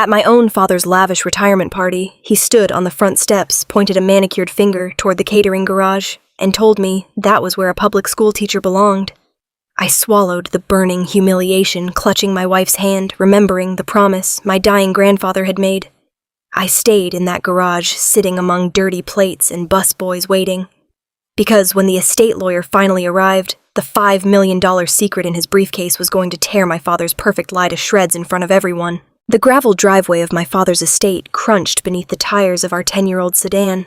At my own father's lavish retirement party, he stood on the front steps, pointed a manicured finger toward the catering garage, and told me that was where a public school teacher belonged. I swallowed the burning humiliation, clutching my wife's hand, remembering the promise my dying grandfather had made. I stayed in that garage, sitting among dirty plates and busboys waiting. Because when the estate lawyer finally arrived, the $5 million secret in his briefcase was going to tear my father's perfect lie to shreds in front of everyone. The gravel driveway of my father's estate crunched beneath the tires of our 10-year-old sedan.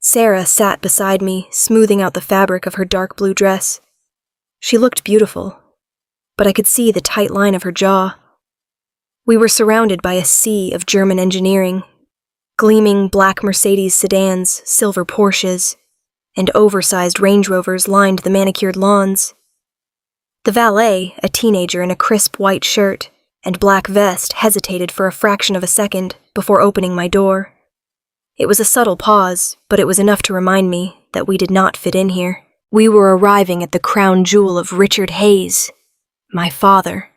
Sarah sat beside me, smoothing out the fabric of her dark blue dress. She looked beautiful, but I could see the tight line of her jaw. We were surrounded by a sea of German engineering, gleaming black Mercedes sedans, silver Porsches, and oversized Range Rovers lined the manicured lawns. The valet, a teenager in a crisp white shirt and black vest, hesitated for a fraction of a second before opening my door. It was a subtle pause, but it was enough to remind me that we did not fit in here. We were arriving at the crown jewel of Richard Hayes, my father.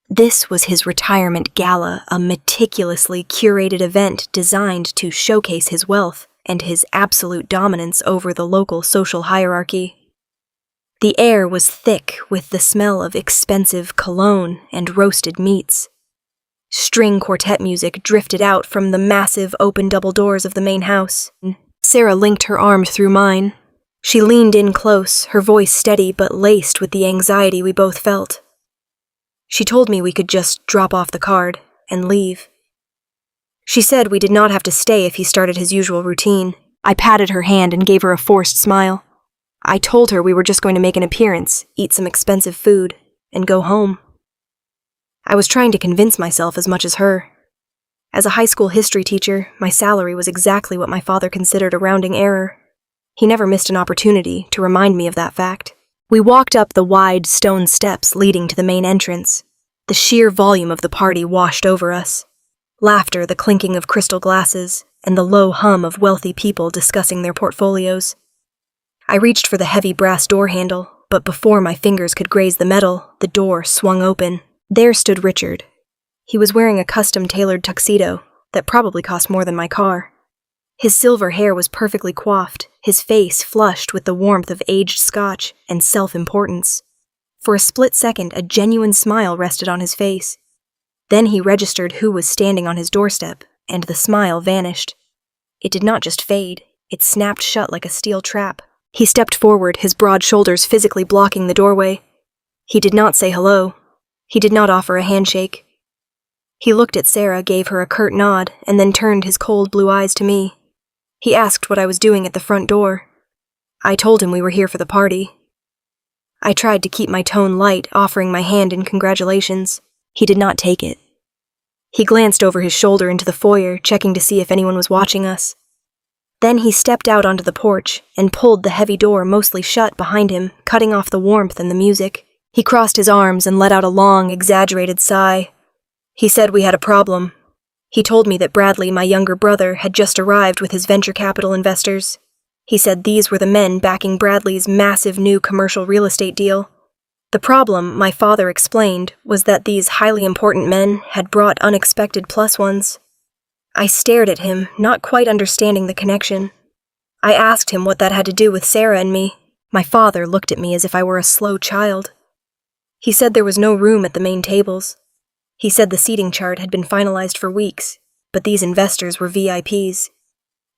This was his retirement gala, a meticulously curated event designed to showcase his wealth and his absolute dominance over the local social hierarchy. The air was thick with the smell of expensive cologne and roasted meats. String quartet music drifted out from the massive open double doors of the main house. Sarah linked her arm through mine. She leaned in close, her voice steady but laced with the anxiety we both felt. She told me we could just drop off the card and leave. She said we did not have to stay if he started his usual routine. I patted her hand and gave her a forced smile. I told her we were just going to make an appearance, eat some expensive food, and go home. I was trying to convince myself as much as her. As a high school history teacher, my salary was exactly what my father considered a rounding error. He never missed an opportunity to remind me of that fact. We walked up the wide stone steps leading to the main entrance. The sheer volume of the party washed over us. Laughter, the clinking of crystal glasses, and the low hum of wealthy people discussing their portfolios. I reached for the heavy brass door handle, but before my fingers could graze the metal, the door swung open. There stood Richard. He was wearing a custom-tailored tuxedo that probably cost more than my car. His silver hair was perfectly coiffed, his face flushed with the warmth of aged scotch and self-importance. For a split second, a genuine smile rested on his face. Then he registered who was standing on his doorstep, and the smile vanished. It did not just fade, it snapped shut like a steel trap. He stepped forward, his broad shoulders physically blocking the doorway. He did not say hello. He did not offer a handshake. He looked at Sarah, gave her a curt nod, and then turned his cold blue eyes to me. He asked what I was doing at the front door. I told him we were here for the party. I tried to keep my tone light, offering my hand in congratulations. He did not take it. He glanced over his shoulder into the foyer, checking to see if anyone was watching us. Then he stepped out onto the porch and pulled the heavy door mostly shut behind him, cutting off the warmth and the music. He crossed his arms and let out a long, exaggerated sigh. He said we had a problem. He told me that Bradley, my younger brother, had just arrived with his venture capital investors. He said these were the men backing Bradley's massive new commercial real estate deal. The problem, my father explained, was that these highly important men had brought unexpected plus ones. I stared at him, not quite understanding the connection. I asked him what that had to do with Sarah and me. My father looked at me as if I were a slow child. He said there was no room at the main tables. He said the seating chart had been finalized for weeks, but these investors were VIPs.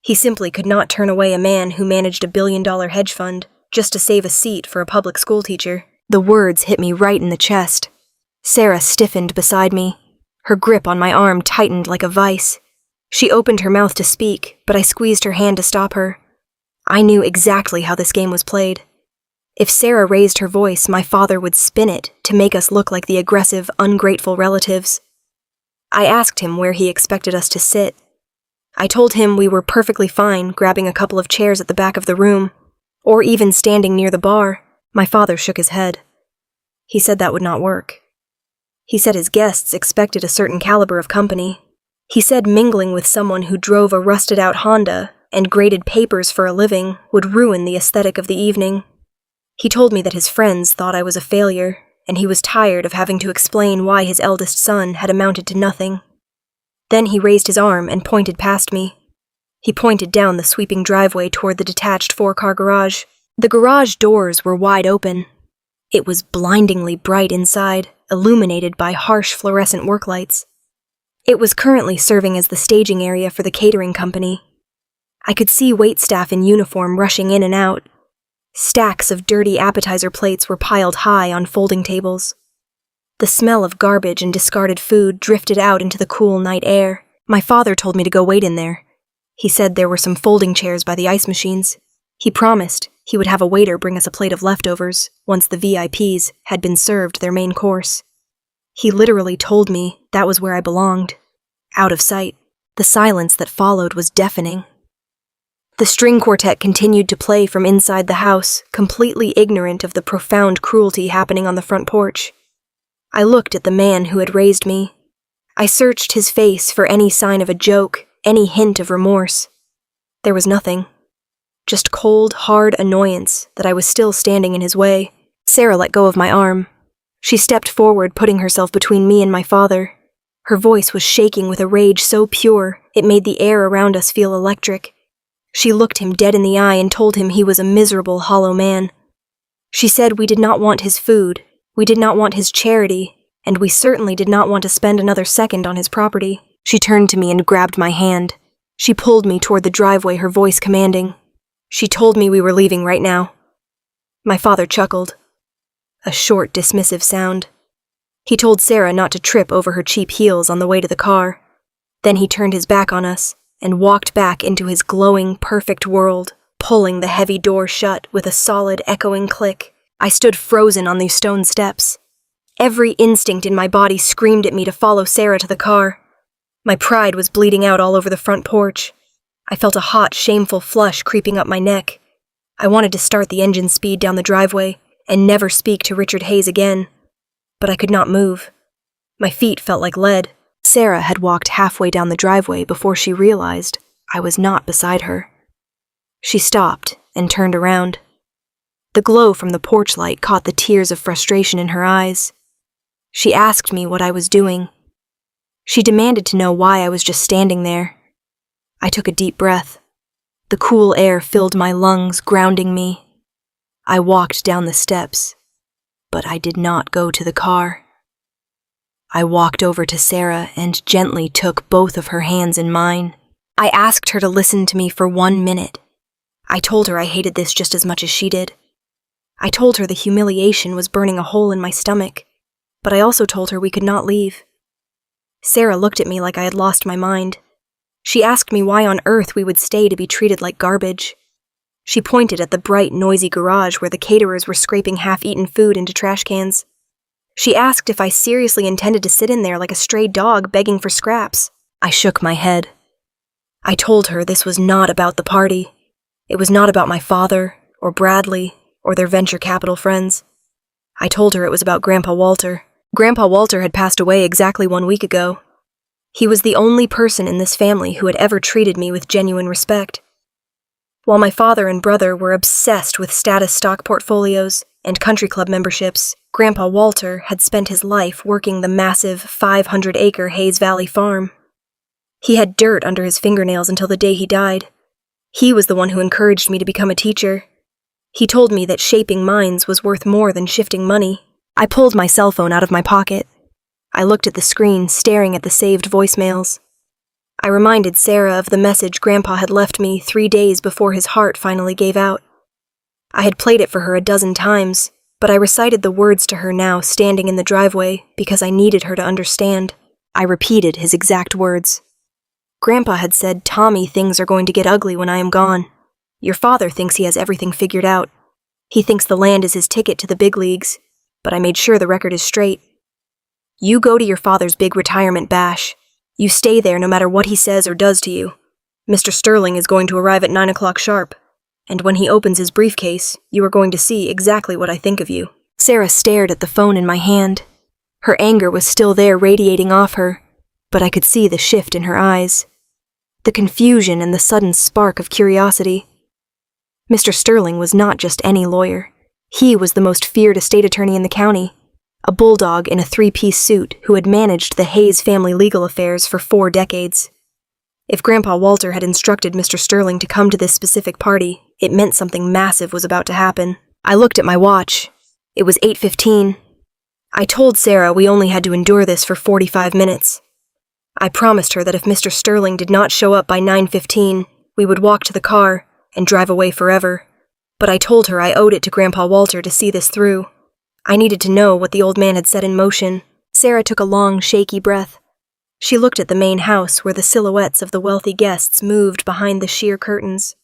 He simply could not turn away a man who managed $1 billion hedge fund just to save a seat for a public school teacher. The words hit me right in the chest. Sarah stiffened beside me. Her grip on my arm tightened like a vice. She opened her mouth to speak, but I squeezed her hand to stop her. I knew exactly how this game was played. If Sarah raised her voice, my father would spin it to make us look like the aggressive, ungrateful relatives. I asked him where he expected us to sit. I told him we were perfectly fine grabbing a couple of chairs at the back of the room, or even standing near the bar. My father shook his head. He said that would not work. He said his guests expected a certain caliber of company. He said mingling with someone who drove a rusted-out Honda and graded papers for a living would ruin the aesthetic of the evening. He told me that his friends thought I was a failure, and he was tired of having to explain why his eldest son had amounted to nothing. Then he raised his arm and pointed past me. He pointed down the sweeping driveway toward the detached 4-car garage. The garage doors were wide open. It was blindingly bright inside, illuminated by harsh fluorescent work lights. It was currently serving as the staging area for the catering company. I could see waitstaff in uniform rushing in and out. Stacks of dirty appetizer plates were piled high on folding tables. The smell of garbage and discarded food drifted out into the cool night air. My father told me to go wait in there. He said there were some folding chairs by the ice machines. He promised he would have a waiter bring us a plate of leftovers once the VIPs had been served their main course. He literally told me that was where I belonged. Out of sight. The silence that followed was deafening. The string quartet continued to play from inside the house, completely ignorant of the profound cruelty happening on the front porch. I looked at the man who had raised me. I searched his face for any sign of a joke, any hint of remorse. There was nothing. Just cold, hard annoyance that I was still standing in his way. Sarah let go of my arm. She stepped forward, putting herself between me and my father. Her voice was shaking with a rage so pure, it made the air around us feel electric. She looked him dead in the eye and told him he was a miserable, hollow man. She said we did not want his food, we did not want his charity, and we certainly did not want to spend another second on his property. She turned to me and grabbed my hand. She pulled me toward the driveway, her voice commanding. She told me we were leaving right now. My father chuckled. A short, dismissive sound. He told Sarah not to trip over her cheap heels on the way to the car. Then he turned his back on us and walked back into his glowing, perfect world, pulling the heavy door shut with a solid, echoing click. I stood frozen on these stone steps. Every instinct in my body screamed at me to follow Sarah to the car. My pride was bleeding out all over the front porch. I felt a hot, shameful flush creeping up my neck. I wanted to start the engine speed down the driveway and never speak to Richard Hayes again. But I could not move. My feet felt like lead. Sarah had walked halfway down the driveway before she realized I was not beside her. She stopped and turned around. The glow from the porch light caught the tears of frustration in her eyes. She asked me what I was doing. She demanded to know why I was just standing there. I took a deep breath. The cool air filled my lungs, grounding me. I walked down the steps, but I did not go to the car. I walked over to Sarah and gently took both of her hands in mine. I asked her to listen to me for 1 minute. I told her I hated this just as much as she did. I told her the humiliation was burning a hole in my stomach, but I also told her we could not leave. Sarah looked at me like I had lost my mind. She asked me why on earth we would stay to be treated like garbage. She pointed at the bright, noisy garage where the caterers were scraping half-eaten food into trash cans. She asked if I seriously intended to sit in there like a stray dog begging for scraps. I shook my head. I told her this was not about the party. It was not about my father, or Bradley, or their venture capital friends. I told her it was about Grandpa Walter. Grandpa Walter had passed away exactly 1 week ago. He was the only person in this family who had ever treated me with genuine respect. While my father and brother were obsessed with status stock portfolios and country club memberships, Grandpa Walter had spent his life working the massive 500-acre Hayes Valley farm. He had dirt under his fingernails until the day he died. He was the one who encouraged me to become a teacher. He told me that shaping minds was worth more than shifting money. I pulled my cell phone out of my pocket. I looked at the screen, staring at the saved voicemails. I reminded Sarah of the message Grandpa had left me 3 days before his heart finally gave out. I had played it for her a dozen times, but I recited the words to her now standing in the driveway because I needed her to understand. I repeated his exact words. Grandpa had said, "Tommy, things are going to get ugly when I am gone. Your father thinks he has everything figured out. He thinks the land is his ticket to the big leagues, but I made sure the record is straight. You go to your father's big retirement bash. You stay there no matter what he says or does to you. Mr. Sterling is going to arrive at 9 o'clock sharp, and when he opens his briefcase, you are going to see exactly what I think of you." Sarah stared at the phone in my hand. Her anger was still there radiating off her, but I could see the shift in her eyes. The confusion and the sudden spark of curiosity. Mr. Sterling was not just any lawyer. He was the most feared estate attorney in the county, a bulldog in a three-piece suit who had managed the Hayes family legal affairs for 4 decades. If Grandpa Walter had instructed Mr. Sterling to come to this specific party, it meant something massive was about to happen. I looked at my watch. It was 8:15. I told Sarah we only had to endure this for 45 minutes. I promised her that if Mr. Sterling did not show up by 9:15, we would walk to the car and drive away forever. But I told her I owed it to Grandpa Walter to see this through. I needed to know what the old man had set in motion. Sarah took a long, shaky breath. She looked at the main house where the silhouettes of the wealthy guests moved behind the sheer curtains.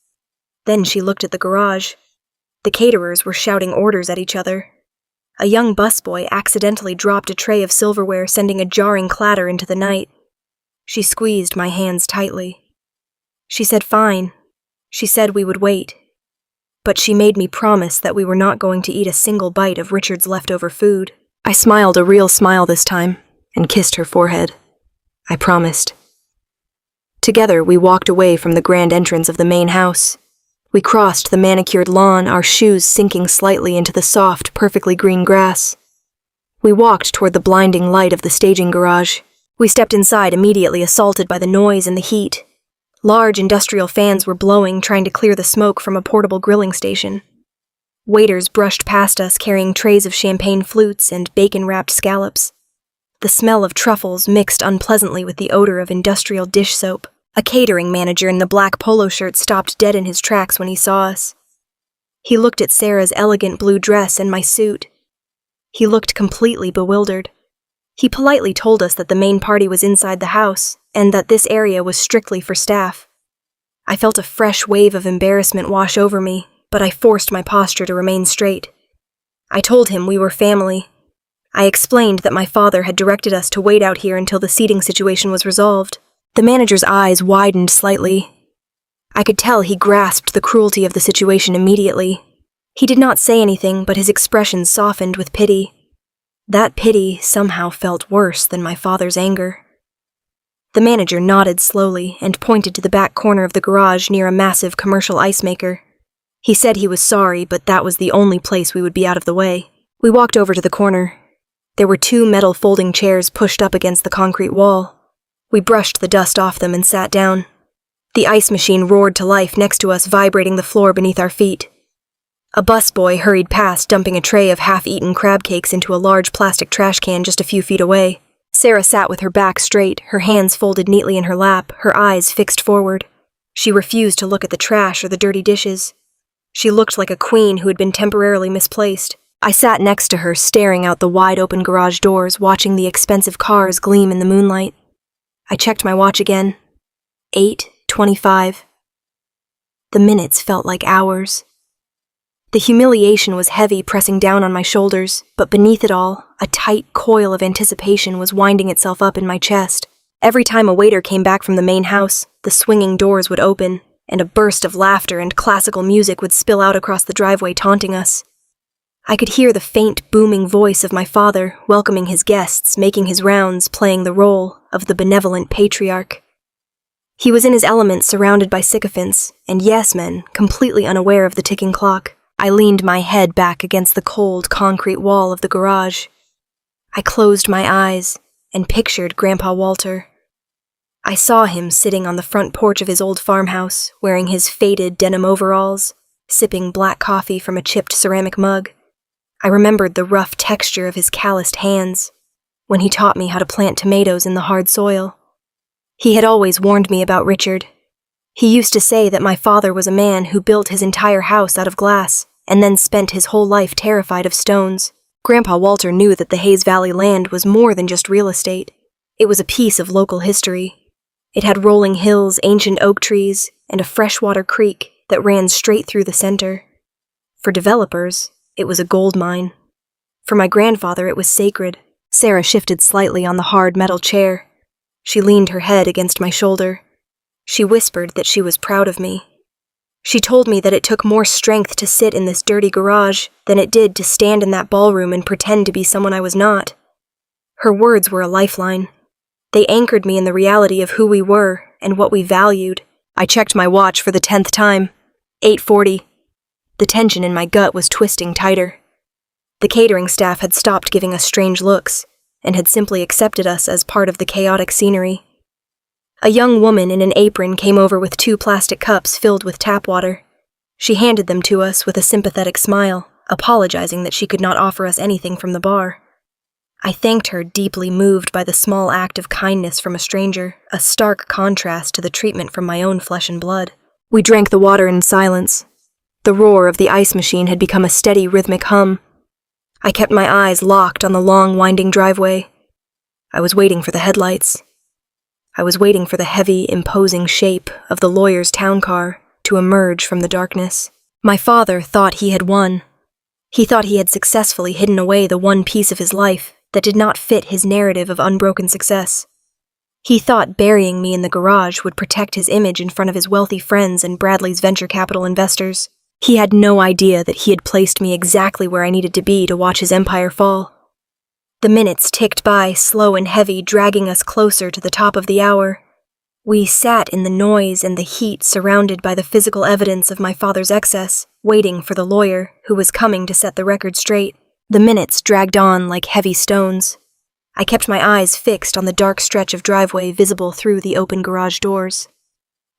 Then she looked at the garage. The caterers were shouting orders at each other. A young busboy accidentally dropped a tray of silverware, sending a jarring clatter into the night. She squeezed my hands tightly. She said fine. She said we would wait. But she made me promise that we were not going to eat a single bite of Richard's leftover food. I smiled a real smile this time and kissed her forehead. I promised. Together, we walked away from the grand entrance of the main house. We crossed the manicured lawn, our shoes sinking slightly into the soft, perfectly green grass. We walked toward the blinding light of the staging garage. We stepped inside, immediately assaulted by the noise and the heat. Large industrial fans were blowing, trying to clear the smoke from a portable grilling station. Waiters brushed past us, carrying trays of champagne flutes and bacon-wrapped scallops. The smell of truffles mixed unpleasantly with the odor of industrial dish soap. A catering manager in the black polo shirt stopped dead in his tracks when he saw us. He looked at Sarah's elegant blue dress and my suit. He looked completely bewildered. He politely told us that the main party was inside the house, and that this area was strictly for staff. I felt a fresh wave of embarrassment wash over me, but I forced my posture to remain straight. I told him we were family. I explained that my father had directed us to wait out here until the seating situation was resolved. The manager's eyes widened slightly. I could tell he grasped the cruelty of the situation immediately. He did not say anything, but his expression softened with pity. That pity somehow felt worse than my father's anger. The manager nodded slowly and pointed to the back corner of the garage near a massive commercial ice maker. He said he was sorry, but that was the only place we would be out of the way. We walked over to the corner. There were 2 metal folding chairs pushed up against the concrete wall. We brushed the dust off them and sat down. The ice machine roared to life next to us, vibrating the floor beneath our feet. A busboy hurried past, dumping a tray of half-eaten crab cakes into a large plastic trash can just a few feet away. Sarah sat with her back straight, her hands folded neatly in her lap, her eyes fixed forward. She refused to look at the trash or the dirty dishes. She looked like a queen who had been temporarily misplaced. I sat next to her, staring out the wide-open garage doors, watching the expensive cars gleam in the moonlight. I checked my watch again. 8:25. The minutes felt like hours. The humiliation was heavy, pressing down on my shoulders, but beneath it all, a tight coil of anticipation was winding itself up in my chest. Every time a waiter came back from the main house, the swinging doors would open, and a burst of laughter and classical music would spill out across the driveway, taunting us. I could hear the faint, booming voice of my father, welcoming his guests, making his rounds, playing the role of the benevolent patriarch. He was in his element, surrounded by sycophants and yes-men, completely unaware of the ticking clock. I leaned my head back against the cold concrete wall of the garage. I closed my eyes and pictured Grandpa Walter. I saw him sitting on the front porch of his old farmhouse, wearing his faded denim overalls, sipping black coffee from a chipped ceramic mug. I remembered the rough texture of his calloused hands when he taught me how to plant tomatoes in the hard soil. He had always warned me about Richard. He used to say that my father was a man who built his entire house out of glass and then spent his whole life terrified of stones. Grandpa Walter knew that the Hayes Valley land was more than just real estate. It was a piece of local history. It had rolling hills, ancient oak trees, and a freshwater creek that ran straight through the center. For developers, it was a gold mine. For my grandfather, it was sacred. Sarah shifted slightly on the hard metal chair. She leaned her head against my shoulder. She whispered that she was proud of me. She told me that it took more strength to sit in this dirty garage than it did to stand in that ballroom and pretend to be someone I was not. Her words were a lifeline. They anchored me in the reality of who we were and what we valued. I checked my watch for the 10th time. 8:40. The tension in my gut was twisting tighter. The catering staff had stopped giving us strange looks and had simply accepted us as part of the chaotic scenery. A young woman in an apron came over with 2 plastic cups filled with tap water. She handed them to us with a sympathetic smile, apologizing that she could not offer us anything from the bar. I thanked her, deeply moved by the small act of kindness from a stranger, a stark contrast to the treatment from my own flesh and blood. We drank the water in silence. The roar of the ice machine had become a steady rhythmic hum. I kept my eyes locked on the long, winding driveway. I was waiting for the headlights. I was waiting for the heavy, imposing shape of the lawyer's town car to emerge from the darkness. My father thought he had won. He thought he had successfully hidden away the one piece of his life that did not fit his narrative of unbroken success. He thought burying me in the garage would protect his image in front of his wealthy friends and Bradley's venture capital investors. He had no idea that he had placed me exactly where I needed to be to watch his empire fall. The minutes ticked by, slow and heavy, dragging us closer to the top of the hour. We sat in the noise and the heat, surrounded by the physical evidence of my father's excess, waiting for the lawyer, who was coming to set the record straight. The minutes dragged on like heavy stones. I kept my eyes fixed on the dark stretch of driveway visible through the open garage doors.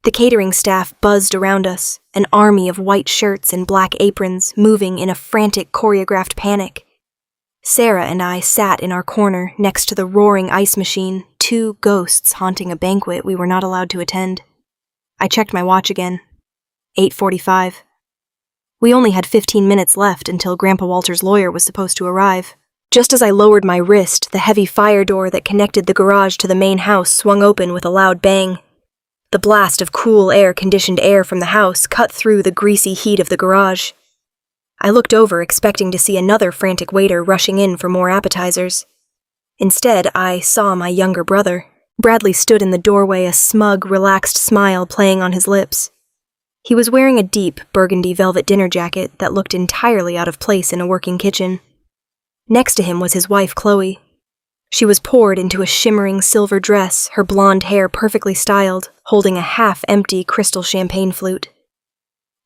The catering staff buzzed around us, an army of white shirts and black aprons moving in a frantic choreographed panic. Sarah and I sat in our corner next to the roaring ice machine, 2 ghosts haunting a banquet we were not allowed to attend. I checked my watch again. 8:45. We only had 15 minutes left until Grandpa Walter's lawyer was supposed to arrive. Just as I lowered my wrist, the heavy fire door that connected the garage to the main house swung open with a loud bang. The blast of cool air-conditioned air from the house cut through the greasy heat of the garage. I looked over, expecting to see another frantic waiter rushing in for more appetizers. Instead, I saw my younger brother. Bradley stood in the doorway, a smug, relaxed smile playing on his lips. He was wearing a deep, burgundy velvet dinner jacket that looked entirely out of place in a working kitchen. Next to him was his wife, Chloe. She was poured into a shimmering silver dress, her blonde hair perfectly styled, holding a half-empty crystal champagne flute.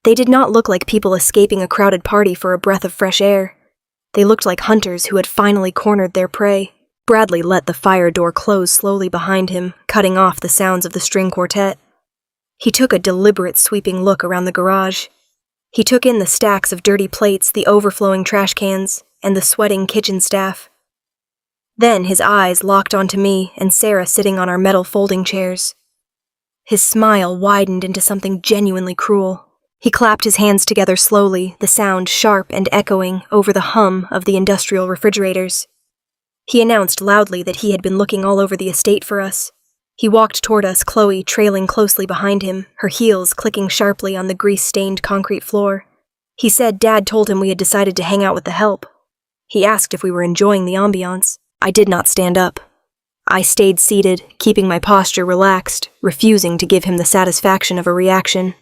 They did not look like people escaping a crowded party for a breath of fresh air. They looked like hunters who had finally cornered their prey. Bradley let the fire door close slowly behind him, cutting off the sounds of the string quartet. He took a deliberate sweeping look around the garage. He took in the stacks of dirty plates, the overflowing trash cans, and the sweating kitchen staff. Then his eyes locked onto me and Sarah sitting on our metal folding chairs. His smile widened into something genuinely cruel. He clapped his hands together slowly, the sound sharp and echoing over the hum of the industrial refrigerators. He announced loudly that he had been looking all over the estate for us. He walked toward us, Chloe trailing closely behind him, her heels clicking sharply on the grease-stained concrete floor. He said Dad told him we had decided to hang out with the help. He asked if we were enjoying the ambiance. I did not stand up. I stayed seated, keeping my posture relaxed, refusing to give him the satisfaction of a reaction.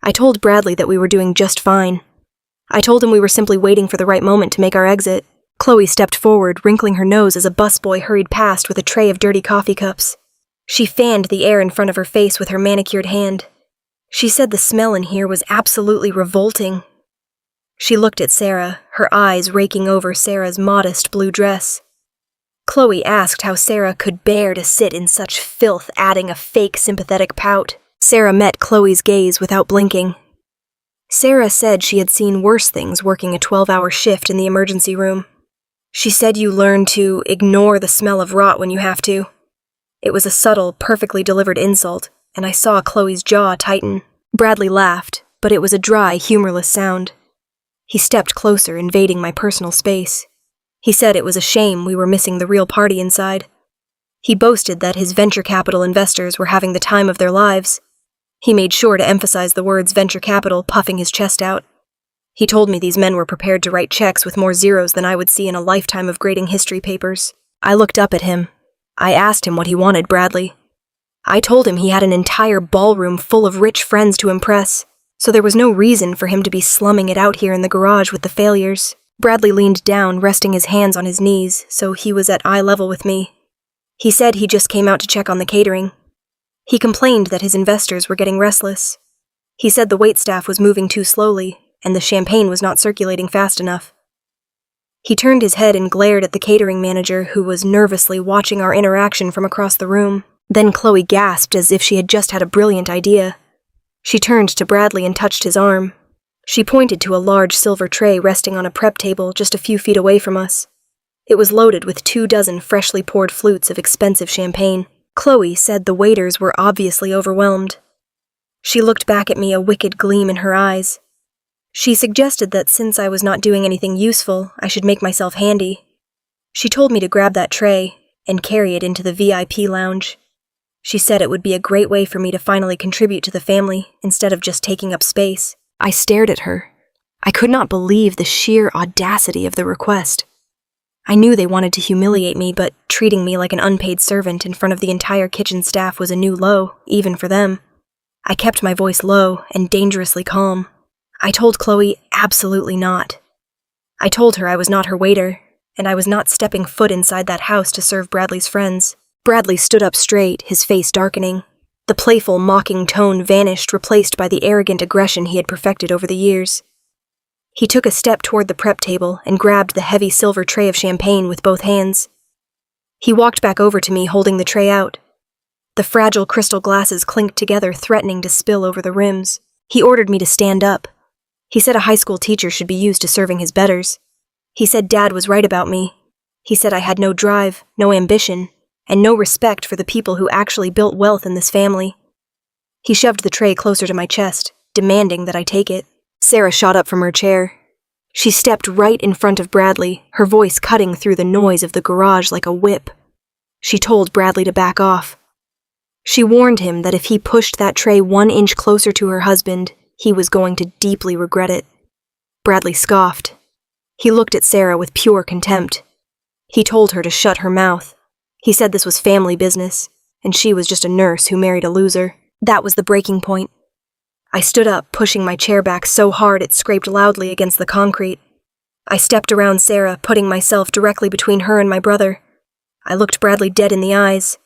I told Bradley that we were doing just fine. I told him we were simply waiting for the right moment to make our exit. Chloe stepped forward, wrinkling her nose as a busboy hurried past with a tray of dirty coffee cups. She fanned the air in front of her face with her manicured hand. She said the smell in here was absolutely revolting. She looked at Sarah, her eyes raking over Sarah's modest blue dress. Chloe asked how Sarah could bear to sit in such filth, adding a fake sympathetic pout. Sarah met Chloe's gaze without blinking. Sarah said she had seen worse things working a 12-hour shift in the emergency room. She said you learn to ignore the smell of rot when you have to. It was a subtle, perfectly delivered insult, and I saw Chloe's jaw tighten. Bradley laughed, but it was a dry, humorless sound. He stepped closer, invading my personal space. He said it was a shame we were missing the real party inside. He boasted that his venture capital investors were having the time of their lives. He made sure to emphasize the words venture capital, puffing his chest out. He told me these men were prepared to write checks with more zeros than I would see in a lifetime of grading history papers. I looked up at him. I asked him what he wanted, Bradley. I told him he had an entire ballroom full of rich friends to impress, so there was no reason for him to be slumming it out here in the garage with the failures. Bradley leaned down, resting his hands on his knees, so he was at eye level with me. He said he just came out to check on the catering. He complained that his investors were getting restless. He said the waitstaff was moving too slowly, and the champagne was not circulating fast enough. He turned his head and glared at the catering manager, who was nervously watching our interaction from across the room. Then Chloe gasped as if she had just had a brilliant idea. She turned to Bradley and touched his arm. She pointed to a large silver tray resting on a prep table just a few feet away from us. It was loaded with 24 freshly poured flutes of expensive champagne. Chloe said the waiters were obviously overwhelmed. She looked back at me, a wicked gleam in her eyes. She suggested that since I was not doing anything useful, I should make myself handy. She told me to grab that tray and carry it into the VIP lounge. She said it would be a great way for me to finally contribute to the family instead of just taking up space. I stared at her. I could not believe the sheer audacity of the request. I knew they wanted to humiliate me, but treating me like an unpaid servant in front of the entire kitchen staff was a new low, even for them. I kept my voice low and dangerously calm. I told Chloe absolutely not. I told her I was not her waiter, and I was not stepping foot inside that house to serve Bradley's friends. Bradley stood up straight, his face darkening. The playful, mocking tone vanished, replaced by the arrogant aggression he had perfected over the years. He took a step toward the prep table and grabbed the heavy silver tray of champagne with both hands. He walked back over to me, holding the tray out. The fragile crystal glasses clinked together, threatening to spill over the rims. He ordered me to stand up. He said a high school teacher should be used to serving his betters. He said Dad was right about me. He said I had no drive, no ambition, and no respect for the people who actually built wealth in this family. He shoved the tray closer to my chest, demanding that I take it. Sarah shot up from her chair. She stepped right in front of Bradley, her voice cutting through the noise of the garage like a whip. She told Bradley to back off. She warned him that if he pushed that tray 1 inch closer to her husband, he was going to deeply regret it. Bradley scoffed. He looked at Sarah with pure contempt. He told her to shut her mouth. He said this was family business, and she was just a nurse who married a loser. That was the breaking point. I stood up, pushing my chair back so hard it scraped loudly against the concrete. I stepped around Sarah, putting myself directly between her and my brother. I looked Bradley dead in the eyes.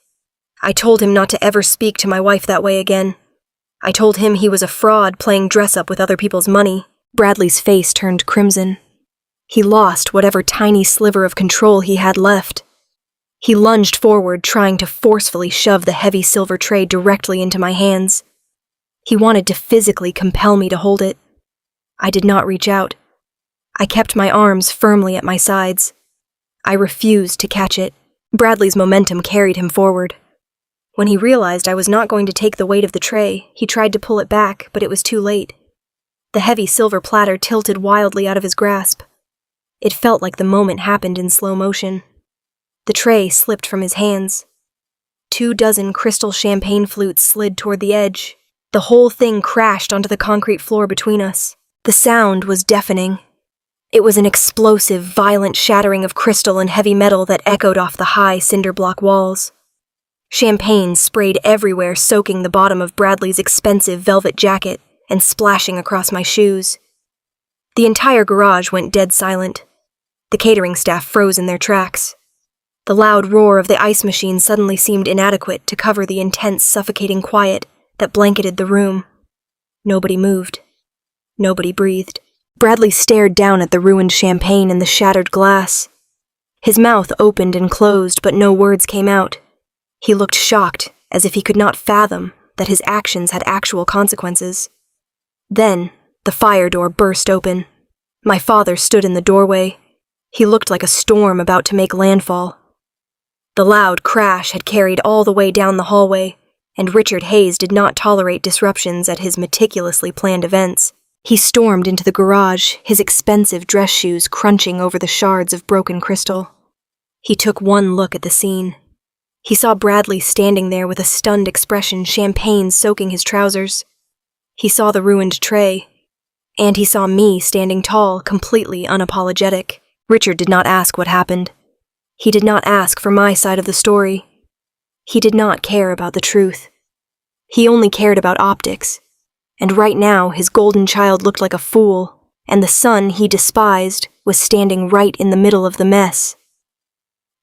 I told him not to ever speak to my wife that way again. I told him he was a fraud playing dress-up with other people's money. Bradley's face turned crimson. He lost whatever tiny sliver of control he had left. He lunged forward, trying to forcefully shove the heavy silver tray directly into my hands. He wanted to physically compel me to hold it. I did not reach out. I kept my arms firmly at my sides. I refused to catch it. Bradley's momentum carried him forward. When he realized I was not going to take the weight of the tray, he tried to pull it back, but it was too late. The heavy silver platter tilted wildly out of his grasp. It felt like the moment happened in slow motion. The tray slipped from his hands. 24 crystal champagne flutes slid toward the edge. The whole thing crashed onto the concrete floor between us. The sound was deafening. It was an explosive, violent shattering of crystal and heavy metal that echoed off the high cinder block walls. Champagne sprayed everywhere, soaking the bottom of Bradley's expensive velvet jacket and splashing across my shoes. The entire garage went dead silent. The catering staff froze in their tracks. The loud roar of the ice machine suddenly seemed inadequate to cover the intense, suffocating quiet that blanketed the room. Nobody moved. Nobody breathed. Bradley stared down at the ruined champagne and the shattered glass. His mouth opened and closed, but no words came out. He looked shocked, as if he could not fathom that his actions had actual consequences. Then, the fire door burst open. My father stood in the doorway. He looked like a storm about to make landfall. The loud crash had carried all the way down the hallway, and Richard Hayes did not tolerate disruptions at his meticulously planned events. He stormed into the garage, his expensive dress shoes crunching over the shards of broken crystal. He took one look at the scene. He saw Bradley standing there with a stunned expression, champagne soaking his trousers. He saw the ruined tray. And he saw me standing tall, completely unapologetic. Richard did not ask what happened. He did not ask for my side of the story. He did not care about the truth. He only cared about optics. And right now, his golden child looked like a fool, and the son he despised was standing right in the middle of the mess.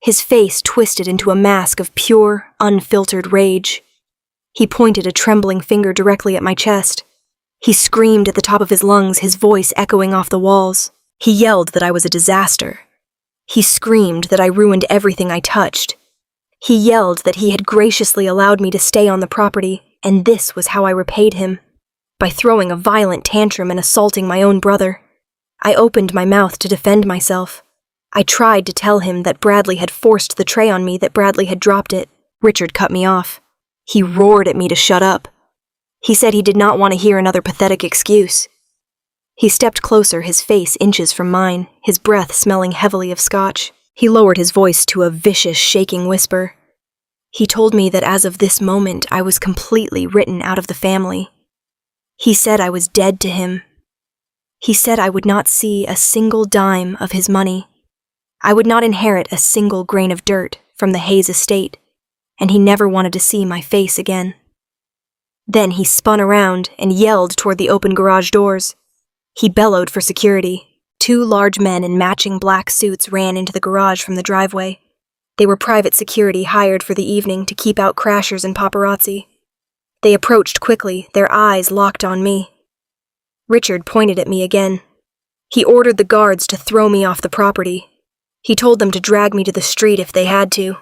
His face twisted into a mask of pure, unfiltered rage. He pointed a trembling finger directly at my chest. He screamed at the top of his lungs, his voice echoing off the walls. He yelled that I was a disaster, He screamed that I ruined everything I touched. He yelled that he had graciously allowed me to stay on the property, and this was how I repaid him, by throwing a violent tantrum and assaulting my own brother. I opened my mouth to defend myself. I tried to tell him that Bradley had forced the tray on me, that Bradley had dropped it. Richard cut me off. He roared at me to shut up. He said he did not want to hear another pathetic excuse. He stepped closer, his face inches from mine, his breath smelling heavily of scotch. He lowered his voice to a vicious, shaking whisper. He told me that as of this moment, I was completely written out of the family. He said I was dead to him. He said I would not see a single dime of his money. I would not inherit a single grain of dirt from the Hayes estate, and he never wanted to see my face again. Then he spun around and yelled toward the open garage doors. He bellowed for security. 2 large men in matching black suits ran into the garage from the driveway. They were private security hired for the evening to keep out crashers and paparazzi. They approached quickly, their eyes locked on me. Richard pointed at me again. He ordered the guards to throw me off the property. He told them to drag me to the street if they had to.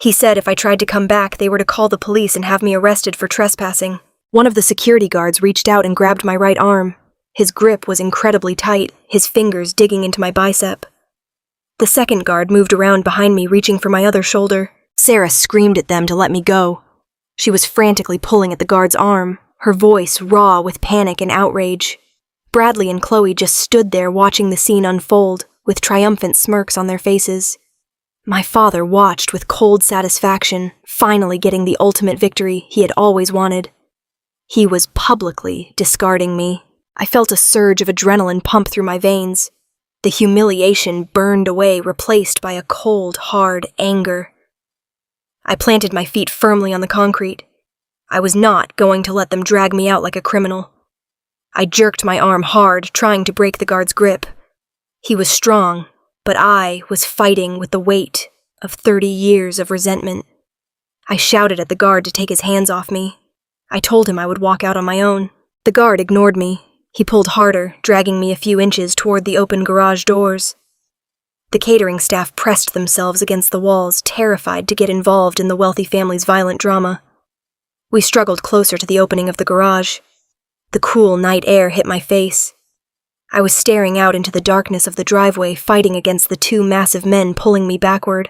He said if I tried to come back, they were to call the police and have me arrested for trespassing. One of the security guards reached out and grabbed my right arm. His grip was incredibly tight, his fingers digging into my bicep. The second guard moved around behind me, reaching for my other shoulder. Sarah screamed at them to let me go. She was frantically pulling at the guard's arm, her voice raw with panic and outrage. Bradley and Chloe just stood there watching the scene unfold, with triumphant smirks on their faces. My father watched with cold satisfaction, finally getting the ultimate victory he had always wanted. He was publicly discarding me. I felt a surge of adrenaline pump through my veins. The humiliation burned away, replaced by a cold, hard anger. I planted my feet firmly on the concrete. I was not going to let them drag me out like a criminal. I jerked my arm hard, trying to break the guard's grip. He was strong, but I was fighting with the weight of 30 years of resentment. I shouted at the guard to take his hands off me. I told him I would walk out on my own. The guard ignored me. He pulled harder, dragging me a few inches toward the open garage doors. The catering staff pressed themselves against the walls, terrified to get involved in the wealthy family's violent drama. We struggled closer to the opening of the garage. The cool night air hit my face. I was staring out into the darkness of the driveway, fighting against the 2 massive men pulling me backward.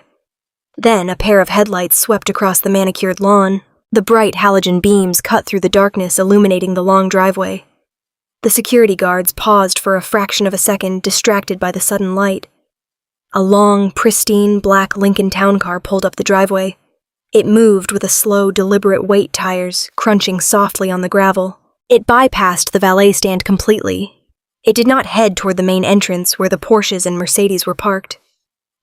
Then a pair of headlights swept across the manicured lawn. The bright halogen beams cut through the darkness, illuminating the long driveway. The security guards paused for a fraction of a second, distracted by the sudden light. A long, pristine black Lincoln town car pulled up the driveway. It moved with a slow, deliberate weight, tires crunching softly on the gravel. It bypassed the valet stand completely. It did not head toward the main entrance where the Porsches and Mercedes were parked.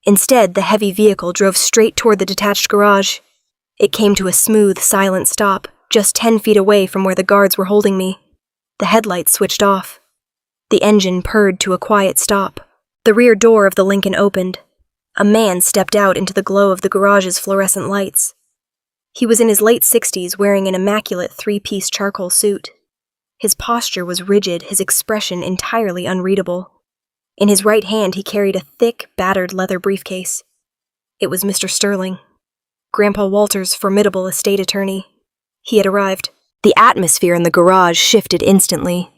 Instead, the heavy vehicle drove straight toward the detached garage. It came to a smooth, silent stop, just 10 feet away from where the guards were holding me. The headlights switched off. The engine purred to a quiet stop. The rear door of the Lincoln opened. A man stepped out into the glow of the garage's fluorescent lights. He was in his late 60s, wearing an immaculate 3-piece charcoal suit. His posture was rigid, his expression entirely unreadable. In his right hand, he carried a thick, battered leather briefcase. It was Mr. Sterling, Grandpa Walter's formidable estate attorney. He had arrived. The atmosphere in the garage shifted instantly.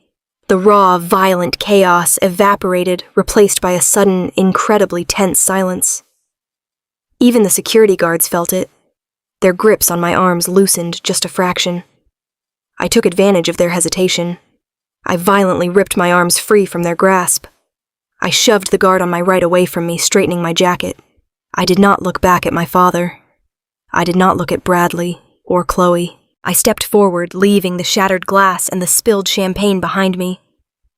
The raw, violent chaos evaporated, replaced by a sudden, incredibly tense silence. Even the security guards felt it. Their grips on my arms loosened just a fraction. I took advantage of their hesitation. I violently ripped my arms free from their grasp. I shoved the guard on my right away from me, straightening my jacket. I did not look back at my father. I did not look at Bradley or Chloe. I stepped forward, leaving the shattered glass and the spilled champagne behind me.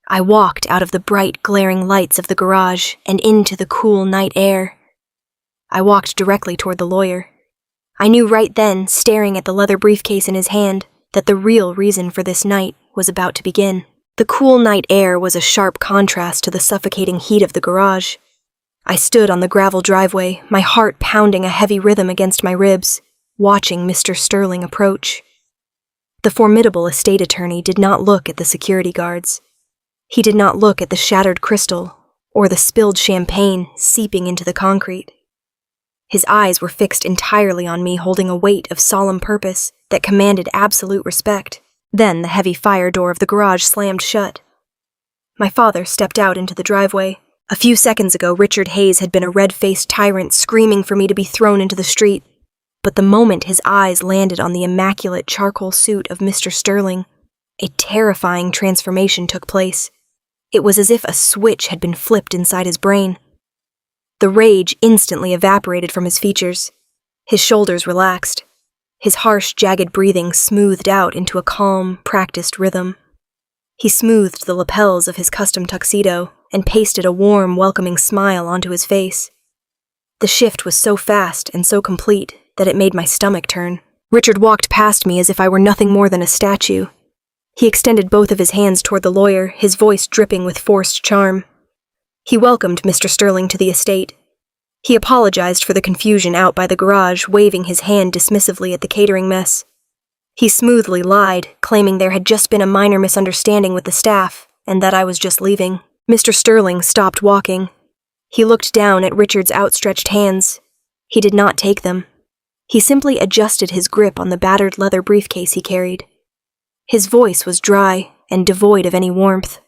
I walked out of the bright, glaring lights of the garage and into the cool night air. I walked directly toward the lawyer. I knew right then, staring at the leather briefcase in his hand, that the real reason for this night was about to begin. The cool night air was a sharp contrast to the suffocating heat of the garage. I stood on the gravel driveway, my heart pounding a heavy rhythm against my ribs, watching Mr. Sterling approach. The formidable estate attorney did not look at the security guards. He did not look at the shattered crystal or the spilled champagne seeping into the concrete. His eyes were fixed entirely on me, holding a weight of solemn purpose that commanded absolute respect. Then the heavy fire door of the garage slammed shut. My father stepped out into the driveway. A few seconds ago, Richard Hayes had been a red-faced tyrant screaming for me to be thrown into the street. But the moment his eyes landed on the immaculate charcoal suit of Mr. Sterling, a terrifying transformation took place. It was as if a switch had been flipped inside his brain. The rage instantly evaporated from his features. His shoulders relaxed. His harsh, jagged breathing smoothed out into a calm, practiced rhythm. He smoothed the lapels of his custom tuxedo and pasted a warm, welcoming smile onto his face. The shift was so fast and so complete that it made my stomach turn. Richard walked past me as if I were nothing more than a statue. He extended both of his hands toward the lawyer, his voice dripping with forced charm. He welcomed Mr. Sterling to the estate. He apologized for the confusion out by the garage, waving his hand dismissively at the catering mess. He smoothly lied, claiming there had just been a minor misunderstanding with the staff, and that I was just leaving. Mr. Sterling stopped walking. He looked down at Richard's outstretched hands. He did not take them. He simply adjusted his grip on the battered leather briefcase he carried. His voice was dry and devoid of any warmth.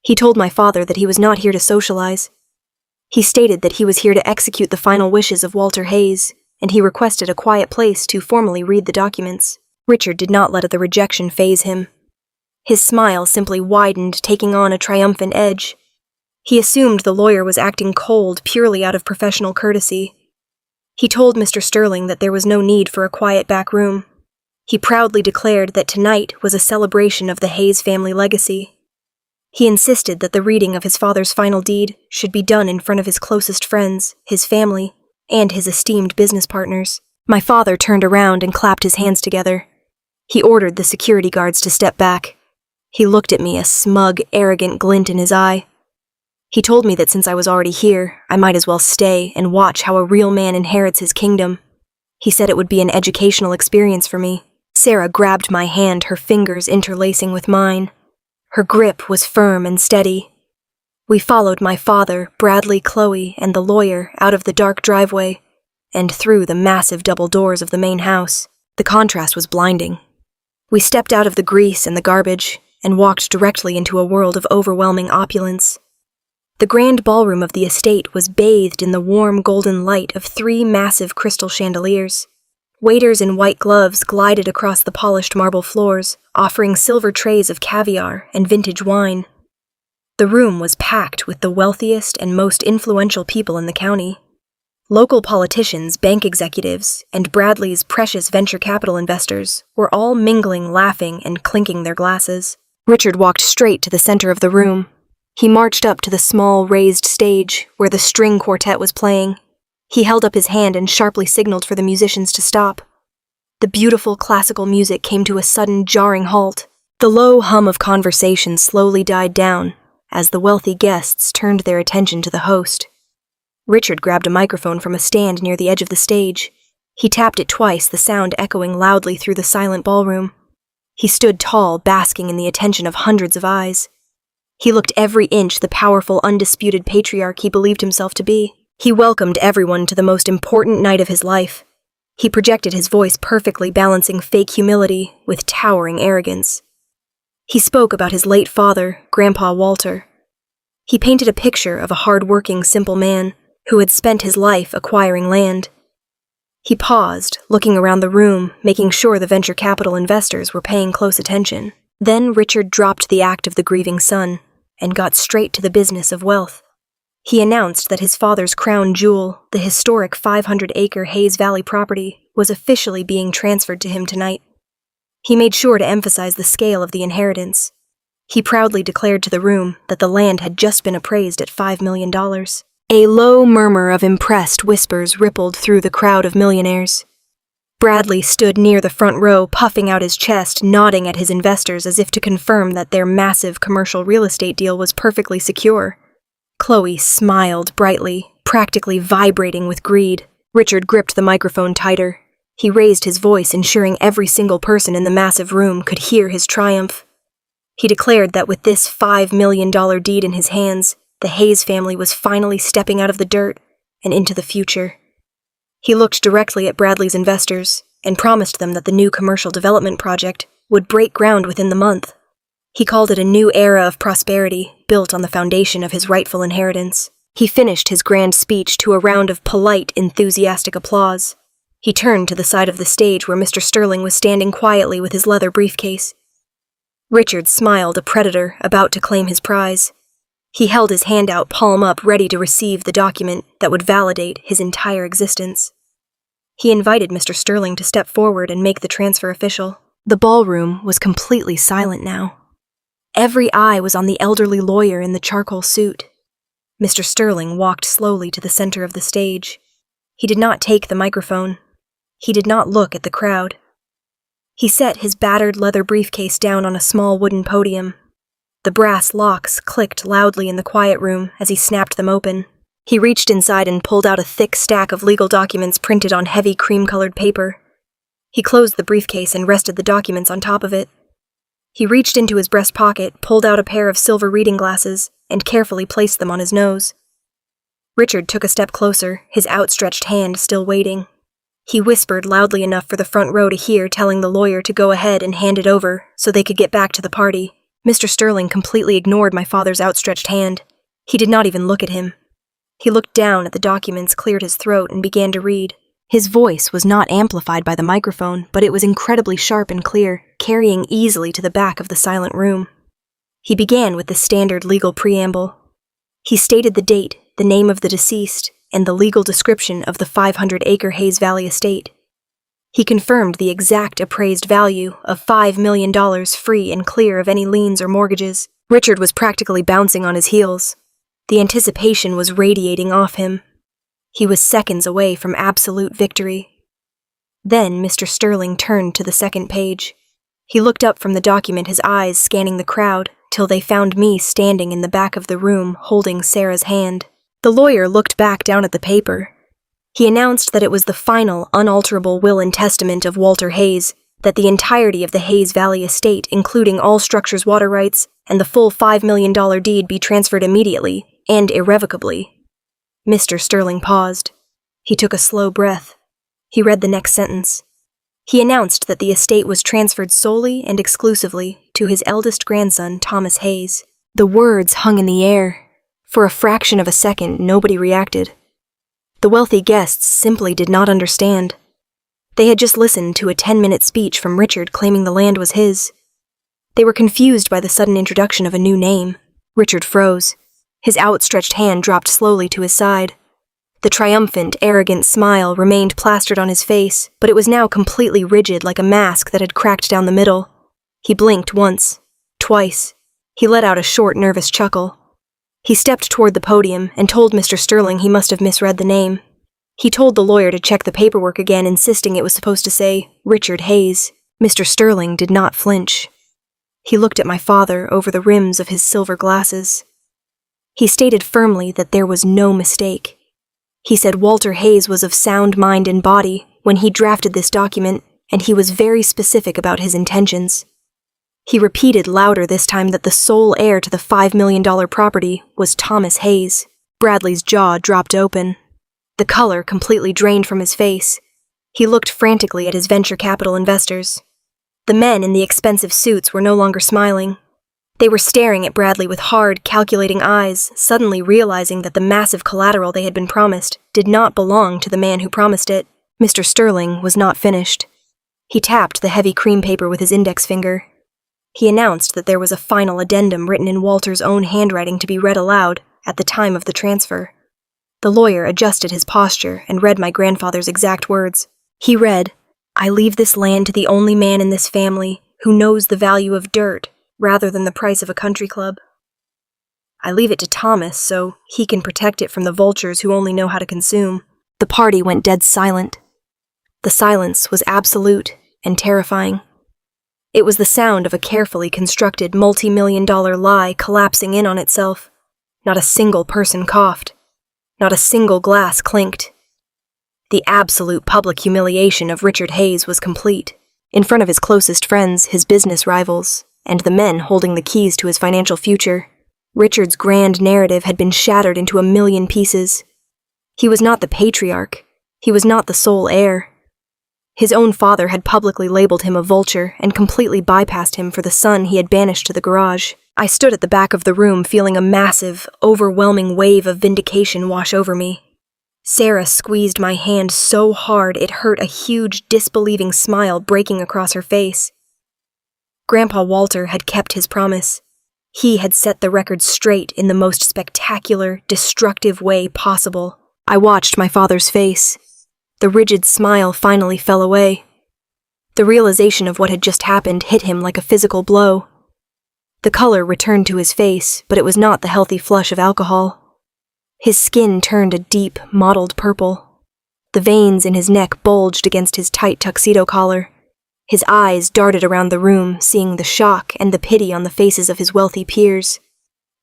He told my father that he was not here to socialize. He stated that he was here to execute the final wishes of Walter Hayes, and he requested a quiet place to formally read the documents. Richard did not let the rejection faze him. His smile simply widened, taking on a triumphant edge. He assumed the lawyer was acting cold purely out of professional courtesy. He told Mr. Sterling that there was no need for a quiet back room. He proudly declared that tonight was a celebration of the Hayes family legacy. He insisted that the reading of his father's final deed should be done in front of his closest friends, his family, and his esteemed business partners. My father turned around and clapped his hands together. He ordered the security guards to step back. He looked at me, a smug, arrogant glint in his eye. He told me that since I was already here, I might as well stay and watch how a real man inherits his kingdom. He said it would be an educational experience for me. Sarah grabbed my hand, her fingers interlacing with mine. Her grip was firm and steady. We followed my father, Bradley, Chloe, and the lawyer out of the dark driveway and through the massive double doors of the main house. The contrast was blinding. We stepped out of the grease and the garbage and walked directly into a world of overwhelming opulence. The grand ballroom of the estate was bathed in the warm golden light of 3 massive crystal chandeliers. Waiters in white gloves glided across the polished marble floors, offering silver trays of caviar and vintage wine. The room was packed with the wealthiest and most influential people in the county. Local politicians, bank executives, and Bradley's precious venture capital investors were all mingling, laughing, and clinking their glasses. Richard walked straight to the center of the room. He marched up to the small, raised stage where the string quartet was playing. He held up his hand and sharply signaled for the musicians to stop. The beautiful classical music came to a sudden, jarring halt. The low hum of conversation slowly died down as the wealthy guests turned their attention to the host. Richard grabbed a microphone from a stand near the edge of the stage. He tapped it twice, the sound echoing loudly through the silent ballroom. He stood tall, basking in the attention of hundreds of eyes. He looked every inch the powerful, undisputed patriarch he believed himself to be. He welcomed everyone to the most important night of his life. He projected his voice perfectly, balancing fake humility with towering arrogance. He spoke about his late father, Grandpa Walter. He painted a picture of a hard-working, simple man who had spent his life acquiring land. He paused, looking around the room, making sure the venture capital investors were paying close attention. Then Richard dropped the act of the grieving son and got straight to the business of wealth. He announced that his father's crown jewel, the historic 500-acre Hayes Valley property, was officially being transferred to him tonight. He made sure to emphasize the scale of the inheritance. He proudly declared to the room that the land had just been appraised at $5 million. A low murmur of impressed whispers rippled through the crowd of millionaires. Bradley stood near the front row, puffing out his chest, nodding at his investors as if to confirm that their massive commercial real estate deal was perfectly secure. Chloe smiled brightly, practically vibrating with greed. Richard gripped the microphone tighter. He raised his voice, ensuring every single person in the massive room could hear his triumph. He declared that with this $5 million deed in his hands, The Hayes family was finally stepping out of the dirt and into the future. He looked directly at Bradley's investors and promised them that the new commercial development project would break ground within the month. He called it a new era of prosperity built on the foundation of his rightful inheritance. He finished his grand speech to a round of polite, enthusiastic applause. He turned to the side of the stage where Mr. Sterling was standing quietly with his leather briefcase. Richard smiled, a predator about to claim his prize. He held his hand out, palm up, ready to receive the document that would validate his entire existence. He invited Mr. Sterling to step forward and make the transfer official. The ballroom was completely silent now. Every eye was on the elderly lawyer in the charcoal suit. Mr. Sterling walked slowly to the center of the stage. He did not take the microphone. He did not look at the crowd. He set his battered leather briefcase down on a small wooden podium. The brass locks clicked loudly in the quiet room as he snapped them open. He reached inside and pulled out a thick stack of legal documents printed on heavy cream-colored paper. He closed the briefcase and rested the documents on top of it. He reached into his breast pocket, pulled out a pair of silver reading glasses, and carefully placed them on his nose. Richard took a step closer, his outstretched hand still waiting. He whispered loudly enough for the front row to hear, telling the lawyer to go ahead and hand it over so they could get back to the party. Mr. Sterling completely ignored my father's outstretched hand. He did not even look at him. He looked down at the documents, cleared his throat, and began to read. His voice was not amplified by the microphone, but it was incredibly sharp and clear, carrying easily to the back of the silent room. He began with the standard legal preamble. He stated the date, the name of the deceased, and the legal description of the 500-acre Hayes Valley estate. He confirmed the exact appraised value of $5 million, free and clear of any liens or mortgages. Richard was practically bouncing on his heels. The anticipation was radiating off him. He was seconds away from absolute victory. Then Mr. Sterling turned to the second page. He looked up from the document, his eyes scanning the crowd, till they found me standing in the back of the room holding Sarah's hand. The lawyer looked back down at the paper. He announced that it was the final, unalterable will and testament of Walter Hayes, that the entirety of the Hayes Valley estate, including all structures, water rights, and the full $5 million deed be transferred immediately and irrevocably. Mr. Sterling paused. He took a slow breath. He read the next sentence. He announced that the estate was transferred solely and exclusively to his eldest grandson, Thomas Hayes. The words hung in the air. For a fraction of a second, nobody reacted. The wealthy guests simply did not understand. They had just listened to a 10-minute speech from Richard claiming the land was his. They were confused by the sudden introduction of a new name. Richard froze. His outstretched hand dropped slowly to his side. The triumphant, arrogant smile remained plastered on his face, but it was now completely rigid like a mask that had cracked down the middle. He blinked once, twice. He let out a short, nervous chuckle. He stepped toward the podium and told Mr. Sterling he must have misread the name. He told the lawyer to check the paperwork again, insisting it was supposed to say Richard Hayes. Mr. Sterling did not flinch. He looked at my father over the rims of his silver glasses. He stated firmly that there was no mistake. He said Walter Hayes was of sound mind and body when he drafted this document, and he was very specific about his intentions. He repeated louder this time that the sole heir to the $5 million property was Thomas Hayes. Bradley's jaw dropped open. The color completely drained from his face. He looked frantically at his venture capital investors. The men in the expensive suits were no longer smiling. They were staring at Bradley with hard, calculating eyes, suddenly realizing that the massive collateral they had been promised did not belong to the man who promised it. Mr. Sterling was not finished. He tapped the heavy cream paper with his index finger. He announced that there was a final addendum written in Walter's own handwriting to be read aloud at the time of the transfer. The lawyer adjusted his posture and read my grandfather's exact words. He read, "I leave this land to the only man in this family who knows the value of dirt rather than the price of a country club. I leave it to Thomas so he can protect it from the vultures who only know how to consume." The party went dead silent. The silence was absolute and terrifying. It was the sound of a carefully constructed multi-million-dollar lie collapsing in on itself. Not a single person coughed. Not a single glass clinked. The absolute public humiliation of Richard Hayes was complete, in front of his closest friends, his business rivals, and the men holding the keys to his financial future. Richard's grand narrative had been shattered into a million pieces. He was not the patriarch. He was not the sole heir. His own father had publicly labeled him a vulture and completely bypassed him for the son he had banished to the garage. I stood at the back of the room feeling a massive, overwhelming wave of vindication wash over me. Sarah squeezed my hand so hard it hurt, a huge, disbelieving smile breaking across her face. Grandpa Walter had kept his promise. He had set the record straight in the most spectacular, destructive way possible. I watched my father's face. The rigid smile finally fell away. The realization of what had just happened hit him like a physical blow. The color returned to his face, but it was not the healthy flush of alcohol. His skin turned a deep, mottled purple. The veins in his neck bulged against his tight tuxedo collar. His eyes darted around the room, seeing the shock and the pity on the faces of his wealthy peers.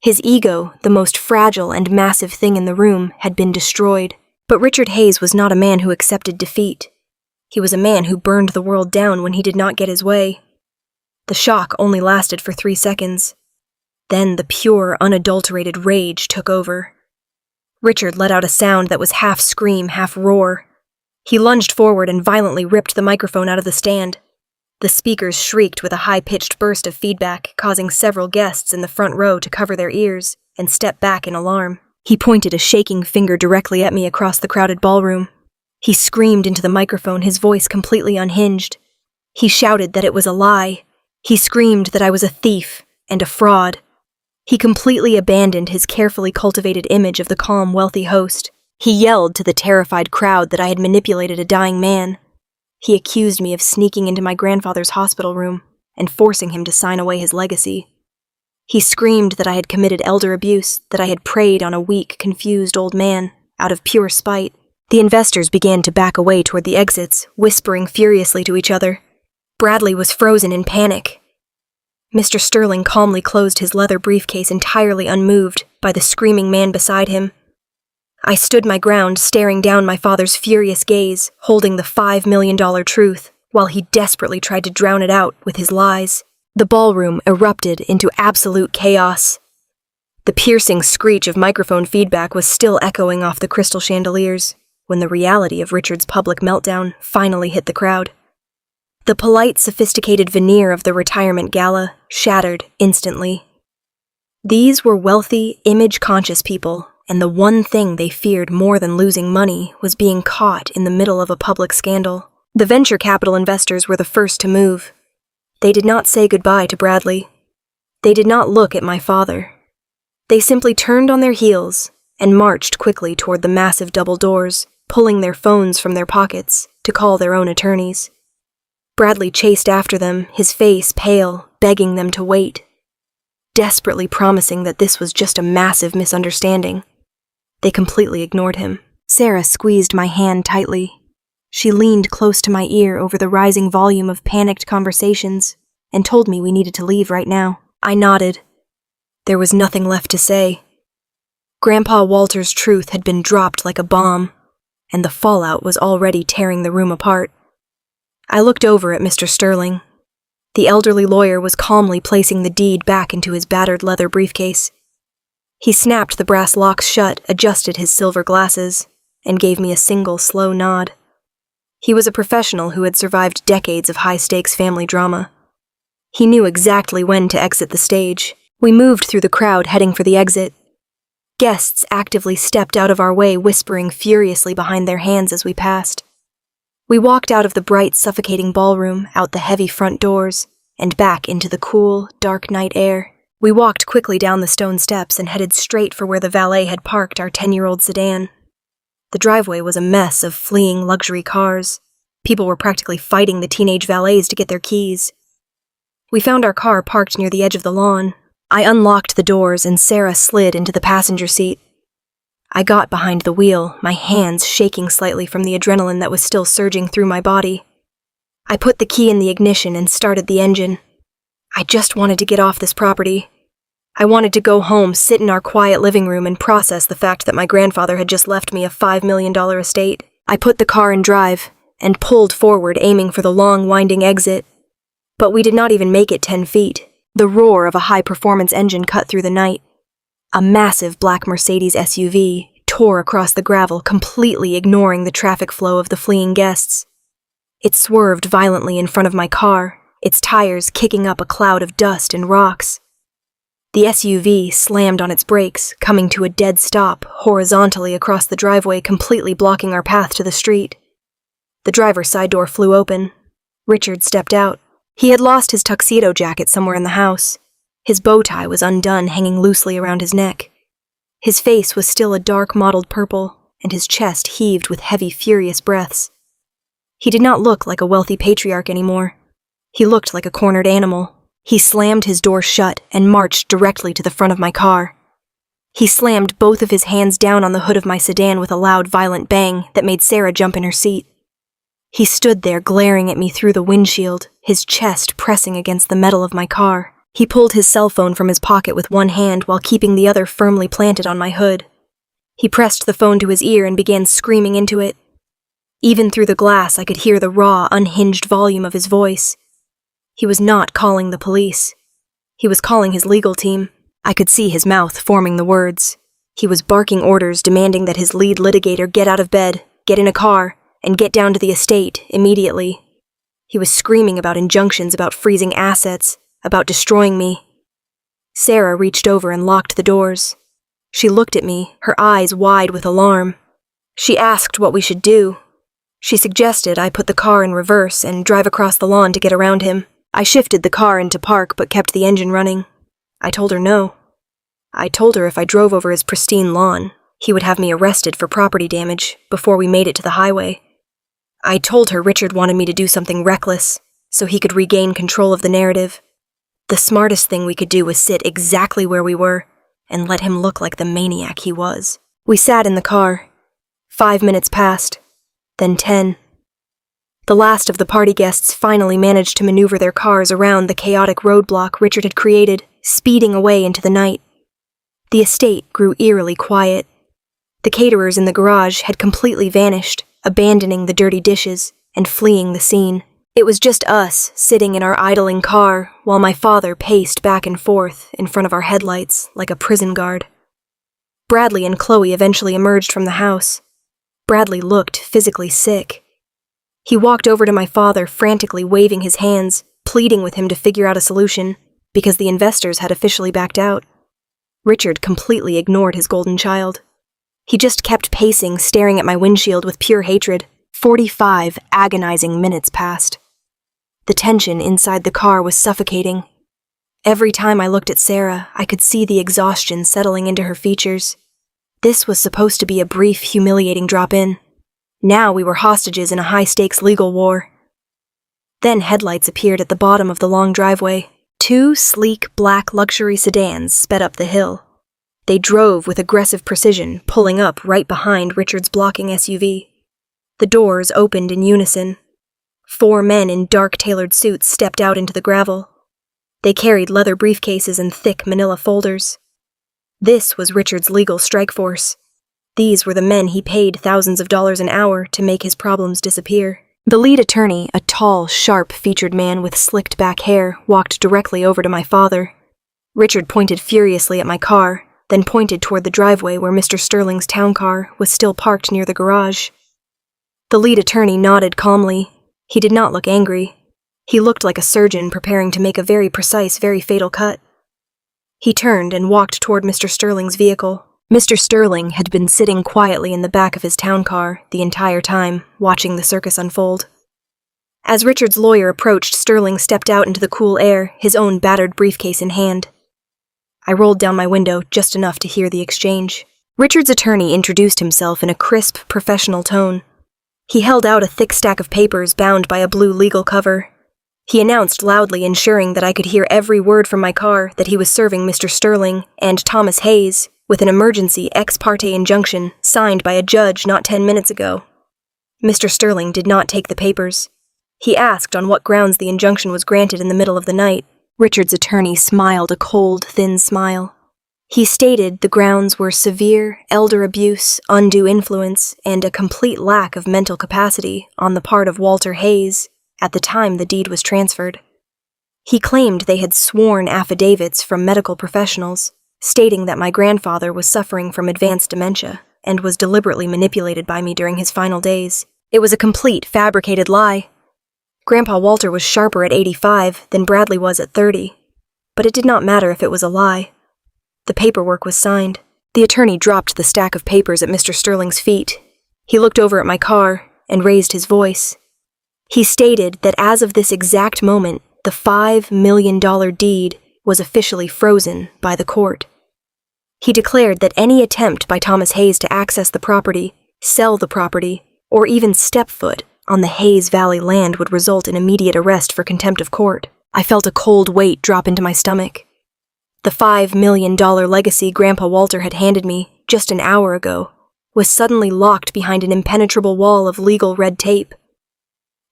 His ego, the most fragile and massive thing in the room, had been destroyed. But Richard Hayes was not a man who accepted defeat. He was a man who burned the world down when he did not get his way. The shock only lasted for 3 seconds. Then the pure, unadulterated rage took over. Richard let out a sound that was half scream, half roar. He lunged forward and violently ripped the microphone out of the stand. The speakers shrieked with a high-pitched burst of feedback, causing several guests in the front row to cover their ears and step back in alarm. He pointed a shaking finger directly at me across the crowded ballroom. He screamed into the microphone, his voice completely unhinged. He shouted that it was a lie. He screamed that I was a thief and a fraud. He completely abandoned his carefully cultivated image of the calm, wealthy host. He yelled to the terrified crowd that I had manipulated a dying man. He accused me of sneaking into my grandfather's hospital room and forcing him to sign away his legacy. He screamed that I had committed elder abuse, that I had preyed on a weak, confused old man, out of pure spite. The investors began to back away toward the exits, whispering furiously to each other. Bradley was frozen in panic. Mr. Sterling calmly closed his leather briefcase, entirely unmoved by the screaming man beside him. I stood my ground, staring down my father's furious gaze, holding the $5 million truth, while he desperately tried to drown it out with his lies. The ballroom erupted into absolute chaos. The piercing screech of microphone feedback was still echoing off the crystal chandeliers when the reality of Richard's public meltdown finally hit the crowd. The polite, sophisticated veneer of the retirement gala shattered instantly. These were wealthy, image-conscious people, and the one thing they feared more than losing money was being caught in the middle of a public scandal. The venture capital investors were the first to move. They did not say goodbye to Bradley. They did not look at my father. They simply turned on their heels and marched quickly toward the massive double doors, pulling their phones from their pockets to call their own attorneys. Bradley chased after them, his face pale, begging them to wait, desperately promising that this was just a massive misunderstanding. They completely ignored him. Sarah squeezed my hand tightly. She leaned close to my ear over the rising volume of panicked conversations and told me we needed to leave right now. I nodded. There was nothing left to say. Grandpa Walter's truth had been dropped like a bomb, and the fallout was already tearing the room apart. I looked over at Mr. Sterling. The elderly lawyer was calmly placing the deed back into his battered leather briefcase. He snapped the brass locks shut, adjusted his silver glasses, and gave me a single slow nod. He was a professional who had survived decades of high-stakes family drama. He knew exactly when to exit the stage. We moved through the crowd heading for the exit. Guests actively stepped out of our way, whispering furiously behind their hands as we passed. We walked out of the bright, suffocating ballroom, out the heavy front doors, and back into the cool, dark night air. We walked quickly down the stone steps and headed straight for where the valet had parked our 10-year-old sedan. The driveway was a mess of fleeing luxury cars. People were practically fighting the teenage valets to get their keys. We found our car parked near the edge of the lawn. I unlocked the doors and Sarah slid into the passenger seat. I got behind the wheel, my hands shaking slightly from the adrenaline that was still surging through my body. I put the key in the ignition and started the engine. I just wanted to get off this property. I wanted to go home, sit in our quiet living room, and process the fact that my grandfather had just left me a $5 million estate. I put the car in drive and pulled forward, aiming for the long, winding exit. But we did not even make it 10 feet. The roar of a high-performance engine cut through the night. A massive black Mercedes SUV tore across the gravel, completely ignoring the traffic flow of the fleeing guests. It swerved violently in front of my car, its tires kicking up a cloud of dust and rocks. The SUV slammed on its brakes, coming to a dead stop horizontally across the driveway, completely blocking our path to the street. The driver's side door flew open. Richard stepped out. He had lost his tuxedo jacket somewhere in the house. His bow tie was undone, hanging loosely around his neck. His face was still a dark mottled purple, and his chest heaved with heavy, furious breaths. He did not look like a wealthy patriarch anymore. He looked like a cornered animal. He slammed his door shut and marched directly to the front of my car. He slammed both of his hands down on the hood of my sedan with a loud, violent bang that made Sarah jump in her seat. He stood there glaring at me through the windshield, his chest pressing against the metal of my car. He pulled his cell phone from his pocket with one hand while keeping the other firmly planted on my hood. He pressed the phone to his ear and began screaming into it. Even through the glass, I could hear the raw, unhinged volume of his voice. He was not calling the police. He was calling his legal team. I could see his mouth forming the words. He was barking orders demanding that his lead litigator get out of bed, get in a car, and get down to the estate immediately. He was screaming about injunctions, about freezing assets, about destroying me. Sarah reached over and locked the doors. She looked at me, her eyes wide with alarm. She asked what we should do. She suggested I put the car in reverse and drive across the lawn to get around him. I shifted the car into park but kept the engine running. I told her no. I told her if I drove over his pristine lawn, he would have me arrested for property damage before we made it to the highway. I told her Richard wanted me to do something reckless so he could regain control of the narrative. The smartest thing we could do was sit exactly where we were and let him look like the maniac he was. We sat in the car. 5 minutes passed, then 10. The last of the party guests finally managed to maneuver their cars around the chaotic roadblock Richard had created, speeding away into the night. The estate grew eerily quiet. The caterers in the garage had completely vanished, abandoning the dirty dishes and fleeing the scene. It was just us sitting in our idling car while my father paced back and forth in front of our headlights like a prison guard. Bradley and Chloe eventually emerged from the house. Bradley looked physically sick. He walked over to my father, frantically waving his hands, pleading with him to figure out a solution, because the investors had officially backed out. Richard completely ignored his golden child. He just kept pacing, staring at my windshield with pure hatred. 45 agonizing minutes passed. The tension inside the car was suffocating. Every time I looked at Sarah, I could see the exhaustion settling into her features. This was supposed to be a brief, humiliating drop-in. Now we were hostages in a high-stakes legal war. Then headlights appeared at the bottom of the long driveway. 2 sleek, black luxury sedans sped up the hill. They drove with aggressive precision, pulling up right behind Richard's blocking SUV. The doors opened in unison. 4 men in dark tailored suits stepped out into the gravel. They carried leather briefcases and thick manila folders. This was Richard's legal strike force. These were the men he paid thousands of dollars an hour to make his problems disappear. The lead attorney, a tall, sharp-featured man with slicked back hair, walked directly over to my father. Richard pointed furiously at my car, then pointed toward the driveway where Mr. Sterling's town car was still parked near the garage. The lead attorney nodded calmly. He did not look angry. He looked like a surgeon preparing to make a very precise, very fatal cut. He turned and walked toward Mr. Sterling's vehicle. Mr. Sterling had been sitting quietly in the back of his town car the entire time, watching the circus unfold. As Richard's lawyer approached, Sterling stepped out into the cool air, his own battered briefcase in hand. I rolled down my window just enough to hear the exchange. Richard's attorney introduced himself in a crisp, professional tone. He held out a thick stack of papers bound by a blue legal cover. He announced loudly, ensuring that I could hear every word from my car, that he was serving Mr. Sterling and Thomas Hayes with an emergency ex parte injunction signed by a judge not 10 minutes ago. Mr. Sterling did not take the papers. He asked on what grounds the injunction was granted in the middle of the night. Richard's attorney smiled a cold, thin smile. He stated the grounds were severe elder abuse, undue influence, and a complete lack of mental capacity on the part of Walter Hayes at the time the deed was transferred. He claimed they had sworn affidavits from medical professionals stating that my grandfather was suffering from advanced dementia and was deliberately manipulated by me during his final days. It was a complete, fabricated lie. Grandpa Walter was sharper at 85 than Bradley was at 30, but it did not matter if it was a lie. The paperwork was signed. The attorney dropped the stack of papers at Mr. Sterling's feet. He looked over at my car and raised his voice. He stated that as of this exact moment, the $5 million deed was officially frozen by the court. He declared that any attempt by Thomas Hayes to access the property, sell the property, or even step foot on the Hayes Valley land would result in immediate arrest for contempt of court. I felt a cold weight drop into my stomach. The $5 million legacy Grandpa Walter had handed me just an hour ago was suddenly locked behind an impenetrable wall of legal red tape.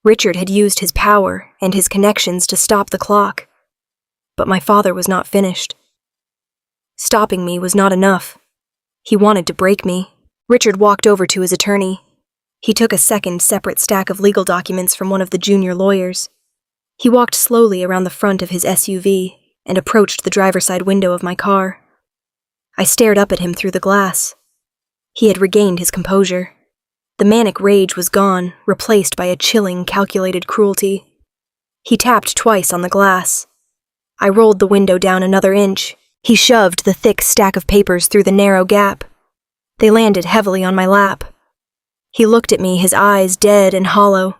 Richard had used his power and his connections to stop the clock, but my father was not finished. Stopping me was not enough. He wanted to break me. Richard walked over to his attorney. He took a second separate stack of legal documents from one of the junior lawyers. He walked slowly around the front of his SUV and approached the driver's side window of my car. I stared up at him through the glass. He had regained his composure. The manic rage was gone, replaced by a chilling, calculated cruelty. He tapped twice on the glass. I rolled the window down another inch. He shoved the thick stack of papers through the narrow gap. They landed heavily on my lap. He looked at me, his eyes dead and hollow.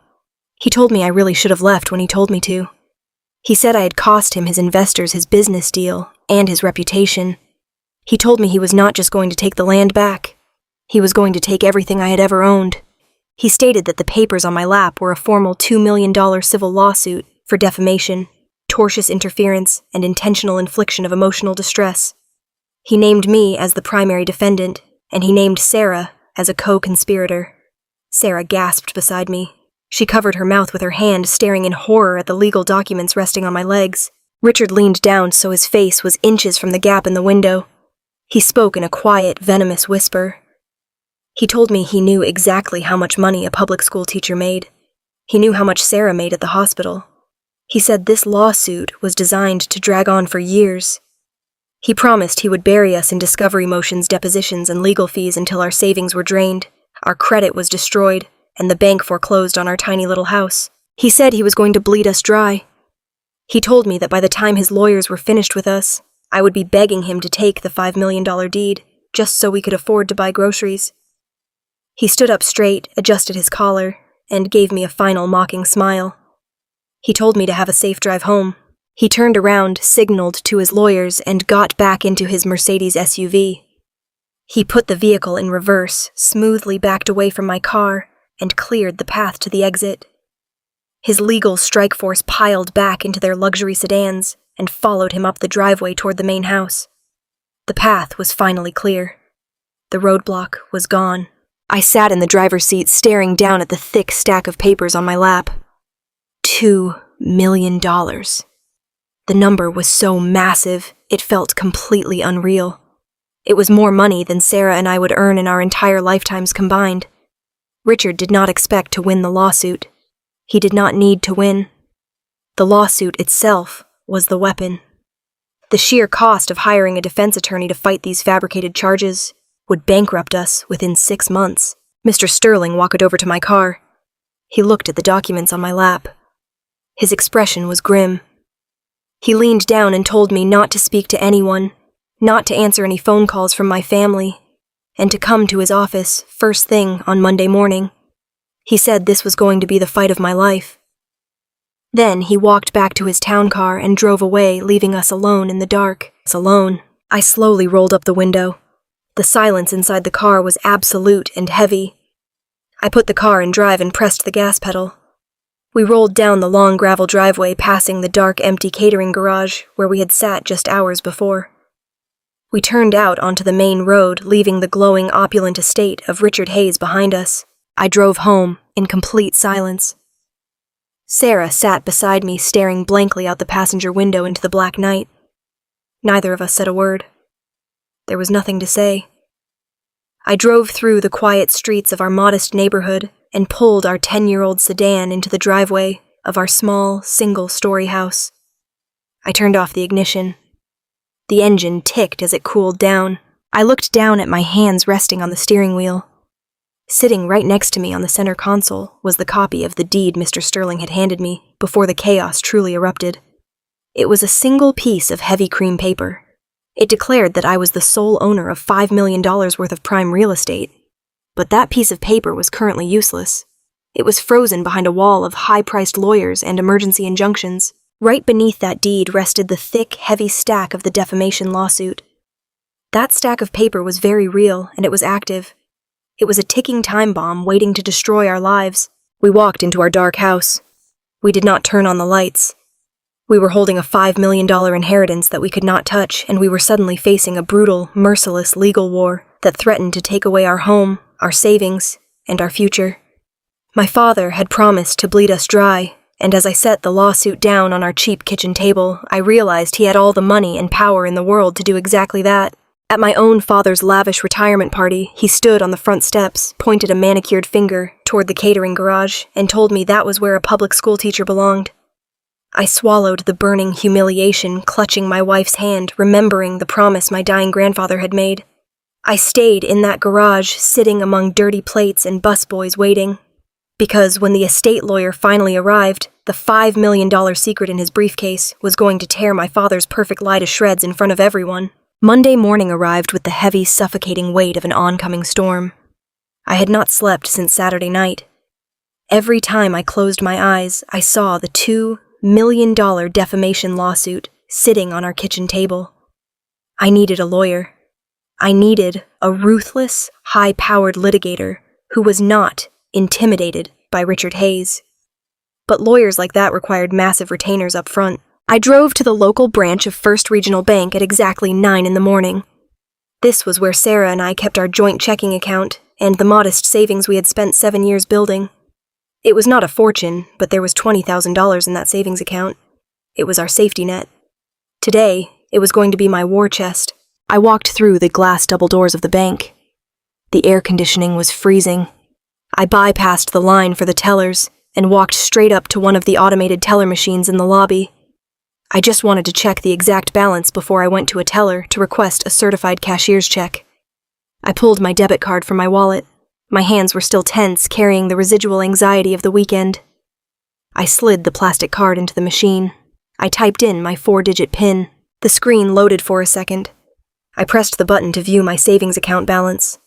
He told me I really should have left when he told me to. He said I had cost him his investors his business deal and his reputation. He told me he was not just going to take the land back. He was going to take everything I had ever owned. He stated that the papers on my lap were a formal $2 million civil lawsuit for defamation, tortious interference, and intentional infliction of emotional distress. He named me as the primary defendant, and he named Sarah as a co-conspirator. Sarah gasped beside me. She covered her mouth with her hand, staring in horror at the legal documents resting on my legs. Richard leaned down so his face was inches from the gap in the window. He spoke in a quiet, venomous whisper. He told me he knew exactly how much money a public school teacher made. He knew how much Sarah made at the hospital. He said this lawsuit was designed to drag on for years. He promised he would bury us in discovery motions, depositions, and legal fees until our savings were drained, our credit was destroyed, and the bank foreclosed on our tiny little house. He said he was going to bleed us dry. He told me that by the time his lawyers were finished with us, I would be begging him to take the $5 million deed, just so we could afford to buy groceries. He stood up straight, adjusted his collar, and gave me a final mocking smile. He told me to have a safe drive home. He turned around, signaled to his lawyers, and got back into his Mercedes SUV. He put the vehicle in reverse, smoothly backed away from my car, and cleared the path to the exit. His legal strike force piled back into their luxury sedans and followed him up the driveway toward the main house. The path was finally clear. The roadblock was gone. I sat in the driver's seat staring down at the thick stack of papers on my lap. $2 million. The number was so massive, it felt completely unreal. It was more money than Sarah and I would earn in our entire lifetimes combined. Richard did not expect to win the lawsuit. He did not need to win. The lawsuit itself was the weapon. The sheer cost of hiring a defense attorney to fight these fabricated charges would bankrupt us within 6 months. Mr. Sterling walked over to my car. He looked at the documents on my lap. His expression was grim. He leaned down and told me not to speak to anyone, not to answer any phone calls from my family, and to come to his office first thing on Monday morning. He said this was going to be the fight of my life. Then he walked back to his town car and drove away, leaving us alone in the dark. Alone. I slowly rolled up the window. The silence inside the car was absolute and heavy. I put the car in drive and pressed the gas pedal. We rolled down the long gravel driveway, passing the dark, empty catering garage where we had sat just hours before. We turned out onto the main road, leaving the glowing, opulent estate of Richard Hayes behind us. I drove home in complete silence. Sarah sat beside me, staring blankly out the passenger window into the black night. Neither of us said a word. There was nothing to say. I drove through the quiet streets of our modest neighborhood and pulled our 10-year-old sedan into the driveway of our small, single-story house. I turned off the ignition. The engine ticked as it cooled down. I looked down at my hands resting on the steering wheel. Sitting right next to me on the center console was the copy of the deed Mr. Sterling had handed me before the chaos truly erupted. It was a single piece of heavy cream paper. It declared that I was the sole owner of $5 million worth of prime real estate. But that piece of paper was currently useless. It was frozen behind a wall of high-priced lawyers and emergency injunctions. Right beneath that deed rested the thick, heavy stack of the defamation lawsuit. That stack of paper was very real, and it was active. It was a ticking time bomb waiting to destroy our lives. We walked into our dark house. We did not turn on the lights. We were holding a $5 million inheritance that we could not touch, and we were suddenly facing a brutal, merciless legal war that threatened to take away our home, our savings, and our future. My father had promised to bleed us dry, and as I set the lawsuit down on our cheap kitchen table, I realized he had all the money and power in the world to do exactly that. At my own father's lavish retirement party, he stood on the front steps, pointed a manicured finger toward the catering garage, and told me that was where a public school teacher belonged. I swallowed the burning humiliation, clutching my wife's hand, remembering the promise my dying grandfather had made. I stayed in that garage, sitting among dirty plates and busboys waiting. Because when the estate lawyer finally arrived, the $5 million secret in his briefcase was going to tear my father's perfect lie to shreds in front of everyone. Monday morning arrived with the heavy, suffocating weight of an oncoming storm. I had not slept since Saturday night. Every time I closed my eyes, I saw the $2 million defamation lawsuit sitting on our kitchen table. I needed a lawyer. I needed a ruthless, high-powered litigator who was not intimidated by Richard Hayes. But lawyers like that required massive retainers up front. I drove to the local branch of First Regional Bank at exactly 9 in the morning. This was where Sarah and I kept our joint checking account and the modest savings we had spent 7 years building. It was not a fortune, but there was $20,000 in that savings account. It was our safety net. Today, it was going to be my war chest. I walked through the glass double doors of the bank. The air conditioning was freezing. I bypassed the line for the tellers and walked straight up to one of the automated teller machines in the lobby. I just wanted to check the exact balance before I went to a teller to request a certified cashier's check. I pulled my debit card from my wallet. My hands were still tense, carrying the residual anxiety of the weekend. I slid the plastic card into the machine. I typed in my 4-digit PIN. The screen loaded for a second. I pressed the button to view my savings account balance.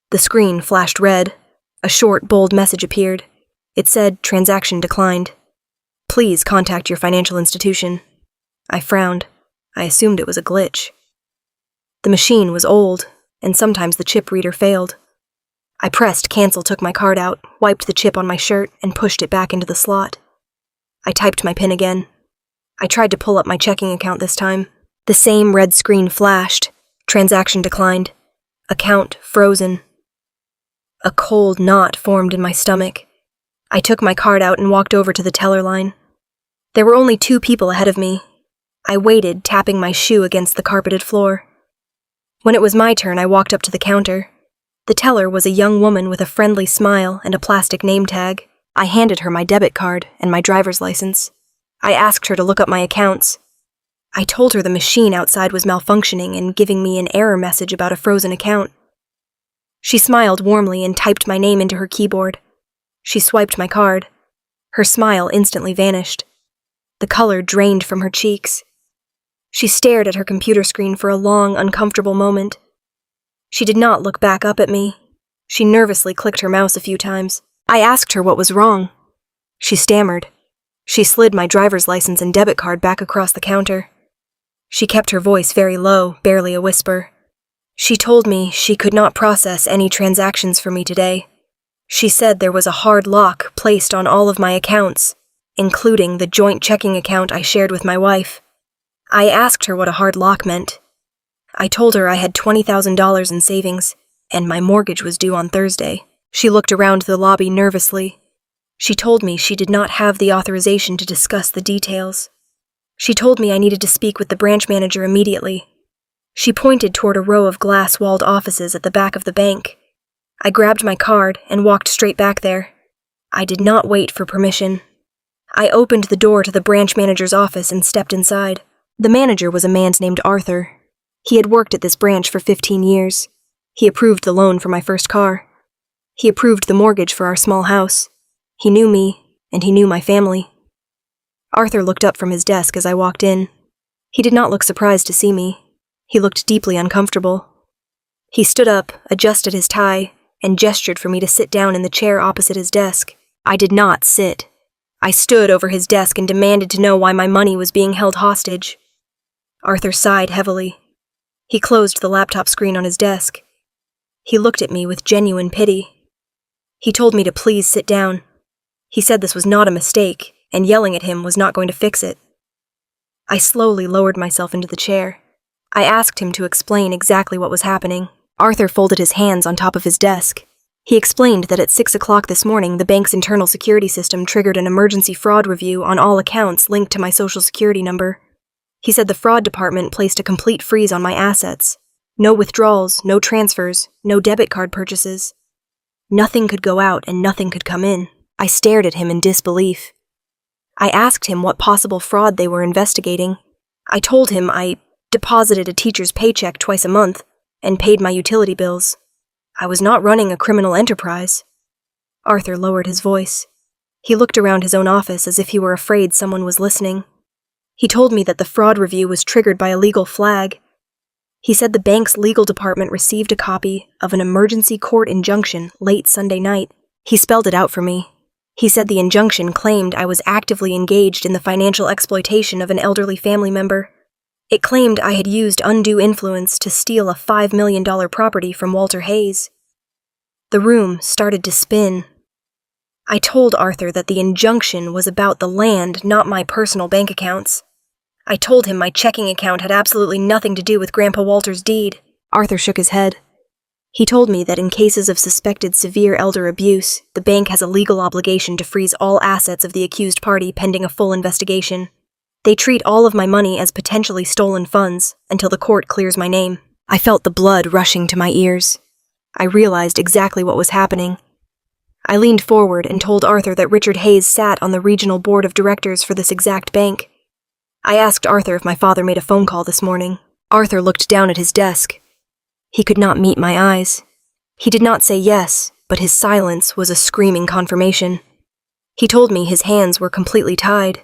The screen flashed red. A short, bold message appeared. It said, "Transaction declined. Please contact your financial institution." I frowned. I assumed it was a glitch. The machine was old, and sometimes the chip reader failed. I pressed cancel, took my card out, wiped the chip on my shirt, and pushed it back into the slot. I typed my PIN again. I tried to pull up my checking account this time. The same red screen flashed. Transaction declined. Account frozen. A cold knot formed in my stomach. I took my card out and walked over to the teller line. There were only 2 people ahead of me. I waited, tapping my shoe against the carpeted floor. When it was my turn, I walked up to the counter. The teller was a young woman with a friendly smile and a plastic name tag. I handed her my debit card and my driver's license. I asked her to look up my accounts. I told her the machine outside was malfunctioning and giving me an error message about a frozen account. She smiled warmly and typed my name into her keyboard. She swiped my card. Her smile instantly vanished. The color drained from her cheeks. She stared at her computer screen for a long, uncomfortable moment. She did not look back up at me. She nervously clicked her mouse a few times. I asked her what was wrong. She stammered. She slid my driver's license and debit card back across the counter. She kept her voice very low, barely a whisper. She told me she could not process any transactions for me today. She said there was a hard lock placed on all of my accounts, including the joint checking account I shared with my wife. I asked her what a hard lock meant. I told her I had $20,000 in savings, and my mortgage was due on Thursday. She looked around the lobby nervously. She told me she did not have the authorization to discuss the details. She told me I needed to speak with the branch manager immediately. She pointed toward a row of glass-walled offices at the back of the bank. I grabbed my card and walked straight back there. I did not wait for permission. I opened the door to the branch manager's office and stepped inside. The manager was a man named Arthur. He had worked at this branch for 15 years. He approved the loan for my first car. He approved the mortgage for our small house. He knew me, and he knew my family. Arthur looked up from his desk as I walked in. He did not look surprised to see me. He looked deeply uncomfortable. He stood up, adjusted his tie, and gestured for me to sit down in the chair opposite his desk. I did not sit. I stood over his desk and demanded to know why my money was being held hostage. Arthur sighed heavily. He closed the laptop screen on his desk. He looked at me with genuine pity. He told me to please sit down. He said this was not a mistake, and yelling at him was not going to fix it. I slowly lowered myself into the chair. I asked him to explain exactly what was happening. Arthur folded his hands on top of his desk. He explained that at 6 o'clock this morning, the bank's internal security system triggered an emergency fraud review on all accounts linked to my social security number. He said the fraud department placed a complete freeze on my assets. No withdrawals, no transfers, no debit card purchases. Nothing could go out and nothing could come in. I stared at him in disbelief. I asked him what possible fraud they were investigating. I told him I deposited a teacher's paycheck twice a month and paid my utility bills. I was not running a criminal enterprise. Arthur lowered his voice. He looked around his own office as if he were afraid someone was listening. He told me that the fraud review was triggered by a legal flag. He said the bank's legal department received a copy of an emergency court injunction late Sunday night. He spelled it out for me. He said the injunction claimed I was actively engaged in the financial exploitation of an elderly family member. It claimed I had used undue influence to steal a $5 million property from Walter Hayes. The room started to spin. I told Arthur that the injunction was about the land, not my personal bank accounts. I told him my checking account had absolutely nothing to do with Grandpa Walter's deed. Arthur shook his head. He told me that in cases of suspected severe elder abuse, the bank has a legal obligation to freeze all assets of the accused party pending a full investigation. They treat all of my money as potentially stolen funds until the court clears my name. I felt the blood rushing to my ears. I realized exactly what was happening. I leaned forward and told Arthur that Richard Hayes sat on the regional board of directors for this exact bank. I asked Arthur if my father made a phone call this morning. Arthur looked down at his desk. He could not meet my eyes. He did not say yes, but his silence was a screaming confirmation. He told me his hands were completely tied.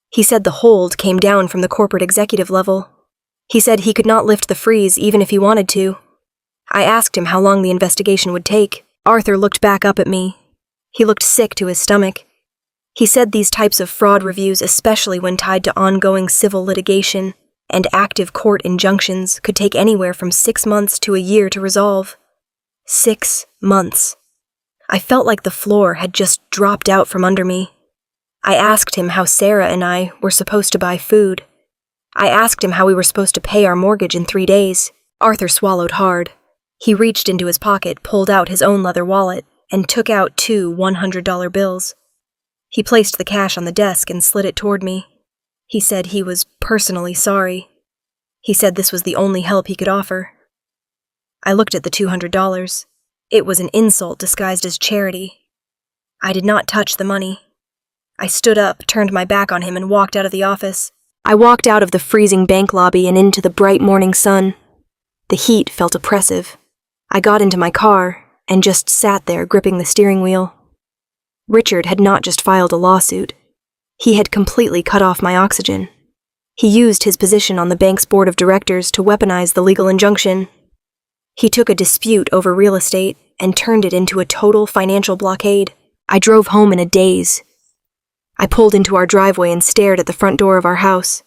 He said the hold came down from the corporate executive level. He said he could not lift the freeze even if he wanted to. I asked him how long the investigation would take. Arthur looked back up at me. He looked sick to his stomach. He said these types of fraud reviews, especially when tied to ongoing civil litigation and active court injunctions, could take anywhere from 6 months to a year to resolve. 6 months. I felt like the floor had just dropped out from under me. I asked him how Sarah and I were supposed to buy food. I asked him how we were supposed to pay our mortgage in 3 days. Arthur swallowed hard. He reached into his pocket, pulled out his own leather wallet, and took out 2 $100 bills. He placed the cash on the desk and slid it toward me. He said he was personally sorry. He said this was the only help he could offer. I looked at the $200. It was an insult disguised as charity. I did not touch the money. I stood up, turned my back on him, and walked out of the office. I walked out of the freezing bank lobby and into the bright morning sun. The heat felt oppressive. I got into my car and just sat there gripping the steering wheel. Richard had not just filed a lawsuit. He had completely cut off my oxygen. He used his position on the bank's board of directors to weaponize the legal injunction. He took a dispute over real estate and turned it into a total financial blockade. I drove home in a daze. I pulled into our driveway and stared at the front door of our house,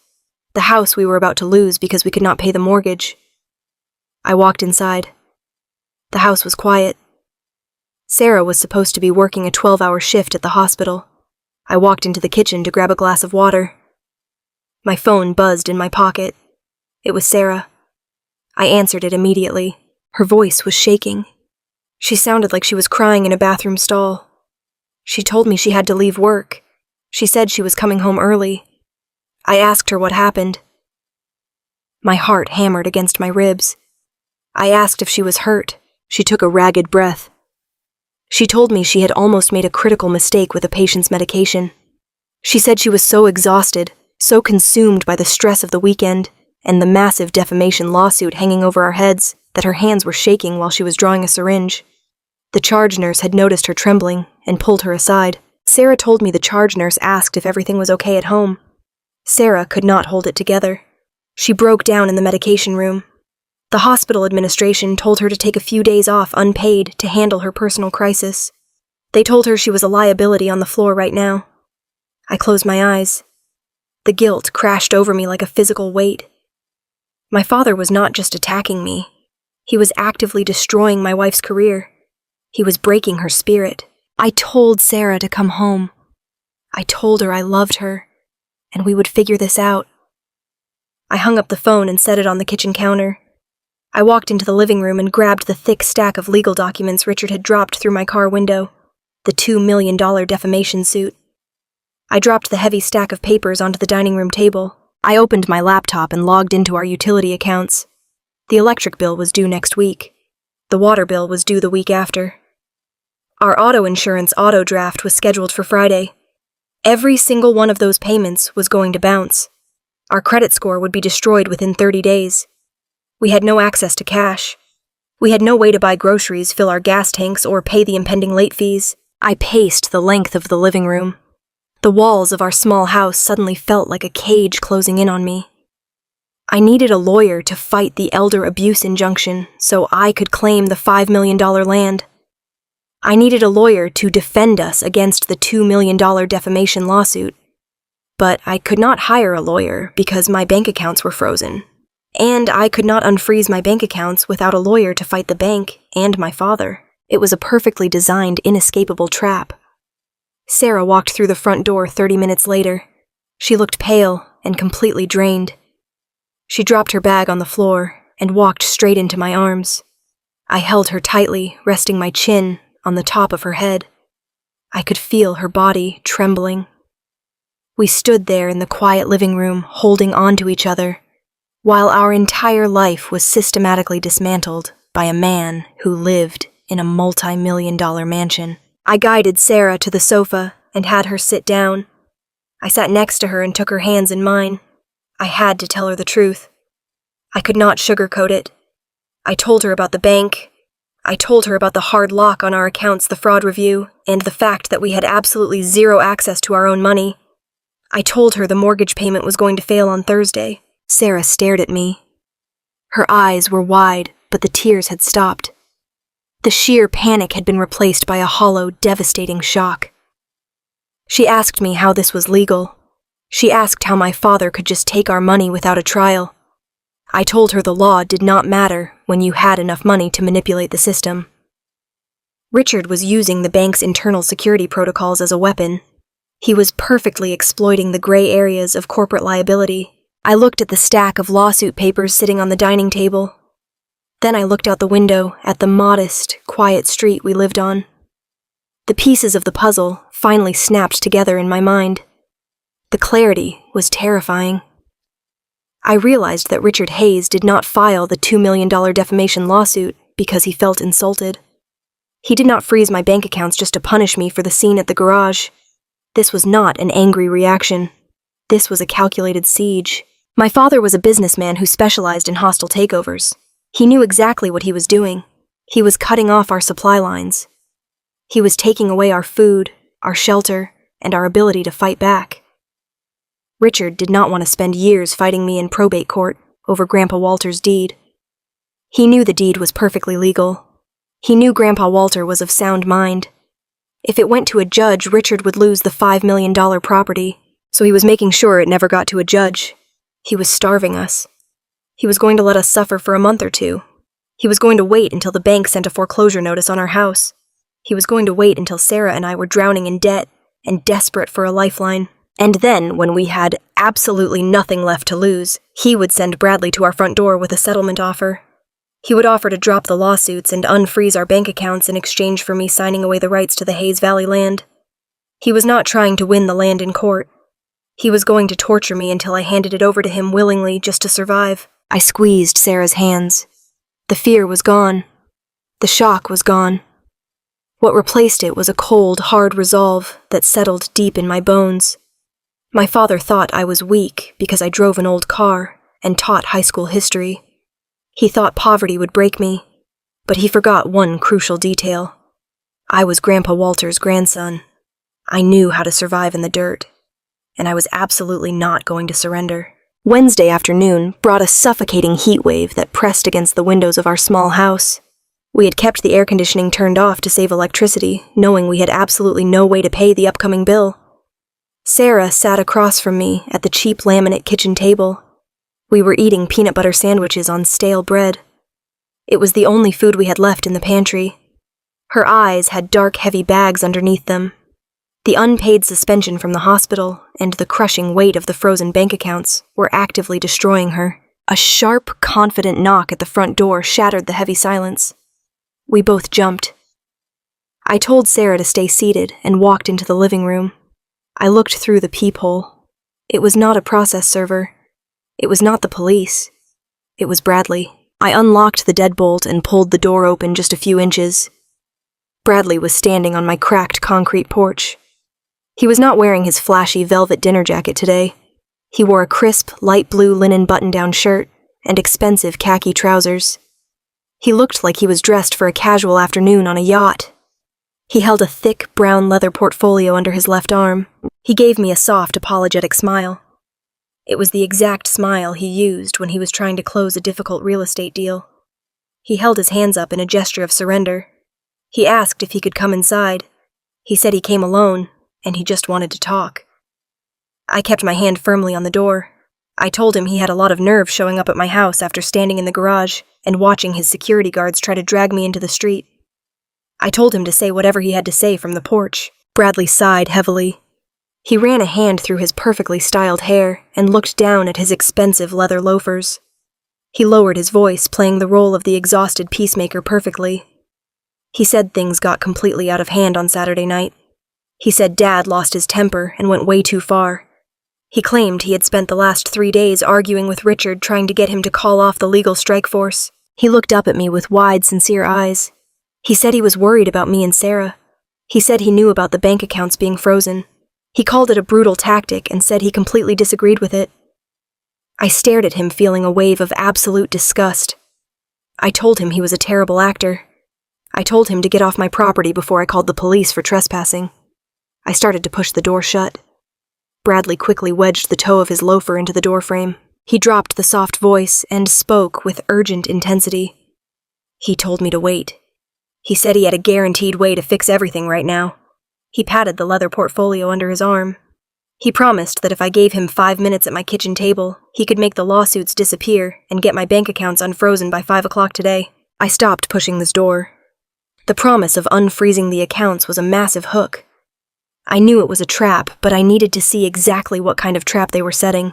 the house we were about to lose because we could not pay the mortgage. I walked inside. The house was quiet. Sarah was supposed to be working a 12-hour shift at the hospital. I walked into the kitchen to grab a glass of water. My phone buzzed in my pocket. It was Sarah. I answered it immediately. Her voice was shaking. She sounded like she was crying in a bathroom stall. She told me she had to leave work. She said she was coming home early. I asked her what happened. My heart hammered against my ribs. I asked if she was hurt. She took a ragged breath. She told me she had almost made a critical mistake with a patient's medication. She said she was so exhausted, so consumed by the stress of the weekend, and the massive defamation lawsuit hanging over our heads that her hands were shaking while she was drawing a syringe. The charge nurse had noticed her trembling and pulled her aside. Sarah told me the charge nurse asked if everything was okay at home. Sarah could not hold it together. She broke down in the medication room. The hospital administration told her to take a few days off unpaid to handle her personal crisis. They told her she was a liability on the floor right now. I closed my eyes. The guilt crashed over me like a physical weight. My father was not just attacking me. He was actively destroying my wife's career. He was breaking her spirit. I told Sarah to come home. I told her I loved her, and we would figure this out. I hung up the phone and set it on the kitchen counter. I walked into the living room and grabbed the thick stack of legal documents Richard had dropped through my car window, the $2 million defamation suit. I dropped the heavy stack of papers onto the dining room table. I opened my laptop and logged into our utility accounts. The electric bill was due next week. The water bill was due the week after. Our auto insurance auto draft was scheduled for Friday. Every single one of those payments was going to bounce. Our credit score would be destroyed within 30 days. We had no access to cash. We had no way to buy groceries, fill our gas tanks, or pay the impending late fees. I paced the length of the living room. The walls of our small house suddenly felt like a cage closing in on me. I needed a lawyer to fight the elder abuse injunction so I could claim the $5 million land. I needed a lawyer to defend us against the $2 million defamation lawsuit. But I could not hire a lawyer because my bank accounts were frozen. And I could not unfreeze my bank accounts without a lawyer to fight the bank and my father. It was a perfectly designed, inescapable trap. Sarah walked through the front door 30 minutes later. She looked pale and completely drained. She dropped her bag on the floor and walked straight into my arms. I held her tightly, resting my chin on the top of her head. I could feel her body trembling. We stood there in the quiet living room, holding on to each other, while our entire life was systematically dismantled by a man who lived in a multi-million-dollar mansion. I guided Sarah to the sofa and had her sit down. I sat next to her and took her hands in mine. I had to tell her the truth. I could not sugarcoat it. I told her about the bank. I told her about the hard lock on our accounts, the fraud review, and the fact that we had absolutely zero access to our own money. I told her the mortgage payment was going to fail on Thursday. Sarah stared at me. Her eyes were wide, but the tears had stopped. The sheer panic had been replaced by a hollow, devastating shock. She asked me how this was legal. She asked how my father could just take our money without a trial. I told her the law did not matter when you had enough money to manipulate the system. Richard was using the bank's internal security protocols as a weapon. He was perfectly exploiting the gray areas of corporate liability. I looked at the stack of lawsuit papers sitting on the dining table. Then I looked out the window at the modest, quiet street we lived on. The pieces of the puzzle finally snapped together in my mind. The clarity was terrifying. I realized that Richard Hayes did not file the $2 million defamation lawsuit because he felt insulted. He did not freeze my bank accounts just to punish me for the scene at the garage. This was not an angry reaction. This was a calculated siege. My father was a businessman who specialized in hostile takeovers. He knew exactly what he was doing. He was cutting off our supply lines. He was taking away our food, our shelter, and our ability to fight back. Richard did not want to spend years fighting me in probate court over Grandpa Walter's deed. He knew the deed was perfectly legal. He knew Grandpa Walter was of sound mind. If it went to a judge, Richard would lose the $5 million property, so he was making sure it never got to a judge. He was starving us. He was going to let us suffer for a month or two. He was going to wait until the bank sent a foreclosure notice on our house. He was going to wait until Sarah and I were drowning in debt and desperate for a lifeline. And then, when we had absolutely nothing left to lose, he would send Bradley to our front door with a settlement offer. He would offer to drop the lawsuits and unfreeze our bank accounts in exchange for me signing away the rights to the Hayes Valley land. He was not trying to win the land in court. He was going to torture me until I handed it over to him willingly just to survive. I squeezed Sarah's hands. The fear was gone. The shock was gone. What replaced it was a cold, hard resolve that settled deep in my bones. My father thought I was weak because I drove an old car, and taught high school history. He thought poverty would break me, but he forgot one crucial detail. I was Grandpa Walter's grandson. I knew how to survive in the dirt, and I was absolutely not going to surrender. Wednesday afternoon brought a suffocating heat wave that pressed against the windows of our small house. We had kept the air conditioning turned off to save electricity, knowing we had absolutely no way to pay the upcoming bill. Sarah sat across from me at the cheap laminate kitchen table. We were eating peanut butter sandwiches on stale bread. It was the only food we had left in the pantry. Her eyes had dark, heavy bags underneath them. The unpaid suspension from the hospital and the crushing weight of the frozen bank accounts were actively destroying her. A sharp, confident knock at the front door shattered the heavy silence. We both jumped. I told Sarah to stay seated and walked into the living room. I looked through the peephole. It was not a process server. It was not the police. It was Bradley. I unlocked the deadbolt and pulled the door open just a few inches. Bradley was standing on my cracked concrete porch. He was not wearing his flashy velvet dinner jacket today. He wore a crisp, light blue linen button-down shirt and expensive khaki trousers. He looked like he was dressed for a casual afternoon on a yacht. He held a thick, brown leather portfolio under his left arm. He gave me a soft, apologetic smile. It was the exact smile he used when he was trying to close a difficult real estate deal. He held his hands up in a gesture of surrender. He asked if he could come inside. He said he came alone, and he just wanted to talk. I kept my hand firmly on the door. I told him he had a lot of nerve showing up at my house after standing in the garage and watching his security guards try to drag me into the street. I told him to say whatever he had to say from the porch. Bradley sighed heavily. He ran a hand through his perfectly styled hair and looked down at his expensive leather loafers. He lowered his voice, playing the role of the exhausted peacemaker perfectly. He said things got completely out of hand on Saturday night. He said Dad lost his temper and went way too far. He claimed he had spent the last 3 days arguing with Richard, trying to get him to call off the legal strike force. He looked up at me with wide, sincere eyes. He said he was worried about me and Sarah. He said he knew about the bank accounts being frozen. He called it a brutal tactic and said he completely disagreed with it. I stared at him, feeling a wave of absolute disgust. I told him he was a terrible actor. I told him to get off my property before I called the police for trespassing. I started to push the door shut. Bradley quickly wedged the toe of his loafer into the doorframe. He dropped the soft voice and spoke with urgent intensity. He told me to wait. He said he had a guaranteed way to fix everything right now. He patted the leather portfolio under his arm. He promised that if I gave him 5 minutes at my kitchen table, he could make the lawsuits disappear and get my bank accounts unfrozen by 5 o'clock today. I stopped pushing this door. The promise of unfreezing the accounts was a massive hook. I knew it was a trap, but I needed to see exactly what kind of trap they were setting.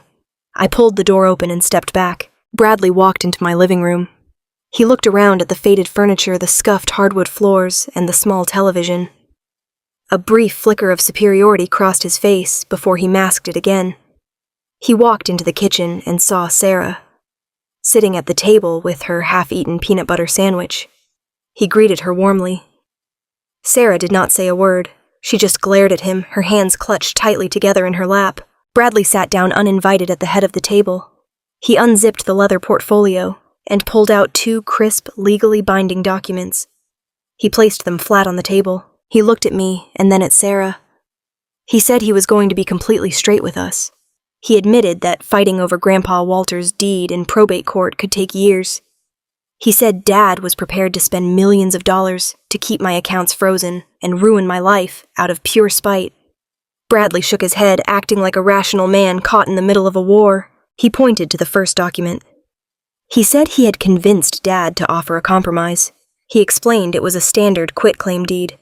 I pulled the door open and stepped back. Bradley walked into my living room. He looked around at the faded furniture, the scuffed hardwood floors, and the small television. A brief flicker of superiority crossed his face before he masked it again. He walked into the kitchen and saw Sarah, sitting at the table with her half-eaten peanut butter sandwich. He greeted her warmly. Sarah did not say a word. She just glared at him, her hands clutched tightly together in her lap. Bradley sat down uninvited at the head of the table. He unzipped the leather portfolio and pulled out 2 crisp, legally binding documents. He placed them flat on the table. He looked at me and then at Sarah. He said he was going to be completely straight with us. He admitted that fighting over Grandpa Walter's deed in probate court could take years. He said Dad was prepared to spend millions of dollars to keep my accounts frozen and ruin my life out of pure spite. Bradley shook his head, acting like a rational man caught in the middle of a war. He pointed to the first document. He said he had convinced Dad to offer a compromise. He explained it was a standard quitclaim deed.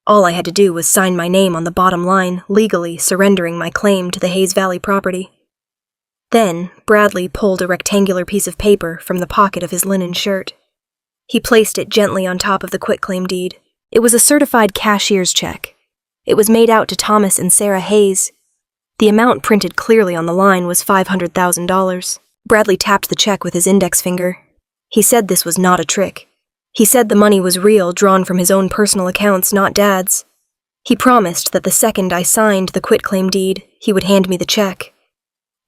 All I had to do was sign my name on the bottom line, legally surrendering my claim to the Hayes Valley property. Then, Bradley pulled a rectangular piece of paper from the pocket of his linen shirt. He placed it gently on top of the quitclaim deed. It was a certified cashier's check. It was made out to Thomas and Sarah Hayes. The amount printed clearly on the line was $500,000. Bradley tapped the check with his index finger. He said this was not a trick. He said the money was real, drawn from his own personal accounts, not Dad's. He promised that the second I signed the quitclaim deed, he would hand me the check.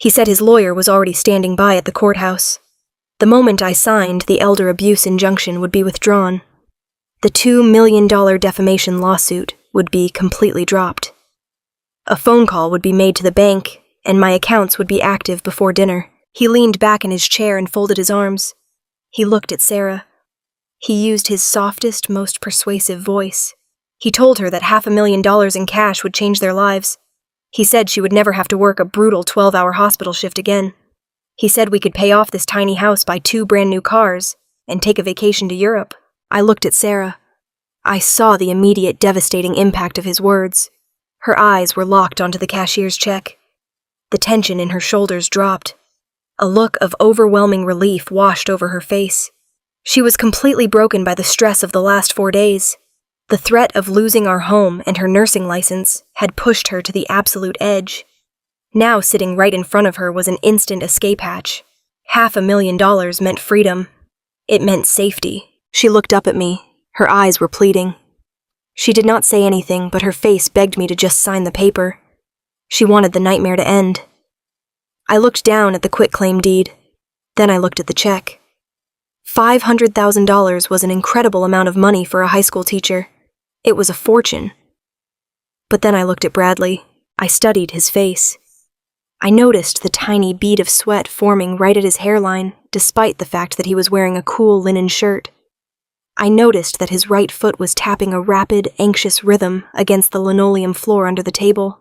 He said his lawyer was already standing by at the courthouse. The moment I signed, the elder abuse injunction would be withdrawn. The $2 million defamation lawsuit would be completely dropped. A phone call would be made to the bank, and my accounts would be active before dinner. He leaned back in his chair and folded his arms. He looked at Sarah. He used his softest, most persuasive voice. He told her that $500,000 in cash would change their lives. He said she would never have to work a brutal 12-hour hospital shift again. He said we could pay off this tiny house, buy 2 brand new cars, and take a vacation to Europe. I looked at Sarah. I saw the immediate devastating impact of his words. Her eyes were locked onto the cashier's check. The tension in her shoulders dropped. A look of overwhelming relief washed over her face. She was completely broken by the stress of the last 4 days. The threat of losing our home and her nursing license had pushed her to the absolute edge. Now sitting right in front of her was an instant escape hatch. $500,000 meant freedom. It meant safety. She looked up at me. Her eyes were pleading. She did not say anything, but her face begged me to just sign the paper. She wanted the nightmare to end. I looked down at the quitclaim deed. Then I looked at the check. $500,000 was an incredible amount of money for a high school teacher. It was a fortune. But then I looked at Bradley. I studied his face. I noticed the tiny bead of sweat forming right at his hairline, despite the fact that he was wearing a cool linen shirt. I noticed that his right foot was tapping a rapid, anxious rhythm against the linoleum floor under the table.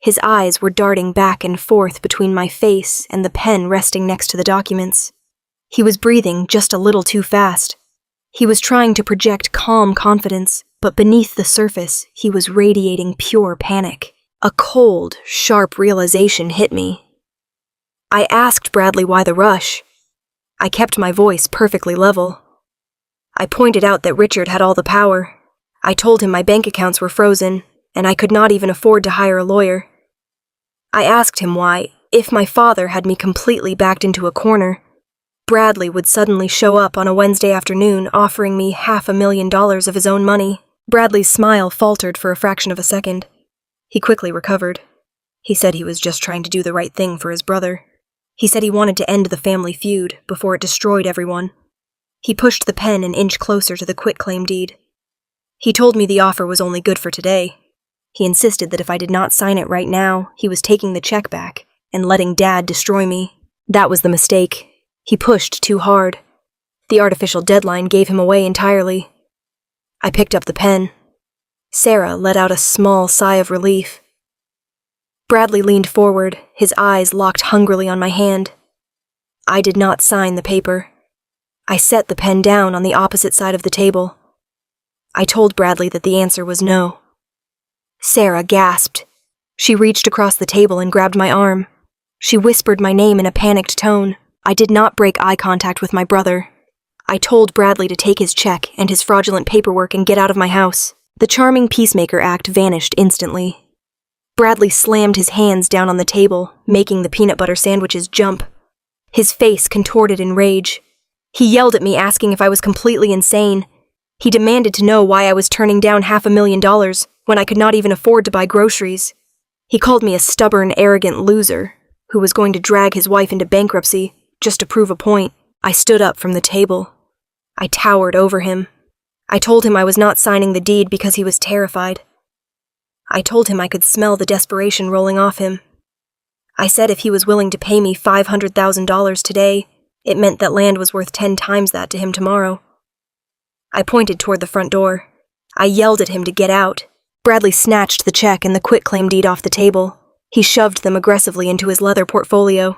His eyes were darting back and forth between my face and the pen resting next to the documents. He was breathing just a little too fast. He was trying to project calm confidence, but beneath the surface, he was radiating pure panic. A cold, sharp realization hit me. I asked Bradley why the rush. I kept my voice perfectly level. I pointed out that Richard had all the power. I told him my bank accounts were frozen, and I could not even afford to hire a lawyer. I asked him why, if my father had me completely backed into a corner, Bradley would suddenly show up on a Wednesday afternoon offering me $500,000 of his own money. Bradley's smile faltered for a fraction of a second. He quickly recovered. He said he was just trying to do the right thing for his brother. He said he wanted to end the family feud before it destroyed everyone. He pushed the pen an inch closer to the quitclaim deed. He told me the offer was only good for today. He insisted that if I did not sign it right now, he was taking the check back and letting Dad destroy me. That was the mistake. He pushed too hard. The artificial deadline gave him away entirely. I picked up the pen. Sarah let out a small sigh of relief. Bradley leaned forward, his eyes locked hungrily on my hand. I did not sign the paper. I set the pen down on the opposite side of the table. I told Bradley that the answer was no. Sarah gasped. She reached across the table and grabbed my arm. She whispered my name in a panicked tone. I did not break eye contact with my brother. I told Bradley to take his check and his fraudulent paperwork and get out of my house. The charming peacemaker act vanished instantly. Bradley slammed his hands down on the table, making the peanut butter sandwiches jump. His face contorted in rage. He yelled at me, asking if I was completely insane. He demanded to know why I was turning down $500,000 when I could not even afford to buy groceries. He called me a stubborn, arrogant loser who was going to drag his wife into bankruptcy just to prove a point. I stood up from the table. I towered over him. I told him I was not signing the deed because he was terrified. I told him I could smell the desperation rolling off him. I said if he was willing to pay me $500,000 today, it meant that land was worth 10 times that to him tomorrow. I pointed toward the front door. I yelled at him to get out. Bradley snatched the check and the quitclaim deed off the table. He shoved them aggressively into his leather portfolio.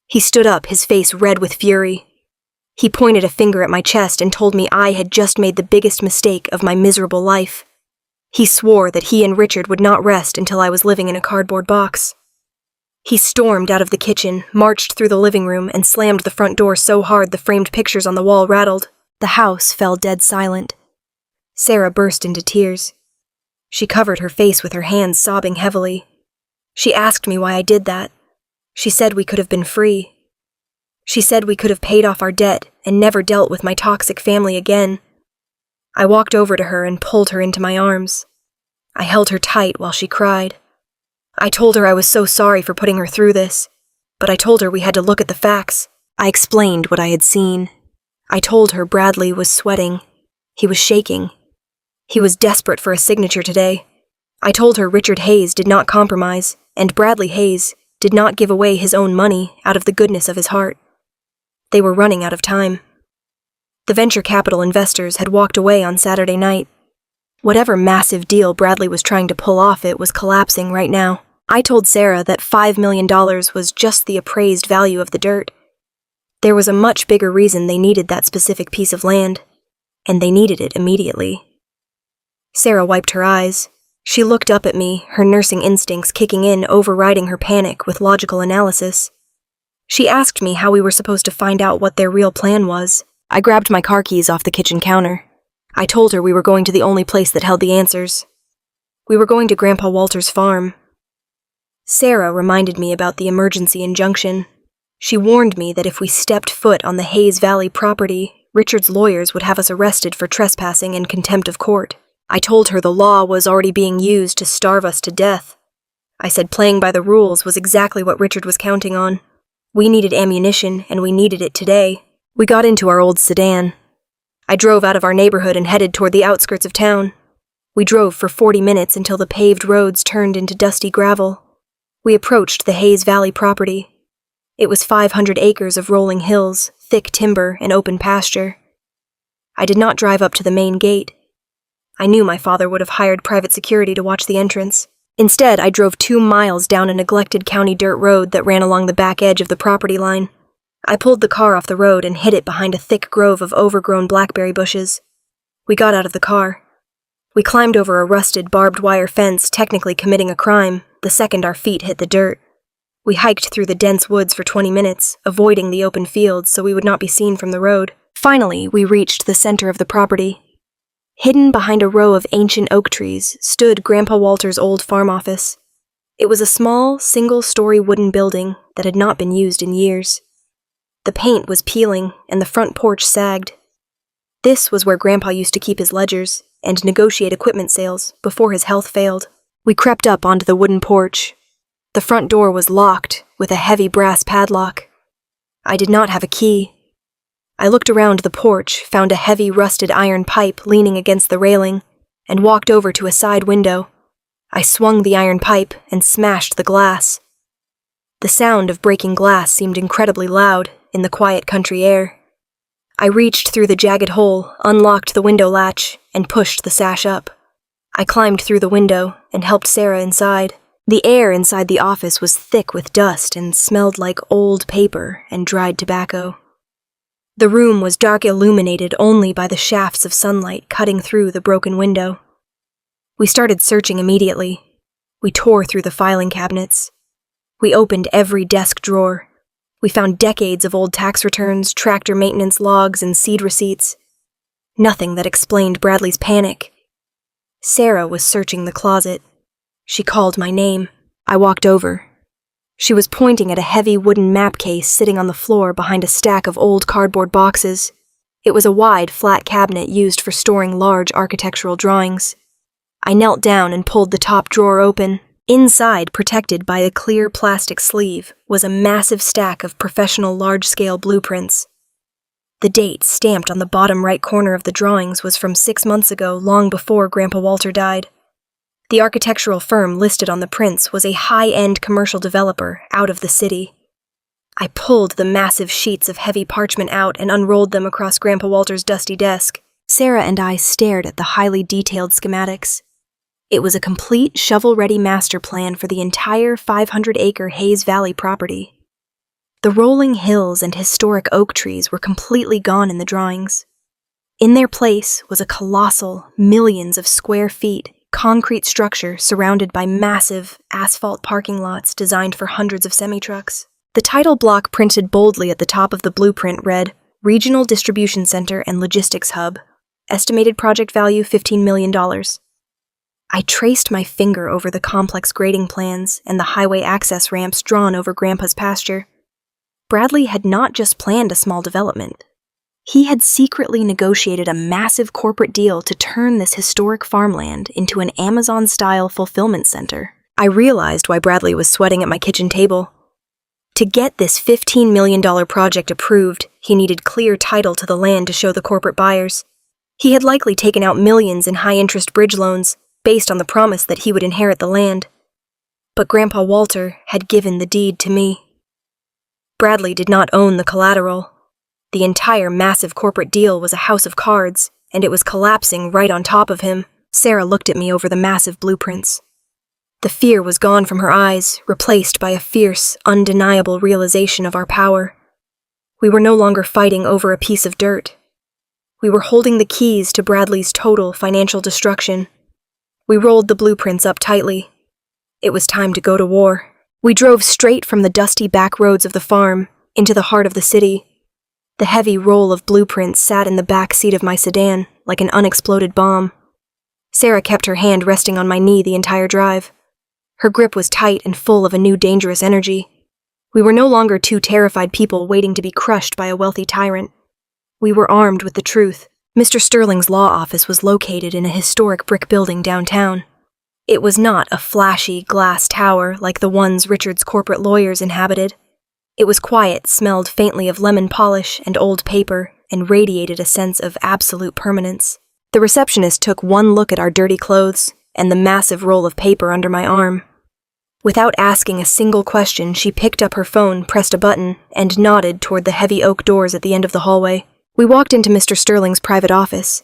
He stood up, his face red with fury. He pointed a finger at my chest and told me I had just made the biggest mistake of my miserable life. He swore that he and Richard would not rest until I was living in a cardboard box. He stormed out of the kitchen, marched through the living room, and slammed the front door so hard the framed pictures on the wall rattled. The house fell dead silent. Sarah burst into tears. She covered her face with her hands, sobbing heavily. She asked me why I did that. She said we could have been free. She said we could have paid off our debt and never dealt with my toxic family again. I walked over to her and pulled her into my arms. I held her tight while she cried. I told her I was so sorry for putting her through this. But I told her we had to look at the facts. I explained what I had seen. I told her Bradley was sweating. He was shaking. He was desperate for a signature today. I told her Richard Hayes did not compromise, and Bradley Hayes did not give away his own money out of the goodness of his heart. They were running out of time. The venture capital investors had walked away on Saturday night. Whatever massive deal Bradley was trying to pull off, it was collapsing right now. I told Sarah that $5 million was just the appraised value of the dirt. There was a much bigger reason they needed that specific piece of land, and they needed it immediately. Sarah wiped her eyes. She looked up at me, her nursing instincts kicking in, overriding her panic with logical analysis. She asked me how we were supposed to find out what their real plan was. I grabbed my car keys off the kitchen counter. I told her we were going to the only place that held the answers. We were going to Grandpa Walter's farm. Sarah reminded me about the emergency injunction. She warned me that if we stepped foot on the Hayes Valley property, Richard's lawyers would have us arrested for trespassing and contempt of court. I told her the law was already being used to starve us to death. I said playing by the rules was exactly what Richard was counting on. We needed ammunition, and we needed it today. We got into our old sedan. I drove out of our neighborhood and headed toward the outskirts of town. We drove for 40 minutes until the paved roads turned into dusty gravel. We approached the Hayes Valley property. It was 500 acres of rolling hills, thick timber, and open pasture. I did not drive up to the main gate. I knew my father would have hired private security to watch the entrance. Instead, I drove 2 miles down a neglected county dirt road that ran along the back edge of the property line. I pulled the car off the road and hid it behind a thick grove of overgrown blackberry bushes. We got out of the car. We climbed over a rusted barbed wire fence, technically committing a crime, the second our feet hit the dirt. We hiked through the dense woods for 20 minutes, avoiding the open fields so we would not be seen from the road. Finally, we reached the center of the property. Hidden behind a row of ancient oak trees stood Grandpa Walter's old farm office. It was a small, single-story wooden building that had not been used in years. The paint was peeling, and the front porch sagged. This was where Grandpa used to keep his ledgers and negotiate equipment sales before his health failed. We crept up onto the wooden porch. The front door was locked with a heavy brass padlock. I did not have a key. I looked around the porch, found a heavy rusted iron pipe leaning against the railing, and walked over to a side window. I swung the iron pipe and smashed the glass. The sound of breaking glass seemed incredibly loud in the quiet country air. I reached through the jagged hole, unlocked the window latch, and pushed the sash up. I climbed through the window and helped Sarah inside. The air inside the office was thick with dust and smelled like old paper and dried tobacco. The room was dark, illuminated only by the shafts of sunlight cutting through the broken window. We started searching immediately. We tore through the filing cabinets. We opened every desk drawer. We found decades of old tax returns, tractor maintenance logs, and seed receipts. Nothing that explained Bradley's panic. Sarah was searching the closet. She called my name. I walked over. She was pointing at a heavy wooden map case sitting on the floor behind a stack of old cardboard boxes. It was a wide, flat cabinet used for storing large architectural drawings. I knelt down and pulled the top drawer open. Inside, protected by a clear plastic sleeve, was a massive stack of professional large-scale blueprints. The date stamped on the bottom right corner of the drawings was from 6 months ago, long before Grandpa Walter died. The architectural firm listed on the prints was a high-end commercial developer out of the city. I pulled the massive sheets of heavy parchment out and unrolled them across Grandpa Walter's dusty desk. Sarah and I stared at the highly detailed schematics. It was a complete shovel-ready master plan for the entire 500-acre Hayes Valley property. The rolling hills and historic oak trees were completely gone in the drawings. In their place was a colossal, millions of square feet, concrete structure surrounded by massive asphalt parking lots designed for hundreds of semi-trucks. The title block printed boldly at the top of the blueprint read, Regional Distribution Center and Logistics Hub. Estimated project value $15 million. I traced my finger over the complex grading plans and the highway access ramps drawn over Grandpa's pasture. Bradley had not just planned a small development. He had secretly negotiated a massive corporate deal to turn this historic farmland into an Amazon-style fulfillment center. I realized why Bradley was sweating at my kitchen table. To get this $15 million project approved, he needed clear title to the land to show the corporate buyers. He had likely taken out millions in high-interest bridge loans, based on the promise that he would inherit the land. But Grandpa Walter had given the deed to me. Bradley did not own the collateral. The entire massive corporate deal was a house of cards, and it was collapsing right on top of him. Sarah looked at me over the massive blueprints. The fear was gone from her eyes, replaced by a fierce, undeniable realization of our power. We were no longer fighting over a piece of dirt. We were holding the keys to Bradley's total financial destruction. We rolled the blueprints up tightly. It was time to go to war. We drove straight from the dusty back roads of the farm into the heart of the city. The heavy roll of blueprints sat in the back seat of my sedan like an unexploded bomb. Sarah kept her hand resting on my knee the entire drive. Her grip was tight and full of a new dangerous energy. We were no longer two terrified people waiting to be crushed by a wealthy tyrant. We were armed with the truth. Mr. Sterling's law office was located in a historic brick building downtown. It was not a flashy glass tower like the ones Richard's corporate lawyers inhabited. It was quiet, smelled faintly of lemon polish and old paper, and radiated a sense of absolute permanence. The receptionist took one look at our dirty clothes and the massive roll of paper under my arm. Without asking a single question, she picked up her phone, pressed a button, and nodded toward the heavy oak doors at the end of the hallway. We walked into Mr. Sterling's private office.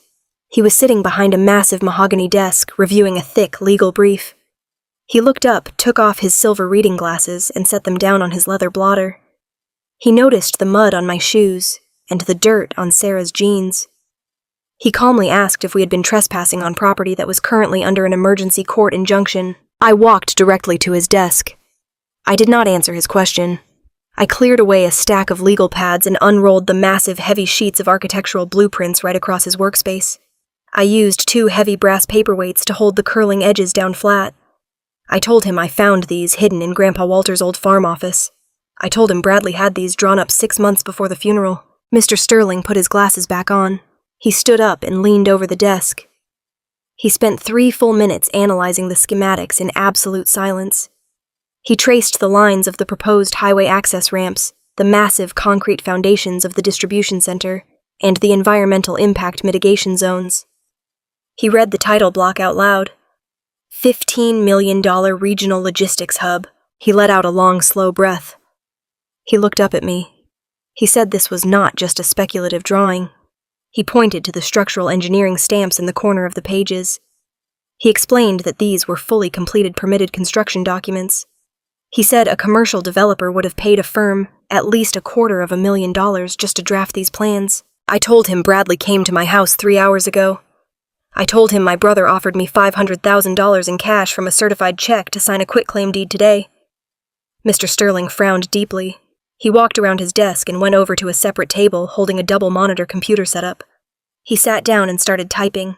He was sitting behind a massive mahogany desk, reviewing a thick legal brief. He looked up, took off his silver reading glasses, and set them down on his leather blotter. He noticed the mud on my shoes and the dirt on Sarah's jeans. He calmly asked if we had been trespassing on property that was currently under an emergency court injunction. I walked directly to his desk. I did not answer his question. I cleared away a stack of legal pads and unrolled the massive heavy sheets of architectural blueprints right across his workspace. I used 2 heavy brass paperweights to hold the curling edges down flat. I told him I found these hidden in Grandpa Walter's old farm office. I told him Bradley had these drawn up 6 months before the funeral. Mr. Sterling put his glasses back on. He stood up and leaned over the desk. He spent 3 full minutes analyzing the schematics in absolute silence. He traced the lines of the proposed highway access ramps, the massive concrete foundations of the distribution center, and the environmental impact mitigation zones. He read the title block out loud. $15 million regional logistics hub. He let out a long, slow breath. He looked up at me. He said this was not just a speculative drawing. He pointed to the structural engineering stamps in the corner of the pages. He explained that these were fully completed permitted construction documents. He said a commercial developer would have paid a firm at least $250,000 just to draft these plans. I told him Bradley came to my house 3 hours ago. I told him my brother offered me $500,000 in cash from a certified check to sign a quitclaim deed today. Mr. Sterling frowned deeply. He walked around his desk and went over to a separate table holding a double-monitor computer setup. He sat down and started typing.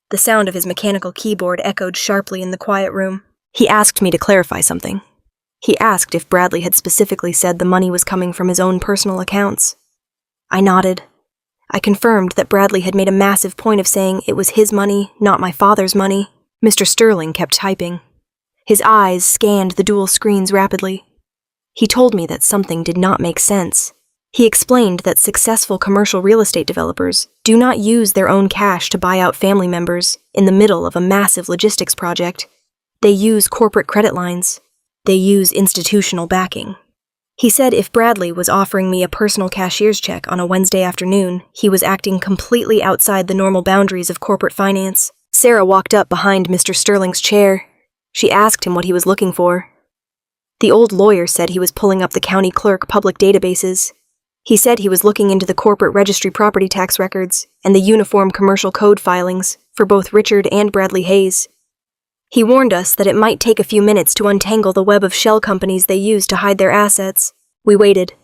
The sound of his mechanical keyboard echoed sharply in the quiet room. He asked me to clarify something. He asked if Bradley had specifically said the money was coming from his own personal accounts. I nodded. I confirmed that Bradley had made a massive point of saying it was his money, not my father's money. Mr. Sterling kept typing. His eyes scanned the dual screens rapidly. He told me that something did not make sense. He explained that successful commercial real estate developers do not use their own cash to buy out family members in the middle of a massive logistics project. They use corporate credit lines. They use institutional backing. He said if Bradley was offering me a personal cashier's check on a Wednesday afternoon, he was acting completely outside the normal boundaries of corporate finance. Sarah walked up behind Mr. Sterling's chair. She asked him what he was looking for. The old lawyer said he was pulling up the county clerk public databases. He said he was looking into the corporate registry property tax records and the uniform commercial code filings for both Richard and Bradley Hayes. He warned us that it might take a few minutes to untangle the web of shell companies they use to hide their assets. We waited.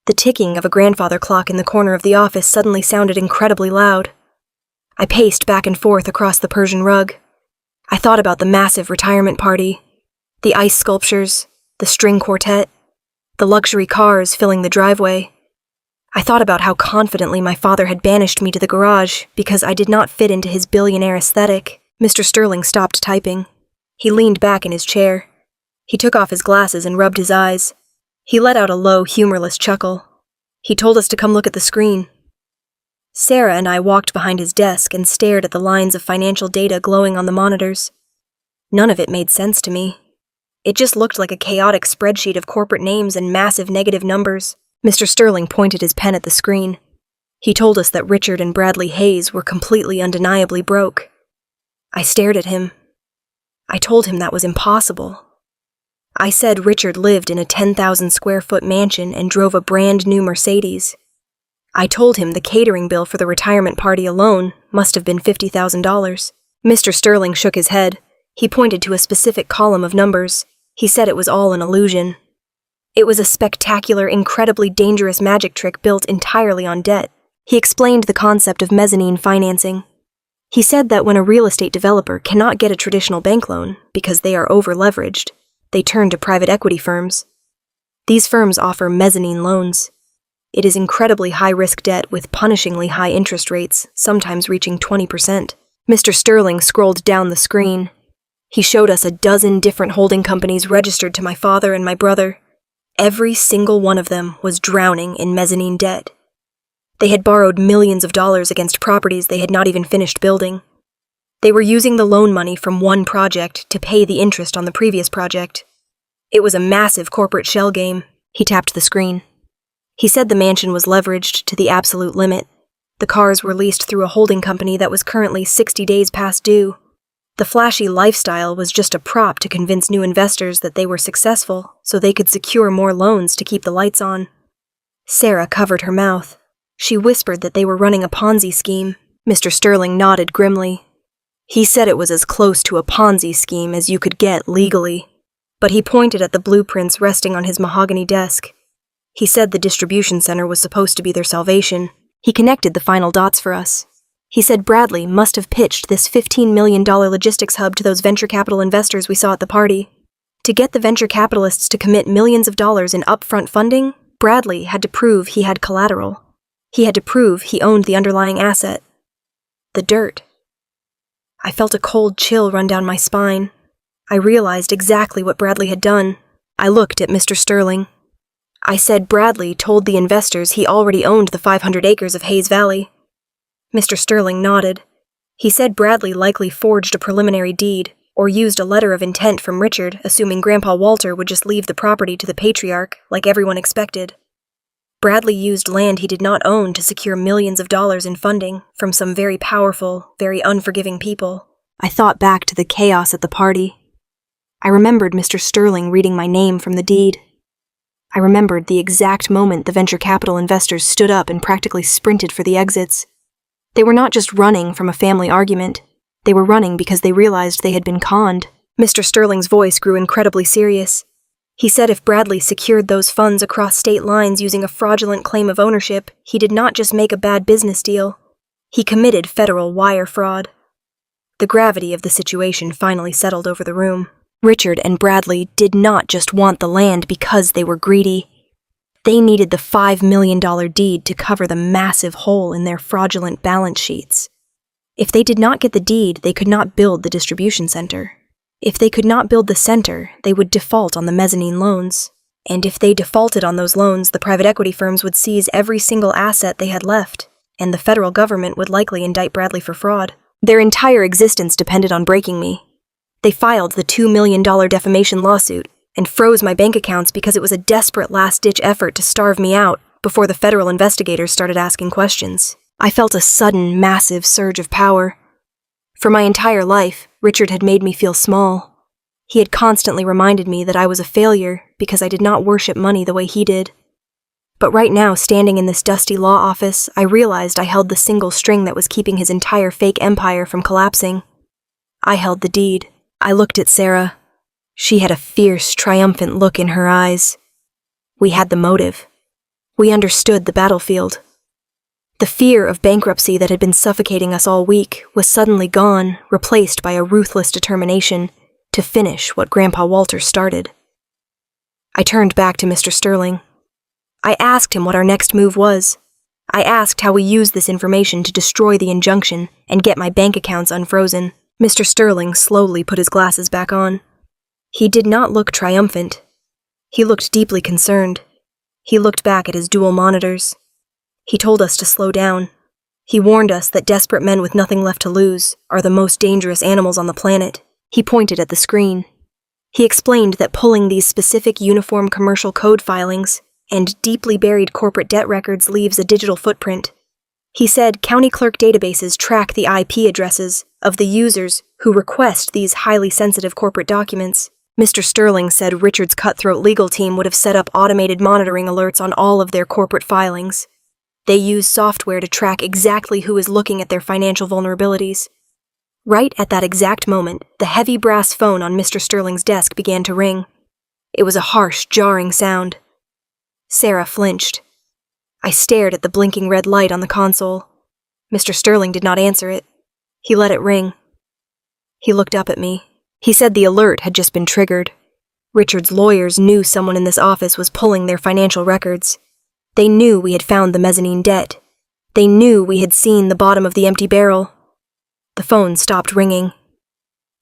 The ticking of a grandfather clock in the corner of the office suddenly sounded incredibly loud. I paced back and forth across the Persian rug. I thought about the massive retirement party, the ice sculptures, the string quartet, the luxury cars filling the driveway. I thought about how confidently my father had banished me to the garage because I did not fit into his billionaire aesthetic. Mr. Sterling stopped typing. He leaned back in his chair. He took off his glasses and rubbed his eyes. He let out a low, humorless chuckle. He told us to come look at the screen. Sarah and I walked behind his desk and stared at the lines of financial data glowing on the monitors. None of it made sense to me. It just looked like a chaotic spreadsheet of corporate names and massive negative numbers. Mr. Sterling pointed his pen at the screen. He told us that Richard and Bradley Hayes were completely undeniably broke. I stared at him. I told him that was impossible. I said Richard lived in a 10,000-square-foot mansion and drove a brand-new Mercedes. I told him the catering bill for the retirement party alone must have been $50,000. Mr. Sterling shook his head. He pointed to a specific column of numbers. He said it was all an illusion. It was a spectacular, incredibly dangerous magic trick built entirely on debt. He explained the concept of mezzanine financing. He said that when a real estate developer cannot get a traditional bank loan because they are over-leveraged, they turn to private equity firms. These firms offer mezzanine loans. It is incredibly high-risk debt with punishingly high interest rates, sometimes reaching 20%. Mr. Sterling scrolled down the screen. He showed us a dozen different holding companies registered to my father and my brother. Every single one of them was drowning in mezzanine debt. They had borrowed millions of dollars against properties they had not even finished building. They were using the loan money from one project to pay the interest on the previous project. It was a massive corporate shell game. He tapped the screen. He said the mansion was leveraged to the absolute limit. The cars were leased through a holding company that was currently 60 days past due. The flashy lifestyle was just a prop to convince new investors that they were successful so they could secure more loans to keep the lights on. Sarah covered her mouth. She whispered that they were running a Ponzi scheme. Mr. Sterling nodded grimly. He said it was as close to a Ponzi scheme as you could get legally, but he pointed at the blueprints resting on his mahogany desk. He said the distribution center was supposed to be their salvation. He connected the final dots for us. He said Bradley must have pitched this $15 million logistics hub to those venture capital investors we saw at the party. To get the venture capitalists to commit millions of dollars in upfront funding, Bradley had to prove he had collateral. He had to prove he owned the underlying asset. The dirt. I felt a cold chill run down my spine. I realized exactly what Bradley had done. I looked at Mr. Sterling. I said Bradley told the investors he already owned the 500 acres of Hayes Valley. Mr. Sterling nodded. He said Bradley likely forged a preliminary deed, or used a letter of intent from Richard, assuming Grandpa Walter would just leave the property to the patriarch, like everyone expected. Bradley used land he did not own to secure millions of dollars in funding from some very powerful, very unforgiving people. I thought back to the chaos at the party. I remembered Mr. Sterling reading my name from the deed. I remembered the exact moment the venture capital investors stood up and practically sprinted for the exits. They were not just running from a family argument. They were running because they realized they had been conned. Mr. Sterling's voice grew incredibly serious. He said if Bradley secured those funds across state lines using a fraudulent claim of ownership, he did not just make a bad business deal. He committed federal wire fraud. The gravity of the situation finally settled over the room. Richard and Bradley did not just want the land because they were greedy. They needed the $5 million deed to cover the massive hole in their fraudulent balance sheets. If they did not get the deed, they could not build the distribution center. If they could not build the center, they would default on the mezzanine loans. And if they defaulted on those loans, the private equity firms would seize every single asset they had left, and the federal government would likely indict Bradley for fraud. Their entire existence depended on breaking me. They filed the $2 million defamation lawsuit and froze my bank accounts because it was a desperate last-ditch effort to starve me out before the federal investigators started asking questions. I felt a sudden, massive surge of power. For my entire life, Richard had made me feel small. He had constantly reminded me that I was a failure because I did not worship money the way he did. But right now, standing in this dusty law office, I realized I held the single string that was keeping his entire fake empire from collapsing. I held the deed. I looked at Sarah. She had a fierce, triumphant look in her eyes. We had the motive. We understood the battlefield. The fear of bankruptcy that had been suffocating us all week was suddenly gone, replaced by a ruthless determination to finish what Grandpa Walter started. I turned back to Mr. Sterling. I asked him what our next move was. I asked how we used this information to destroy the injunction and get my bank accounts unfrozen. Mr. Sterling slowly put his glasses back on. He did not look triumphant. He looked deeply concerned. He looked back at his dual monitors. He told us to slow down. He warned us that desperate men with nothing left to lose are the most dangerous animals on the planet. He pointed at the screen. He explained that pulling these specific uniform commercial code filings and deeply buried corporate debt records leaves a digital footprint. He said county clerk databases track the IP addresses of the users who request these highly sensitive corporate documents. Mr. Sterling said Richard's cutthroat legal team would have set up automated monitoring alerts on all of their corporate filings. They use software to track exactly who is looking at their financial vulnerabilities. Right at that exact moment, the heavy brass phone on Mr. Sterling's desk began to ring. It was a harsh, jarring sound. Sarah flinched. I stared at the blinking red light on the console. Mr. Sterling did not answer it. He let it ring. He looked up at me. He said the alert had just been triggered. Richard's lawyers knew someone in this office was pulling their financial records. They knew we had found the mezzanine debt. They knew we had seen the bottom of the empty barrel. The phone stopped ringing.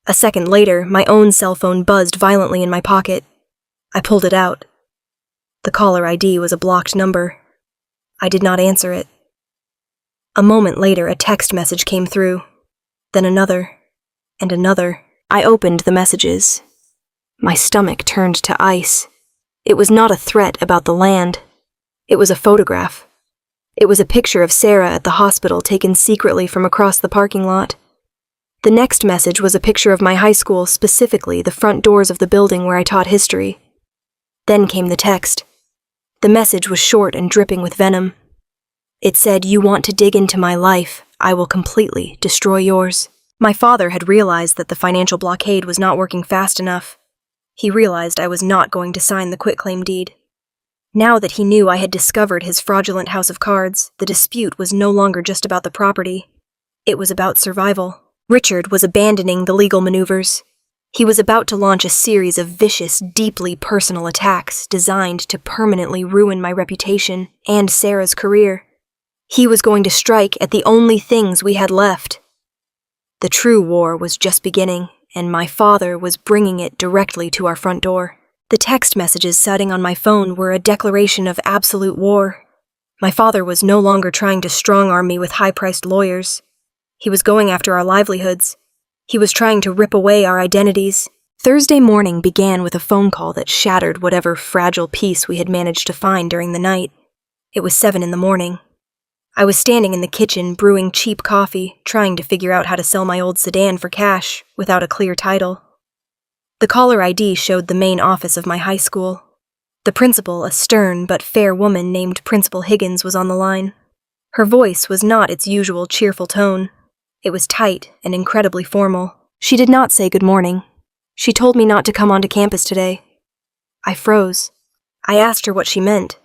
A second later, my own cell phone buzzed violently in my pocket. I pulled it out. The caller ID was a blocked number. I did not answer it. A moment later, a text message came through. Then another, and another. I opened the messages. My stomach turned to ice. It was not a threat about the land. It was a photograph. It was a picture of Sarah at the hospital taken secretly from across the parking lot. The next message was a picture of my high school, specifically the front doors of the building where I taught history. Then came the text. The message was short and dripping with venom. It said, "You want to dig into my life, I will completely destroy yours." My father had realized that the financial blockade was not working fast enough. He realized I was not going to sign the quitclaim deed. Now that he knew I had discovered his fraudulent house of cards, the dispute was no longer just about the property. It was about survival. Richard was abandoning the legal maneuvers. He was about to launch a series of vicious, deeply personal attacks designed to permanently ruin my reputation and Sarah's career. He was going to strike at the only things we had left. The true war was just beginning, and my father was bringing it directly to our front door. The text messages setting on my phone were a declaration of absolute war. My father was no longer trying to strong-arm me with high-priced lawyers. He was going after our livelihoods. He was trying to rip away our identities. Thursday morning began with a phone call that shattered whatever fragile peace we had managed to find during the night. It was 7 a.m. I was standing in the kitchen brewing cheap coffee, trying to figure out how to sell my old sedan for cash without a clear title. The caller ID showed the main office of my high school. The principal, a stern but fair woman named Principal Higgins, was on the line. Her voice was not its usual cheerful tone. It was tight and incredibly formal. She did not say good morning. She told me not to come onto campus today. I froze. I asked her what she meant.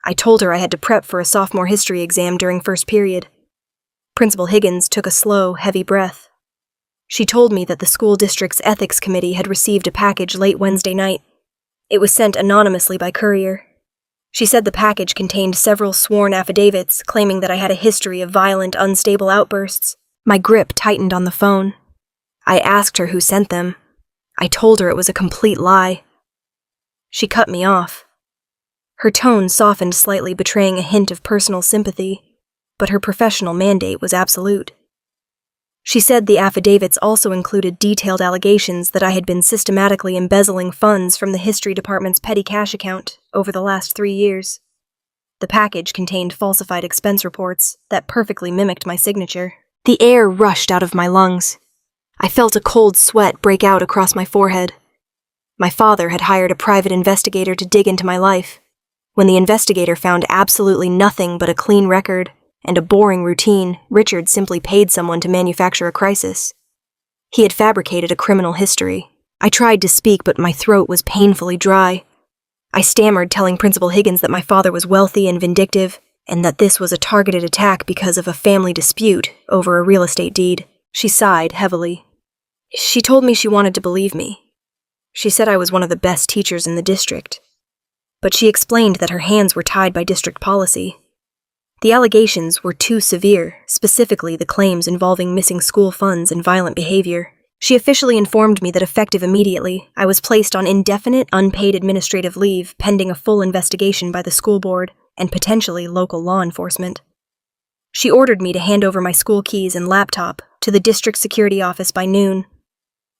I told her I had to prep for a sophomore history exam during first period. Principal Higgins took a slow, heavy breath. She told me that the school district's ethics committee had received a package late Wednesday night. It was sent anonymously by courier. She said the package contained several sworn affidavits claiming that I had a history of violent, unstable outbursts. My grip tightened on the phone. I asked her who sent them. I told her it was a complete lie. She cut me off. Her tone softened slightly, betraying a hint of personal sympathy, but her professional mandate was absolute. She said the affidavits also included detailed allegations that I had been systematically embezzling funds from the history department's petty cash account over the last 3 years. The package contained falsified expense reports that perfectly mimicked my signature. The air rushed out of my lungs. I felt a cold sweat break out across my forehead. My father had hired a private investigator to dig into my life. When the investigator found absolutely nothing but a clean record and a boring routine, Richard simply paid someone to manufacture a crisis. He had fabricated a criminal history. I tried to speak, but my throat was painfully dry. I stammered, telling Principal Higgins that my father was wealthy and vindictive, and that this was a targeted attack because of a family dispute over a real estate deed. She sighed heavily. She told me she wanted to believe me. She said I was one of the best teachers in the district. But she explained that her hands were tied by district policy. The allegations were too severe, specifically the claims involving missing school funds and violent behavior. She officially informed me that effective immediately, I was placed on indefinite, unpaid administrative leave pending a full investigation by the school board and potentially local law enforcement. She ordered me to hand over my school keys and laptop to the district security office by noon.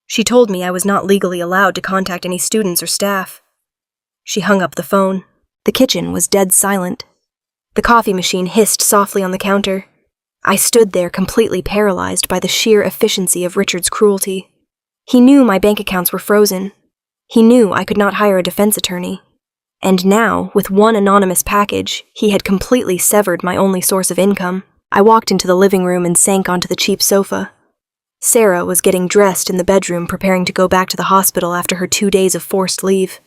She told me I was not legally allowed to contact any students or staff. She hung up the phone. The kitchen was dead silent. The coffee machine hissed softly on the counter. I stood there completely paralyzed by the sheer efficiency of Richard's cruelty. He knew my bank accounts were frozen. He knew I could not hire a defense attorney. And now, with one anonymous package, he had completely severed my only source of income. I walked into the living room and sank onto the cheap sofa. Sarah was getting dressed in the bedroom, preparing to go back to the hospital after her 2 days of forced leave.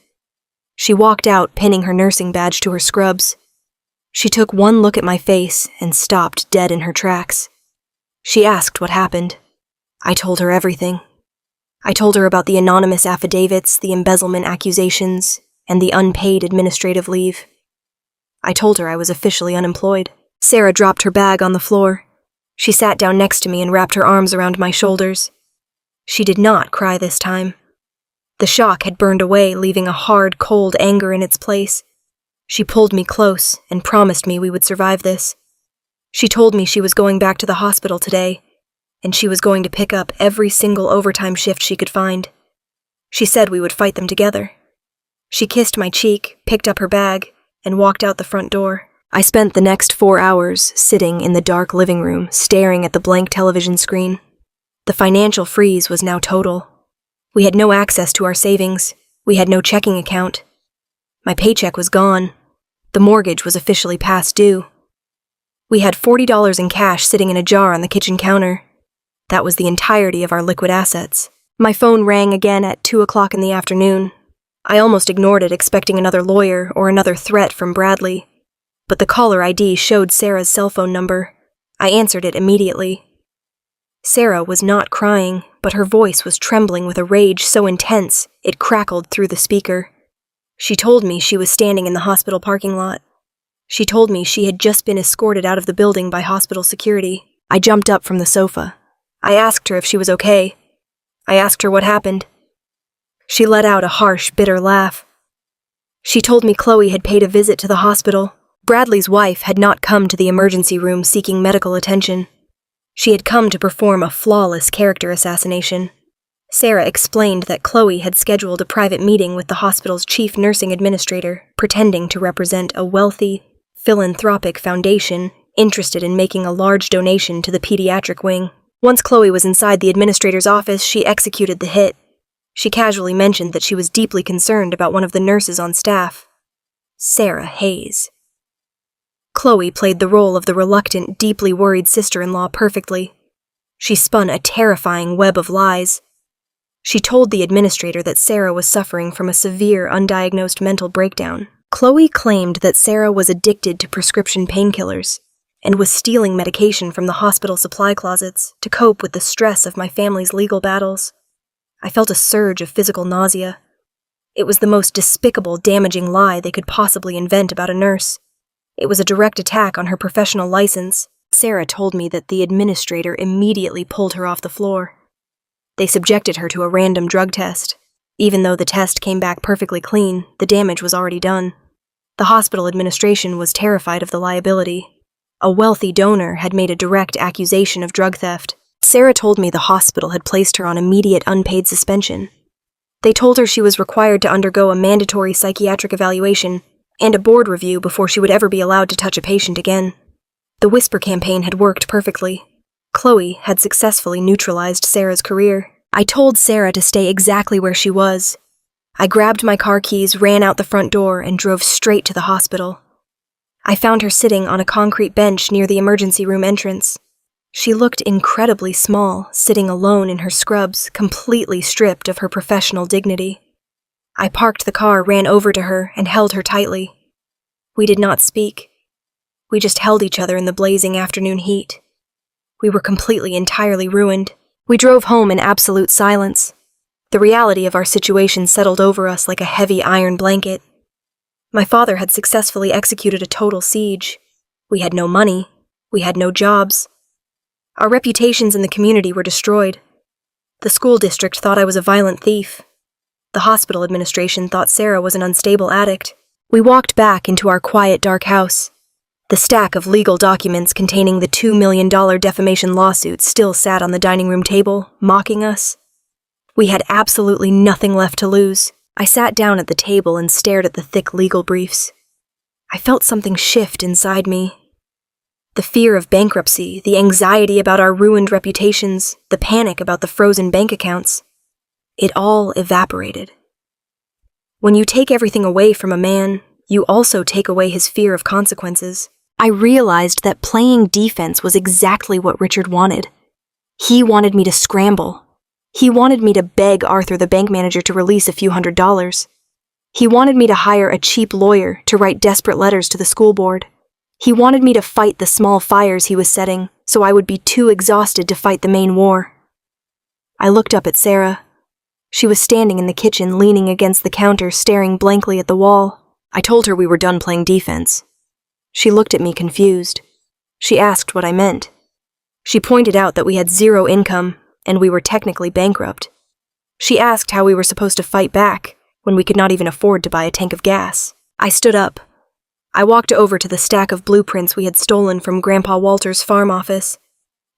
She walked out, pinning her nursing badge to her scrubs. She took one look at my face and stopped dead in her tracks. She asked what happened. I told her everything. I told her about the anonymous affidavits, the embezzlement accusations, and the unpaid administrative leave. I told her I was officially unemployed. Sarah dropped her bag on the floor. She sat down next to me and wrapped her arms around my shoulders. She did not cry this time. The shock had burned away, leaving a hard, cold anger in its place. She pulled me close and promised me we would survive this. She told me she was going back to the hospital today, and she was going to pick up every single overtime shift she could find. She said we would fight them together. She kissed my cheek, picked up her bag, and walked out the front door. I spent the next 4 hours sitting in the dark living room, staring at the blank television screen. The financial freeze was now total. We had no access to our savings. We had no checking account. My paycheck was gone. The mortgage was officially past due. We had $40 in cash sitting in a jar on the kitchen counter. That was the entirety of our liquid assets. My phone rang again at 2 o'clock in the afternoon. I almost ignored it, expecting another lawyer or another threat from Bradley. But the caller ID showed Sarah's cell phone number. I answered it immediately. Sarah was not crying, but her voice was trembling with a rage so intense it crackled through the speaker. She told me she was standing in the hospital parking lot. She told me she had just been escorted out of the building by hospital security. I jumped up from the sofa. I asked her if she was okay. I asked her what happened. She let out a harsh, bitter laugh. She told me Chloe had paid a visit to the hospital. Bradley's wife had not come to the emergency room seeking medical attention. She had come to perform a flawless character assassination. Sarah explained that Chloe had scheduled a private meeting with the hospital's chief nursing administrator, pretending to represent a wealthy, philanthropic foundation interested in making a large donation to the pediatric wing. Once Chloe was inside the administrator's office, she executed the hit. She casually mentioned that she was deeply concerned about one of the nurses on staff, Sarah Hayes. Chloe played the role of the reluctant, deeply worried sister-in-law perfectly. She spun a terrifying web of lies. She told the administrator that Sarah was suffering from a severe, undiagnosed mental breakdown. Chloe claimed that Sarah was addicted to prescription painkillers and was stealing medication from the hospital supply closets to cope with the stress of my family's legal battles. I felt a surge of physical nausea. It was the most despicable, damaging lie they could possibly invent about a nurse. It was a direct attack on her professional license. Sarah told me that the administrator immediately pulled her off the floor. They subjected her to a random drug test. Even though the test came back perfectly clean, the damage was already done. The hospital administration was terrified of the liability. A wealthy donor had made a direct accusation of drug theft. Sarah told me the hospital had placed her on immediate unpaid suspension. They told her she was required to undergo a mandatory psychiatric evaluation and a board review before she would ever be allowed to touch a patient again. The whisper campaign had worked perfectly. Chloe had successfully neutralized Sarah's career. I told Sarah to stay exactly where she was. I grabbed my car keys, ran out the front door, and drove straight to the hospital. I found her sitting on a concrete bench near the emergency room entrance. She looked incredibly small, sitting alone in her scrubs, completely stripped of her professional dignity. I parked the car, ran over to her, and held her tightly. We did not speak. We just held each other in the blazing afternoon heat. We were completely, entirely ruined. We drove home in absolute silence. The reality of our situation settled over us like a heavy iron blanket. My father had successfully executed a total siege. We had no money. We had no jobs. Our reputations in the community were destroyed. The school district thought I was a violent thief. The hospital administration thought Sarah was an unstable addict. We walked back into our quiet, dark house. The stack of legal documents containing the $2 million defamation lawsuit still sat on the dining room table, mocking us. We had absolutely nothing left to lose. I sat down at the table and stared at the thick legal briefs. I felt something shift inside me. The fear of bankruptcy, the anxiety about our ruined reputations, the panic about the frozen bank accounts. It all evaporated. When you take everything away from a man, you also take away his fear of consequences. I realized that playing defense was exactly what Richard wanted. He wanted me to scramble. He wanted me to beg Arthur, the bank manager, to release a few $100s. He wanted me to hire a cheap lawyer to write desperate letters to the school board. He wanted me to fight the small fires he was setting, so I would be too exhausted to fight the main war. I looked up at Sarah. She was standing in the kitchen, leaning against the counter, staring blankly at the wall. I told her we were done playing defense. She looked at me confused. She asked what I meant. She pointed out that we had zero income, and we were technically bankrupt. She asked how we were supposed to fight back when we could not even afford to buy a tank of gas. I stood up. I walked over to the stack of blueprints we had stolen from Grandpa Walter's farm office.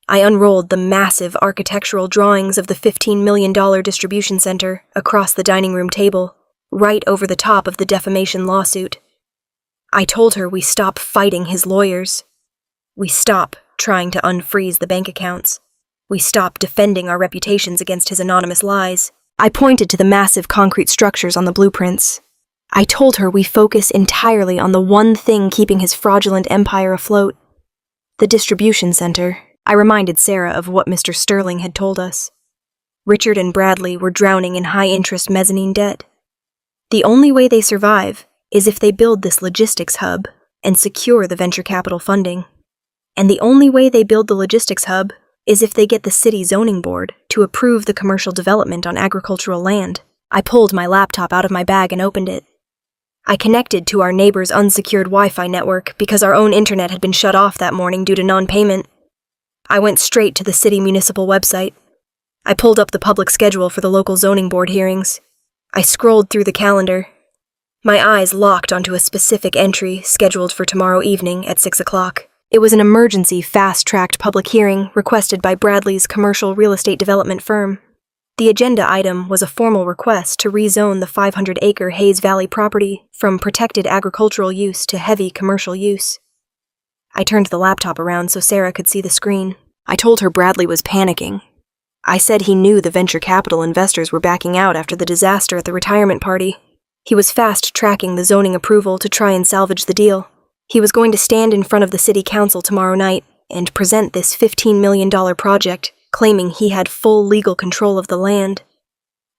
I unrolled the massive architectural drawings of the $15 million distribution center across the dining room table, right over the top of the defamation lawsuit. I told her we stop fighting his lawyers. We stop trying to unfreeze the bank accounts. We stop defending our reputations against his anonymous lies. I pointed to the massive concrete structures on the blueprints. I told her we focus entirely on the one thing keeping his fraudulent empire afloat. The distribution center. I reminded Sarah of what Mr. Sterling had told us. Richard and Bradley were drowning in high-interest mezzanine debt. The only way they survive is if they build this logistics hub and secure the venture capital funding. And the only way they build the logistics hub is if they get the city zoning board to approve the commercial development on agricultural land. I pulled my laptop out of my bag and opened it. I connected to our neighbor's unsecured Wi-Fi network because our own internet had been shut off that morning due to non-payment. I went straight to the city municipal website. I pulled up the public schedule for the local zoning board hearings. I scrolled through the calendar. My eyes locked onto a specific entry scheduled for tomorrow evening at 6 o'clock. It was an emergency, fast-tracked public hearing requested by Bradley's commercial real estate development firm. The agenda item was a formal request to rezone the 500-acre Hayes Valley property from protected agricultural use to heavy commercial use. I turned the laptop around so Sarah could see the screen. I told her Bradley was panicking. I said he knew the venture capital investors were backing out after the disaster at the retirement party. He was fast-tracking the zoning approval to try and salvage the deal. He was going to stand in front of the city council tomorrow night and present this $15 million project, claiming he had full legal control of the land.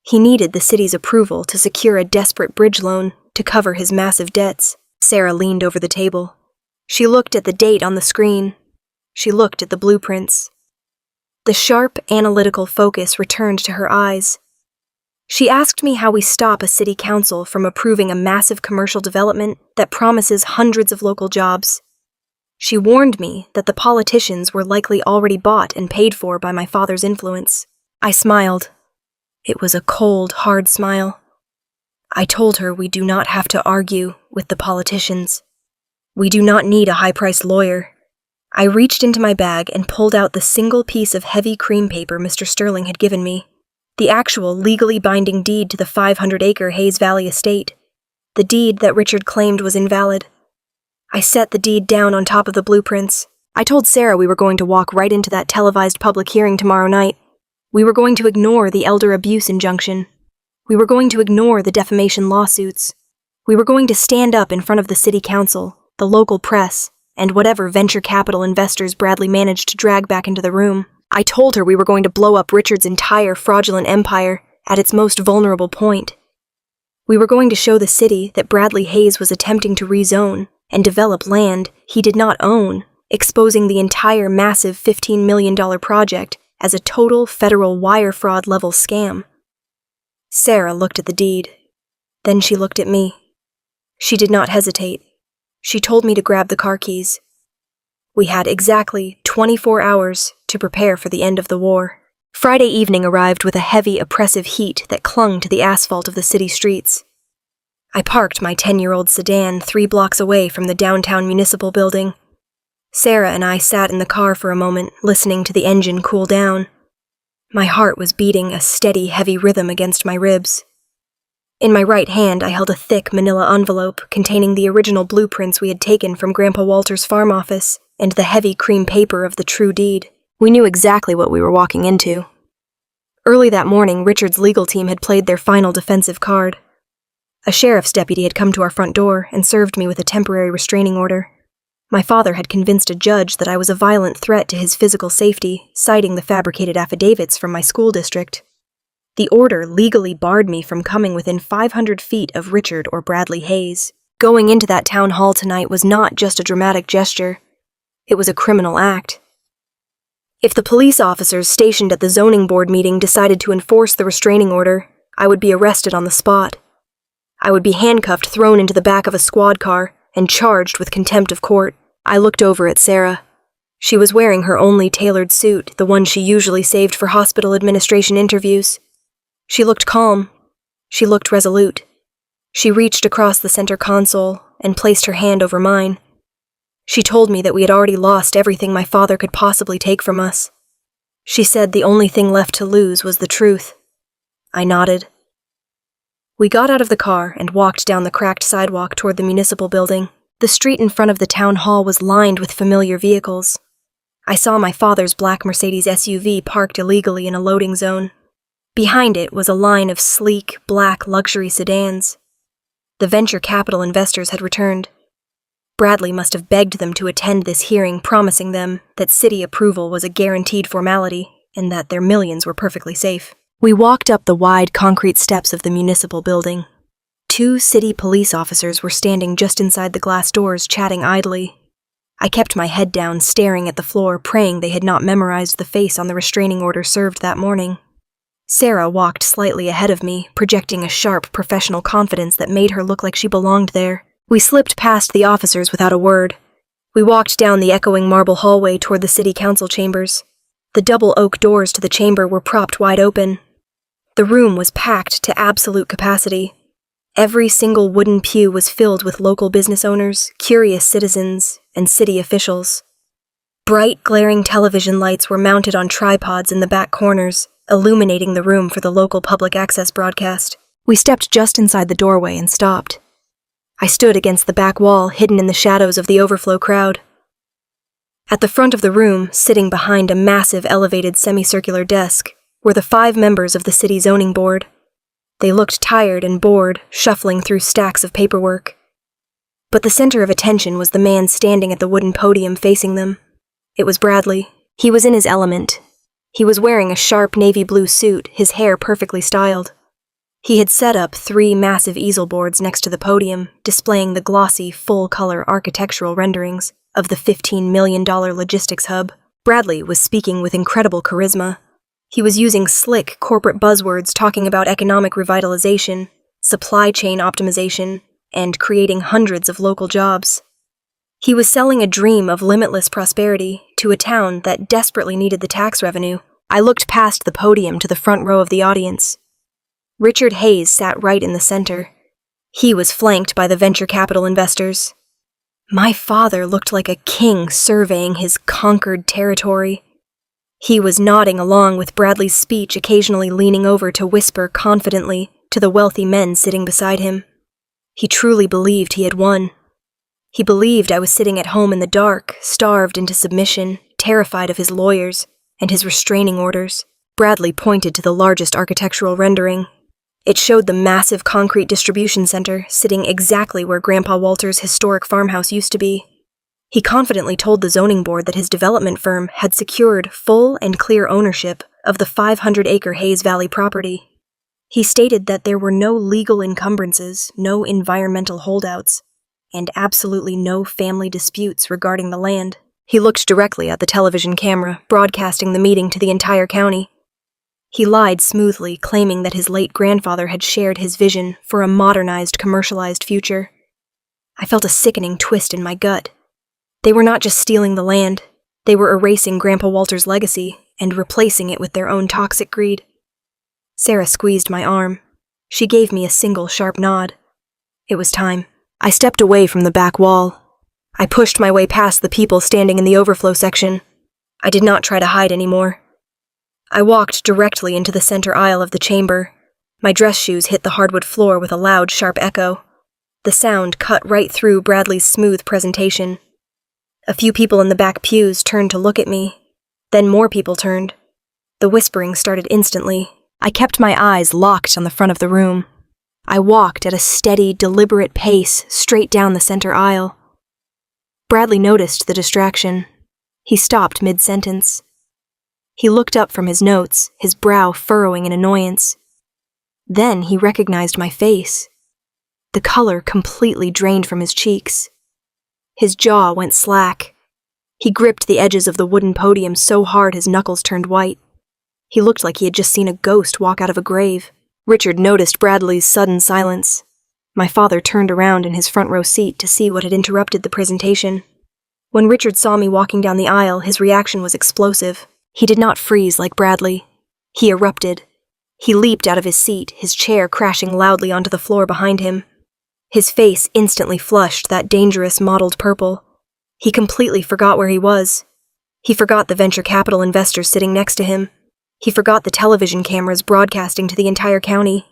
He needed the city's approval to secure a desperate bridge loan to cover his massive debts. Sarah leaned over the table. She looked at the date on the screen. She looked at the blueprints. The sharp, analytical focus returned to her eyes. She asked me how we stop a city council from approving a massive commercial development that promises hundreds of local jobs. She warned me that the politicians were likely already bought and paid for by my father's influence. I smiled. It was a cold, hard smile. I told her we do not have to argue with the politicians. We do not need a high-priced lawyer. I reached into my bag and pulled out the single piece of heavy cream paper Mr. Sterling had given me. The actual legally binding deed to the 500-acre Hayes Valley estate. The deed that Richard claimed was invalid. I set the deed down on top of the blueprints. I told Sarah we were going to walk right into that televised public hearing tomorrow night. We were going to ignore the elder abuse injunction. We were going to ignore the defamation lawsuits. We were going to stand up in front of the city council, the local press, and whatever venture capital investors Bradley managed to drag back into the room. I told her we were going to blow up Richard's entire fraudulent empire at its most vulnerable point. We were going to show the city that Bradley Hayes was attempting to rezone and develop land he did not own, exposing the entire massive $15 million project as a total federal wire fraud level scam. Sarah looked at the deed. Then she looked at me. She did not hesitate. She told me to grab the car keys. We had exactly 24 hours to prepare for the end of the war. Friday evening arrived with a heavy, oppressive heat that clung to the asphalt of the city streets. I parked my 10-year-old sedan 3 blocks away from the downtown municipal building. Sarah and I sat in the car for a moment, listening to the engine cool down. My heart was beating a steady, heavy rhythm against my ribs. In my right hand, I held a thick manila envelope containing the original blueprints we had taken from Grandpa Walter's farm office and the heavy cream paper of the true deed. We knew exactly what we were walking into. Early that morning, Richard's legal team had played their final defensive card. A sheriff's deputy had come to our front door and served me with a temporary restraining order. My father had convinced a judge that I was a violent threat to his physical safety, citing the fabricated affidavits from my school district. The order legally barred me from coming within 500 feet of Richard or Bradley Hayes. Going into that town hall tonight was not just a dramatic gesture. It was a criminal act. If the police officers stationed at the zoning board meeting decided to enforce the restraining order, I would be arrested on the spot. I would be handcuffed, thrown into the back of a squad car, and charged with contempt of court. I looked over at Sarah. She was wearing her only tailored suit, the one she usually saved for hospital administration interviews. She looked calm. She looked resolute. She reached across the center console and placed her hand over mine. She told me that we had already lost everything my father could possibly take from us. She said the only thing left to lose was the truth. I nodded. We got out of the car and walked down the cracked sidewalk toward the municipal building. The street in front of the town hall was lined with familiar vehicles. I saw my father's black Mercedes SUV parked illegally in a loading zone. Behind it was a line of sleek, black luxury sedans. The venture capital investors had returned. Bradley must have begged them to attend this hearing, promising them that city approval was a guaranteed formality and that their millions were perfectly safe. We walked up the wide concrete steps of the municipal building. 2 city police officers were standing just inside the glass doors, chatting idly. I kept my head down, staring at the floor, praying they had not memorized the face on the restraining order served that morning. Sarah walked slightly ahead of me, projecting a sharp, professional confidence that made her look like she belonged there. We slipped past the officers without a word. We walked down the echoing marble hallway toward the city council chambers. The double oak doors to the chamber were propped wide open. The room was packed to absolute capacity. Every single wooden pew was filled with local business owners, curious citizens, and city officials. Bright, glaring television lights were mounted on tripods in the back corners, illuminating the room for the local public access broadcast. We stepped just inside the doorway and stopped. I stood against the back wall, hidden in the shadows of the overflow crowd. At the front of the room, sitting behind a massive elevated semicircular desk, were the 5 members of the city zoning board. They looked tired and bored, shuffling through stacks of paperwork. But the center of attention was the man standing at the wooden podium facing them. It was Bradley. He was in his element. He was wearing a sharp navy blue suit, his hair perfectly styled. He had set up 3 massive easel boards next to the podium, displaying the glossy, full-color architectural renderings of the $15 million logistics hub. Bradley was speaking with incredible charisma. He was using slick corporate buzzwords talking about economic revitalization, supply chain optimization, and creating hundreds of local jobs. He was selling a dream of limitless prosperity to a town that desperately needed the tax revenue. I looked past the podium to the front row of the audience. Richard Hayes sat right in the center. He was flanked by the venture capital investors. My father looked like a king surveying his conquered territory. He was nodding along with Bradley's speech, occasionally leaning over to whisper confidently to the wealthy men sitting beside him. He truly believed he had won. He believed I was sitting at home in the dark, starved into submission, terrified of his lawyers and his restraining orders. Bradley pointed to the largest architectural rendering. It showed the massive concrete distribution center sitting exactly where Grandpa Walter's historic farmhouse used to be. He confidently told the zoning board that his development firm had secured full and clear ownership of the 500-acre Hayes Valley property. He stated that there were no legal encumbrances, no environmental holdouts, and absolutely no family disputes regarding the land. He looked directly at the television camera, broadcasting the meeting to the entire county. He lied smoothly, claiming that his late grandfather had shared his vision for a modernized, commercialized future. I felt a sickening twist in my gut. They were not just stealing the land. They were erasing Grandpa Walter's legacy, and replacing it with their own toxic greed. Sarah squeezed my arm. She gave me a single sharp nod. It was time. I stepped away from the back wall. I pushed my way past the people standing in the overflow section. I did not try to hide anymore. I walked directly into the center aisle of the chamber. My dress shoes hit the hardwood floor with a loud, sharp echo. The sound cut right through Bradley's smooth presentation. A few people in the back pews turned to look at me. Then more people turned. The whispering started instantly. I kept my eyes locked on the front of the room. I walked at a steady, deliberate pace straight down the center aisle. Bradley noticed the distraction. He stopped mid-sentence. He looked up from his notes, his brow furrowing in annoyance. Then he recognized my face. The color completely drained from his cheeks. His jaw went slack. He gripped the edges of the wooden podium so hard his knuckles turned white. He looked like he had just seen a ghost walk out of a grave. Richard noticed Bradley's sudden silence. My father turned around in his front row seat to see what had interrupted the presentation. When Richard saw me walking down the aisle, his reaction was explosive. He did not freeze like Bradley. He erupted. He leaped out of his seat, his chair crashing loudly onto the floor behind him. His face instantly flushed that dangerous mottled purple. He completely forgot where he was. He forgot the venture capital investors sitting next to him. He forgot the television cameras broadcasting to the entire county.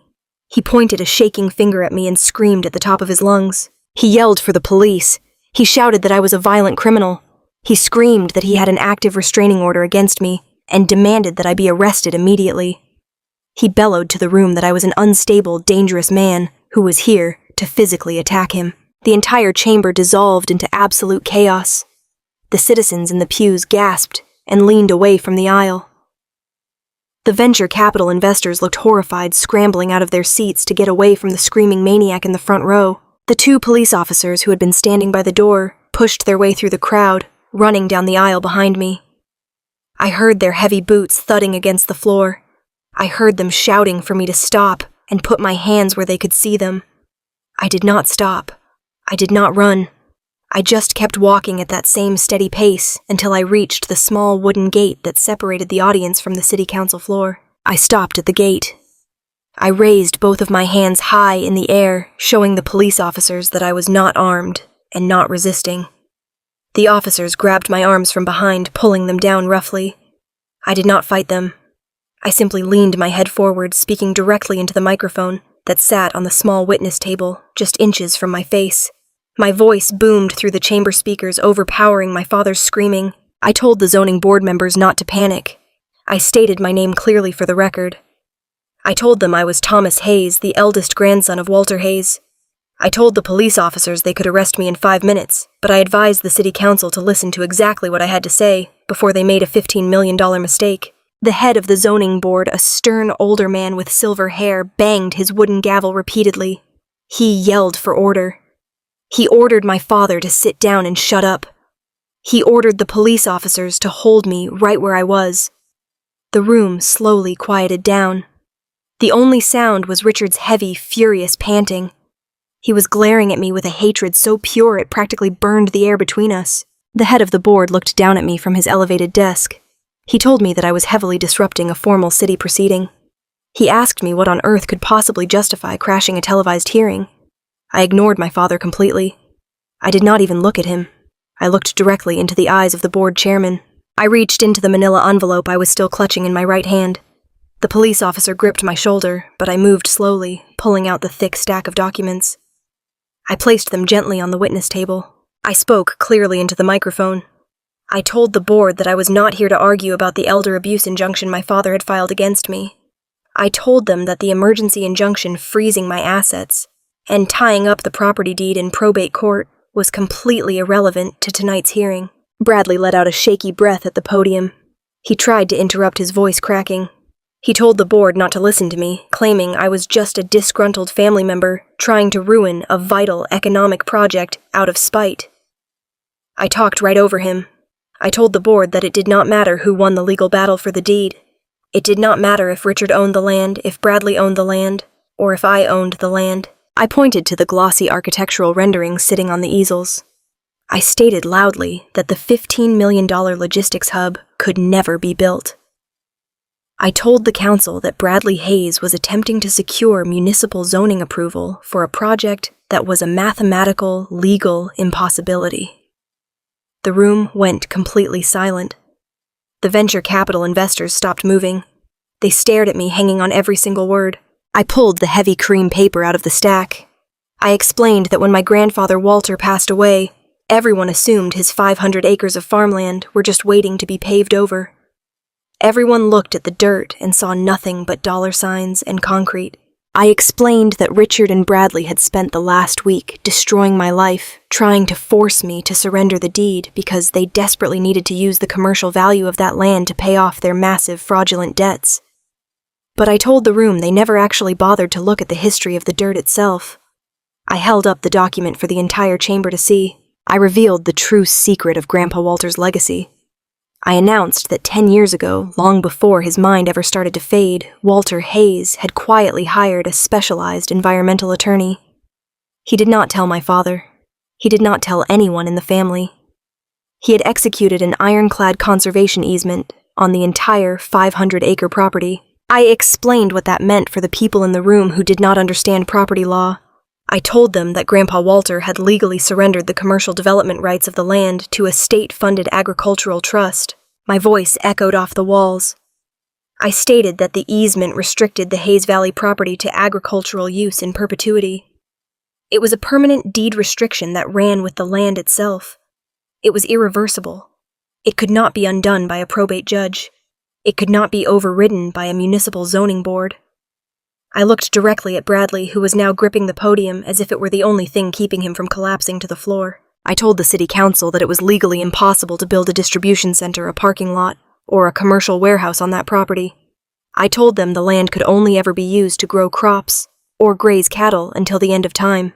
He pointed a shaking finger at me and screamed at the top of his lungs. He yelled for the police. He shouted that I was a violent criminal. He screamed that he had an active restraining order against me and demanded that I be arrested immediately. He bellowed to the room that I was an unstable, dangerous man who was here to physically attack him. The entire chamber dissolved into absolute chaos. The citizens in the pews gasped and leaned away from the aisle. The venture capital investors looked horrified, scrambling out of their seats to get away from the screaming maniac in the front row. The two police officers who had been standing by the door pushed their way through the crowd, running down the aisle behind me. I heard their heavy boots thudding against the floor. I heard them shouting for me to stop and put my hands where they could see them. I did not stop. I did not run. I just kept walking at that same steady pace until I reached the small wooden gate that separated the audience from the city council floor. I stopped at the gate. I raised both of my hands high in the air, showing the police officers that I was not armed and not resisting. The officers grabbed my arms from behind, pulling them down roughly. I did not fight them. I simply leaned my head forward, speaking directly into the microphone that sat on the small witness table, just inches from my face. My voice boomed through the chamber speakers, overpowering my father's screaming. I told the zoning board members not to panic. I stated my name clearly for the record. I told them I was Thomas Hayes, the eldest grandson of Walter Hayes. I told the police officers they could arrest me in 5 minutes, but I advised the city council to listen to exactly what I had to say before they made a $15 million mistake. The head of the zoning board, a stern older man with silver hair, banged his wooden gavel repeatedly. He yelled for order. He ordered my father to sit down and shut up. He ordered the police officers to hold me right where I was. The room slowly quieted down. The only sound was Richard's heavy, furious panting. He was glaring at me with a hatred so pure it practically burned the air between us. The head of the board looked down at me from his elevated desk. He told me that I was heavily disrupting a formal city proceeding. He asked me what on earth could possibly justify crashing a televised hearing. I ignored my father completely. I did not even look at him. I looked directly into the eyes of the board chairman. I reached into the manila envelope I was still clutching in my right hand. The police officer gripped my shoulder, but I moved slowly, pulling out the thick stack of documents. I placed them gently on the witness table. I spoke clearly into the microphone. I told the board that I was not here to argue about the elder abuse injunction my father had filed against me. I told them that the emergency injunction freezing my assets and tying up the property deed in probate court was completely irrelevant to tonight's hearing. Bradley let out a shaky breath at the podium. He tried to interrupt, his voice cracking. He told the board not to listen to me, claiming I was just a disgruntled family member trying to ruin a vital economic project out of spite. I talked right over him. I told the board that it did not matter who won the legal battle for the deed. It did not matter if Richard owned the land, if Bradley owned the land, or if I owned the land. I pointed to the glossy architectural renderings sitting on the easels. I stated loudly that the $15 million logistics hub could never be built. I told the council that Bradley Hayes was attempting to secure municipal zoning approval for a project that was a mathematical, legal impossibility. The room went completely silent. The venture capital investors stopped moving. They stared at me, hanging on every single word. I pulled the heavy cream paper out of the stack. I explained that when my grandfather Walter passed away, everyone assumed his 500 acres of farmland were just waiting to be paved over. Everyone looked at the dirt and saw nothing but dollar signs and concrete. I explained that Richard and Bradley had spent the last week destroying my life, trying to force me to surrender the deed because they desperately needed to use the commercial value of that land to pay off their massive fraudulent debts. But I told the room they never actually bothered to look at the history of the dirt itself. I held up the document for the entire chamber to see. I revealed the true secret of Grandpa Walter's legacy. I announced that 10 years ago, long before his mind ever started to fade, Walter Hayes had quietly hired a specialized environmental attorney. He did not tell my father. He did not tell anyone in the family. He had executed an ironclad conservation easement on the entire 500-acre property. I explained what that meant for the people in the room who did not understand property law. I told them that Grandpa Walter had legally surrendered the commercial development rights of the land to a state-funded agricultural trust. My voice echoed off the walls. I stated that the easement restricted the Hayes Valley property to agricultural use in perpetuity. It was a permanent deed restriction that ran with the land itself. It was irreversible. It could not be undone by a probate judge. It could not be overridden by a municipal zoning board. I looked directly at Bradley, who was now gripping the podium as if it were the only thing keeping him from collapsing to the floor. I told the city council that it was legally impossible to build a distribution center, a parking lot, or a commercial warehouse on that property. I told them the land could only ever be used to grow crops or graze cattle until the end of time.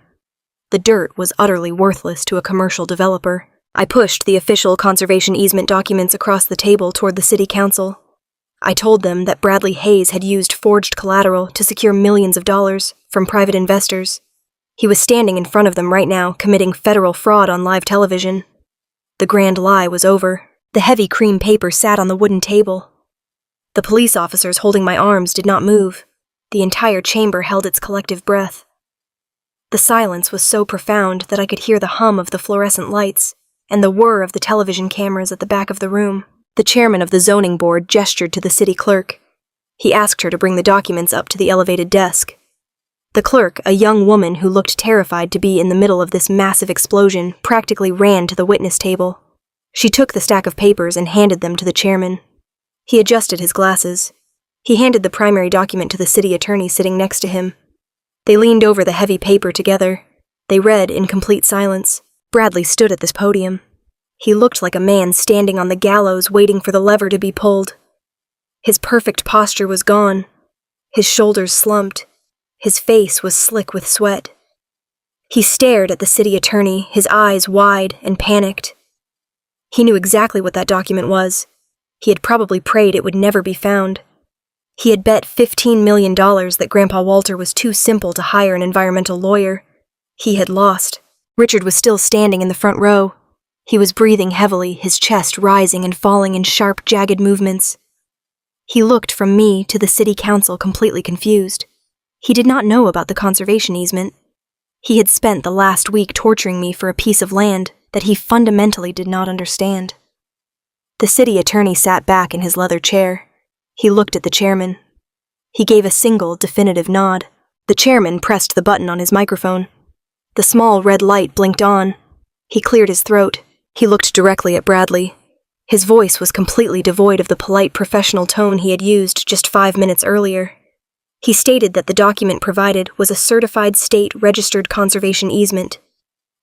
The dirt was utterly worthless to a commercial developer. I pushed the official conservation easement documents across the table toward the city council. I told them that Bradley Hayes had used forged collateral to secure millions of dollars from private investors. He was standing in front of them right now, committing federal fraud on live television. The grand lie was over. The heavy cream paper sat on the wooden table. The police officers holding my arms did not move. The entire chamber held its collective breath. The silence was so profound that I could hear the hum of the fluorescent lights and the whir of the television cameras at the back of the room. The chairman of the zoning board gestured to the city clerk. He asked her to bring the documents up to the elevated desk. The clerk, a young woman who looked terrified to be in the middle of this massive explosion, practically ran to the witness table. She took the stack of papers and handed them to the chairman. He adjusted his glasses. He handed the primary document to the city attorney sitting next to him. They leaned over the heavy paper together. They read in complete silence. Bradley stood at this podium. He looked like a man standing on the gallows waiting for the lever to be pulled. His perfect posture was gone. His shoulders slumped. His face was slick with sweat. He stared at the city attorney, his eyes wide and panicked. He knew exactly what that document was. He had probably prayed it would never be found. He had bet $15 million that Grandpa Walter was too simple to hire an environmental lawyer. He had lost. Richard was still standing in the front row. He was breathing heavily, his chest rising and falling in sharp, jagged movements. He looked from me to the city council completely confused. He did not know about the conservation easement. He had spent the last week torturing me for a piece of land that he fundamentally did not understand. The city attorney sat back in his leather chair. He looked at the chairman. He gave a single, definitive nod. The chairman pressed the button on his microphone. The small red light blinked on. He cleared his throat. He looked directly at Bradley. His voice was completely devoid of the polite professional tone he had used just 5 minutes earlier. He stated that the document provided was a certified state-registered conservation easement.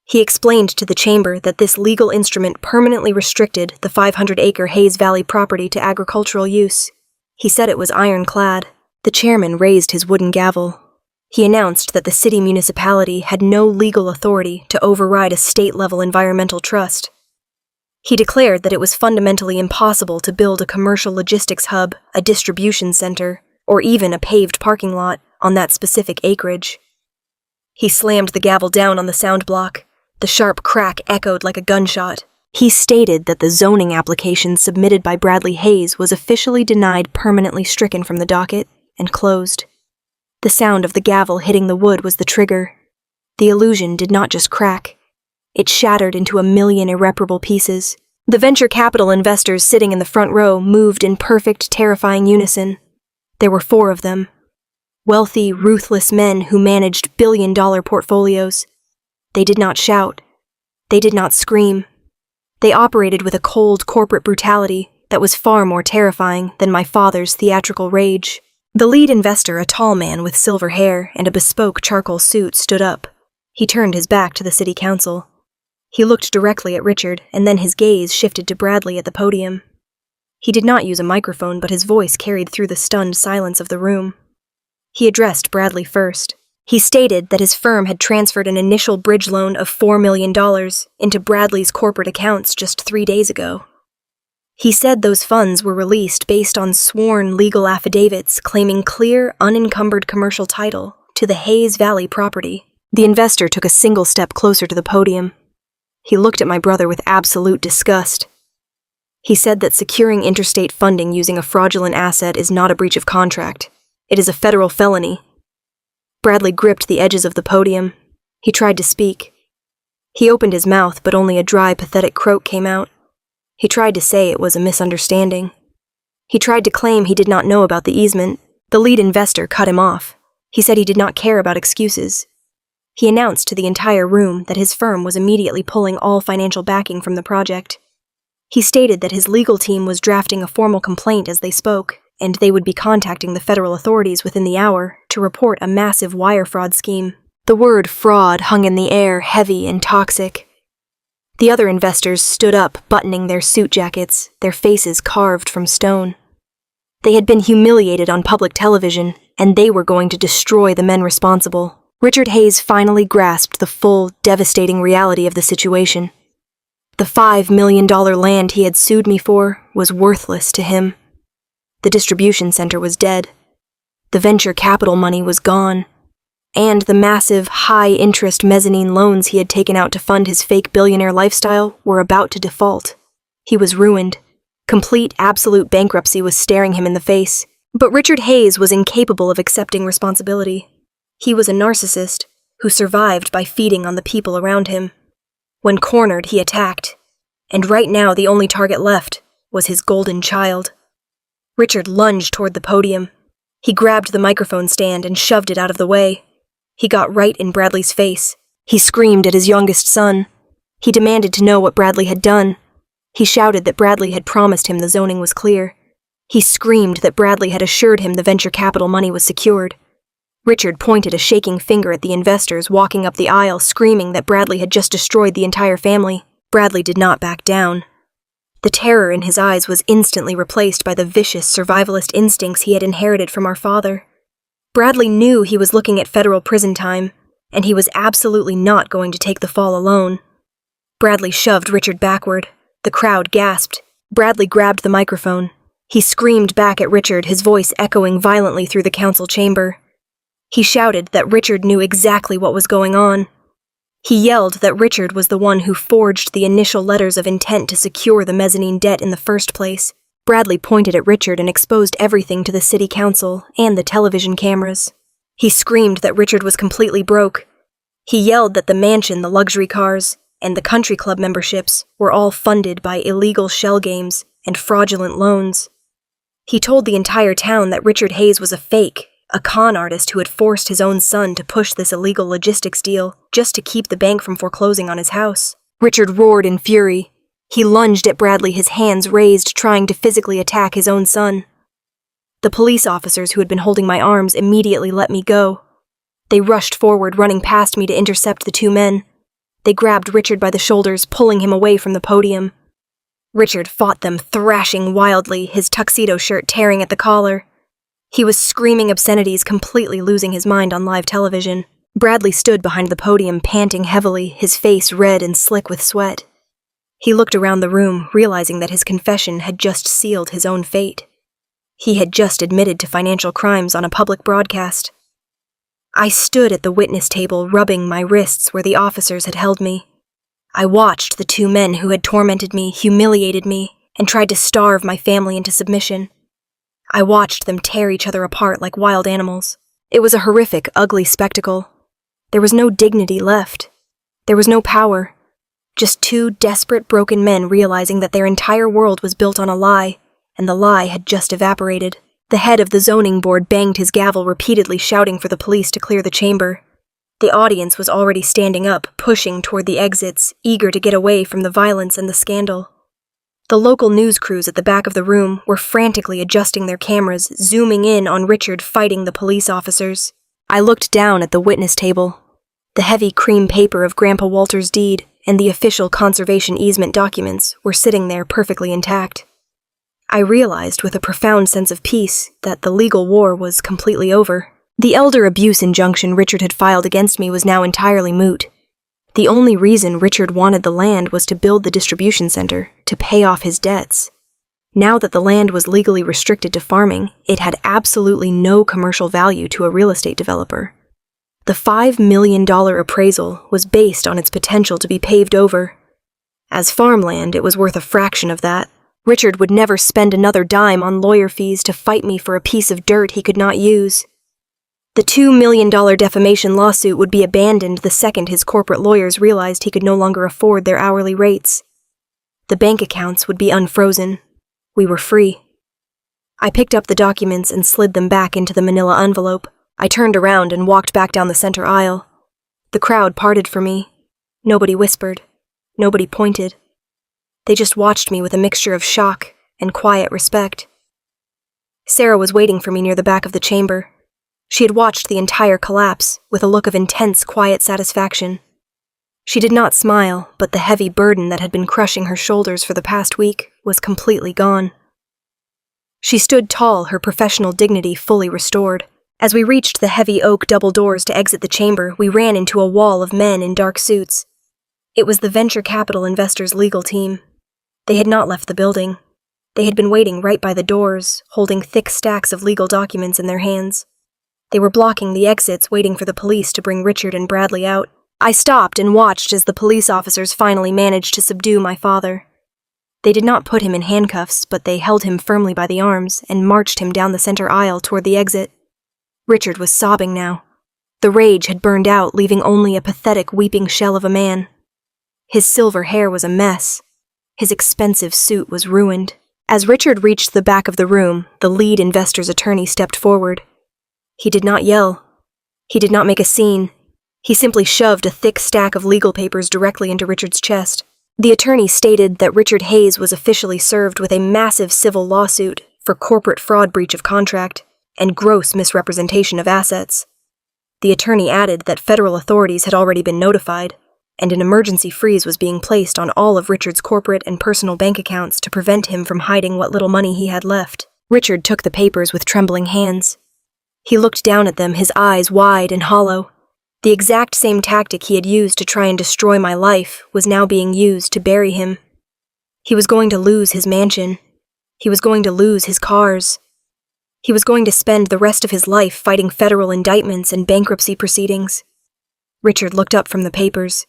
He explained to the chamber that this legal instrument permanently restricted the 500-acre Hayes Valley property to agricultural use. He said it was ironclad. The chairman raised his wooden gavel. He announced that the city municipality had no legal authority to override a state-level environmental trust. He declared that it was fundamentally impossible to build a commercial logistics hub, a distribution center, or even a paved parking lot on that specific acreage. He slammed the gavel down on the sound block. The sharp crack echoed like a gunshot. He stated that the zoning application submitted by Bradley Hayes was officially denied, permanently stricken from the docket, and closed. The sound of the gavel hitting the wood was the trigger. The illusion did not just crack. It shattered into 1,000,000 irreparable pieces. The venture capital investors sitting in the front row moved in perfect, terrifying unison. There were 4 of them. Wealthy, ruthless men who managed billion-dollar portfolios. They did not shout. They did not scream. They operated with a cold corporate brutality that was far more terrifying than my father's theatrical rage. The lead investor, a tall man with silver hair and a bespoke charcoal suit, stood up. He turned his back to the city council. He looked directly at Richard, and then his gaze shifted to Bradley at the podium. He did not use a microphone, but his voice carried through the stunned silence of the room. He addressed Bradley first. He stated that his firm had transferred an initial bridge loan of $4 million into Bradley's corporate accounts just 3 days ago. He said those funds were released based on sworn legal affidavits claiming clear, unencumbered commercial title to the Hayes Valley property. The investor took a single step closer to the podium. He looked at my brother with absolute disgust. He said that securing interstate funding using a fraudulent asset is not a breach of contract. It is a federal felony. Bradley gripped the edges of the podium. He tried to speak. He opened his mouth, but only a dry, pathetic croak came out. He tried to say it was a misunderstanding. He tried to claim he did not know about the easement. The lead investor cut him off. He said he did not care about excuses. He announced to the entire room that his firm was immediately pulling all financial backing from the project. He stated that his legal team was drafting a formal complaint as they spoke, and they would be contacting the federal authorities within the hour to report a massive wire fraud scheme. The word fraud hung in the air, heavy and toxic. The other investors stood up, buttoning their suit jackets, their faces carved from stone. They had been humiliated on public television, and they were going to destroy the men responsible. Richard Hayes finally grasped the full, devastating reality of the situation. The $5 million land he had sued me for was worthless to him. The distribution center was dead. The venture capital money was gone. And the massive, high-interest mezzanine loans he had taken out to fund his fake billionaire lifestyle were about to default. He was ruined. Complete, absolute bankruptcy was staring him in the face. But Richard Hayes was incapable of accepting responsibility. He was a narcissist who survived by feeding on the people around him. When cornered, he attacked. And right now, the only target left was his golden child. Richard lunged toward the podium. He grabbed the microphone stand and shoved it out of the way. He got right in Bradley's face. He screamed at his youngest son. He demanded to know what Bradley had done. He shouted that Bradley had promised him the zoning was clear. He screamed that Bradley had assured him the venture capital money was secured. Richard pointed a shaking finger at the investors walking up the aisle, screaming that Bradley had just destroyed the entire family. Bradley did not back down. The terror in his eyes was instantly replaced by the vicious survivalist instincts he had inherited from our father. Bradley knew he was looking at federal prison time, and he was absolutely not going to take the fall alone. Bradley shoved Richard backward. The crowd gasped. Bradley grabbed the microphone. He screamed back at Richard, his voice echoing violently through the council chamber. He shouted that Richard knew exactly what was going on. He yelled that Richard was the one who forged the initial letters of intent to secure the mezzanine debt in the first place. Bradley pointed at Richard and exposed everything to the city council and the television cameras. He screamed that Richard was completely broke. He yelled that the mansion, the luxury cars, and the country club memberships were all funded by illegal shell games and fraudulent loans. He told the entire town that Richard Hayes was a fake, a con artist who had forced his own son to push this illegal logistics deal just to keep the bank from foreclosing on his house. Richard roared in fury. He lunged at Bradley, his hands raised, trying to physically attack his own son. The police officers who had been holding my arms immediately let me go. They rushed forward, running past me to intercept the 2 men. They grabbed Richard by the shoulders, pulling him away from the podium. Richard fought them, thrashing wildly, his tuxedo shirt tearing at the collar. He was screaming obscenities, completely losing his mind on live television. Bradley stood behind the podium, panting heavily, his face red and slick with sweat. He looked around the room, realizing that his confession had just sealed his own fate. He had just admitted to financial crimes on a public broadcast. I stood at the witness table, rubbing my wrists where the officers had held me. I watched the two men who had tormented me, humiliated me, and tried to starve my family into submission. I watched them tear each other apart like wild animals. It was a horrific, ugly spectacle. There was no dignity left. There was no power. Just two desperate, broken men realizing that their entire world was built on a lie, and the lie had just evaporated. The head of the zoning board banged his gavel repeatedly, shouting for the police to clear the chamber. The audience was already standing up, pushing toward the exits, eager to get away from the violence and the scandal. The local news crews at the back of the room were frantically adjusting their cameras, zooming in on Richard fighting the police officers. I looked down at the witness table. The heavy cream paper of Grandpa Walter's deed and the official conservation easement documents were sitting there perfectly intact. I realized with a profound sense of peace that the legal war was completely over. The elder abuse injunction Richard had filed against me was now entirely moot. The only reason Richard wanted the land was to build the distribution center, to pay off his debts. Now that the land was legally restricted to farming, it had absolutely no commercial value to a real estate developer. The $5 million appraisal was based on its potential to be paved over. As farmland, it was worth a fraction of that. Richard would never spend another dime on lawyer fees to fight me for a piece of dirt he could not use. The $2 million defamation lawsuit would be abandoned the second his corporate lawyers realized he could no longer afford their hourly rates. The bank accounts would be unfrozen. We were free. I picked up the documents and slid them back into the manila envelope. I turned around and walked back down the center aisle. The crowd parted for me. Nobody whispered. Nobody pointed. They just watched me with a mixture of shock and quiet respect. Sarah was waiting for me near the back of the chamber. She had watched the entire collapse with a look of intense, quiet satisfaction. She did not smile, but the heavy burden that had been crushing her shoulders for the past week was completely gone. She stood tall, her professional dignity fully restored. As we reached the heavy oak double doors to exit the chamber, we ran into a wall of men in dark suits. It was the venture capital investors' legal team. They had not left the building. They had been waiting right by the doors, holding thick stacks of legal documents in their hands. They were blocking the exits, waiting for the police to bring Richard and Bradley out. I stopped and watched as the police officers finally managed to subdue my father. They did not put him in handcuffs, but they held him firmly by the arms and marched him down the center aisle toward the exit. Richard was sobbing now. The rage had burned out, leaving only a pathetic, weeping shell of a man. His silver hair was a mess. His expensive suit was ruined. As Richard reached the back of the room, the lead investor's attorney stepped forward. He did not yell. He did not make a scene. He simply shoved a thick stack of legal papers directly into Richard's chest. The attorney stated that Richard Hayes was officially served with a massive civil lawsuit for corporate fraud, breach of contract, and gross misrepresentation of assets. The attorney added that federal authorities had already been notified, and an emergency freeze was being placed on all of Richard's corporate and personal bank accounts to prevent him from hiding what little money he had left. Richard took the papers with trembling hands. He looked down at them, his eyes wide and hollow. The exact same tactic he had used to try and destroy my life was now being used to bury him. He was going to lose his mansion. He was going to lose his cars. He was going to spend the rest of his life fighting federal indictments and bankruptcy proceedings. Richard looked up from the papers.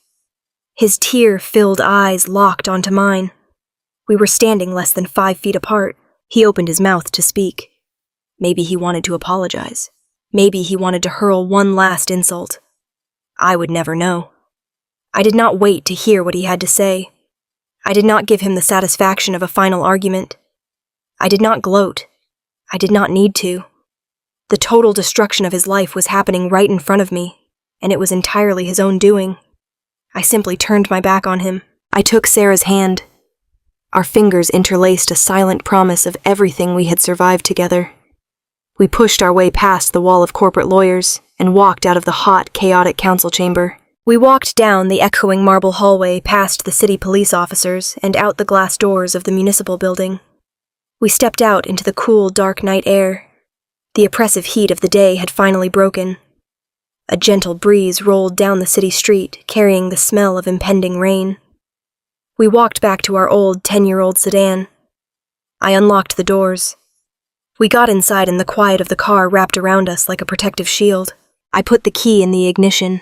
His tear-filled eyes locked onto mine. We were standing less than 5 feet apart. He opened his mouth to speak. Maybe he wanted to apologize. Maybe he wanted to hurl one last insult. I would never know. I did not wait to hear what he had to say. I did not give him the satisfaction of a final argument. I did not gloat. I did not need to. The total destruction of his life was happening right in front of me, and it was entirely his own doing. I simply turned my back on him. I took Sarah's hand. Our fingers interlaced a silent promise of everything we had survived together. We pushed our way past the wall of corporate lawyers and walked out of the hot, chaotic council chamber. We walked down the echoing marble hallway past the city police officers and out the glass doors of the municipal building. We stepped out into the cool, dark night air. The oppressive heat of the day had finally broken. A gentle breeze rolled down the city street, carrying the smell of impending rain. We walked back to our old 10-year-old sedan. I unlocked the doors. We got inside and the quiet of the car wrapped around us like a protective shield. I put the key in the ignition.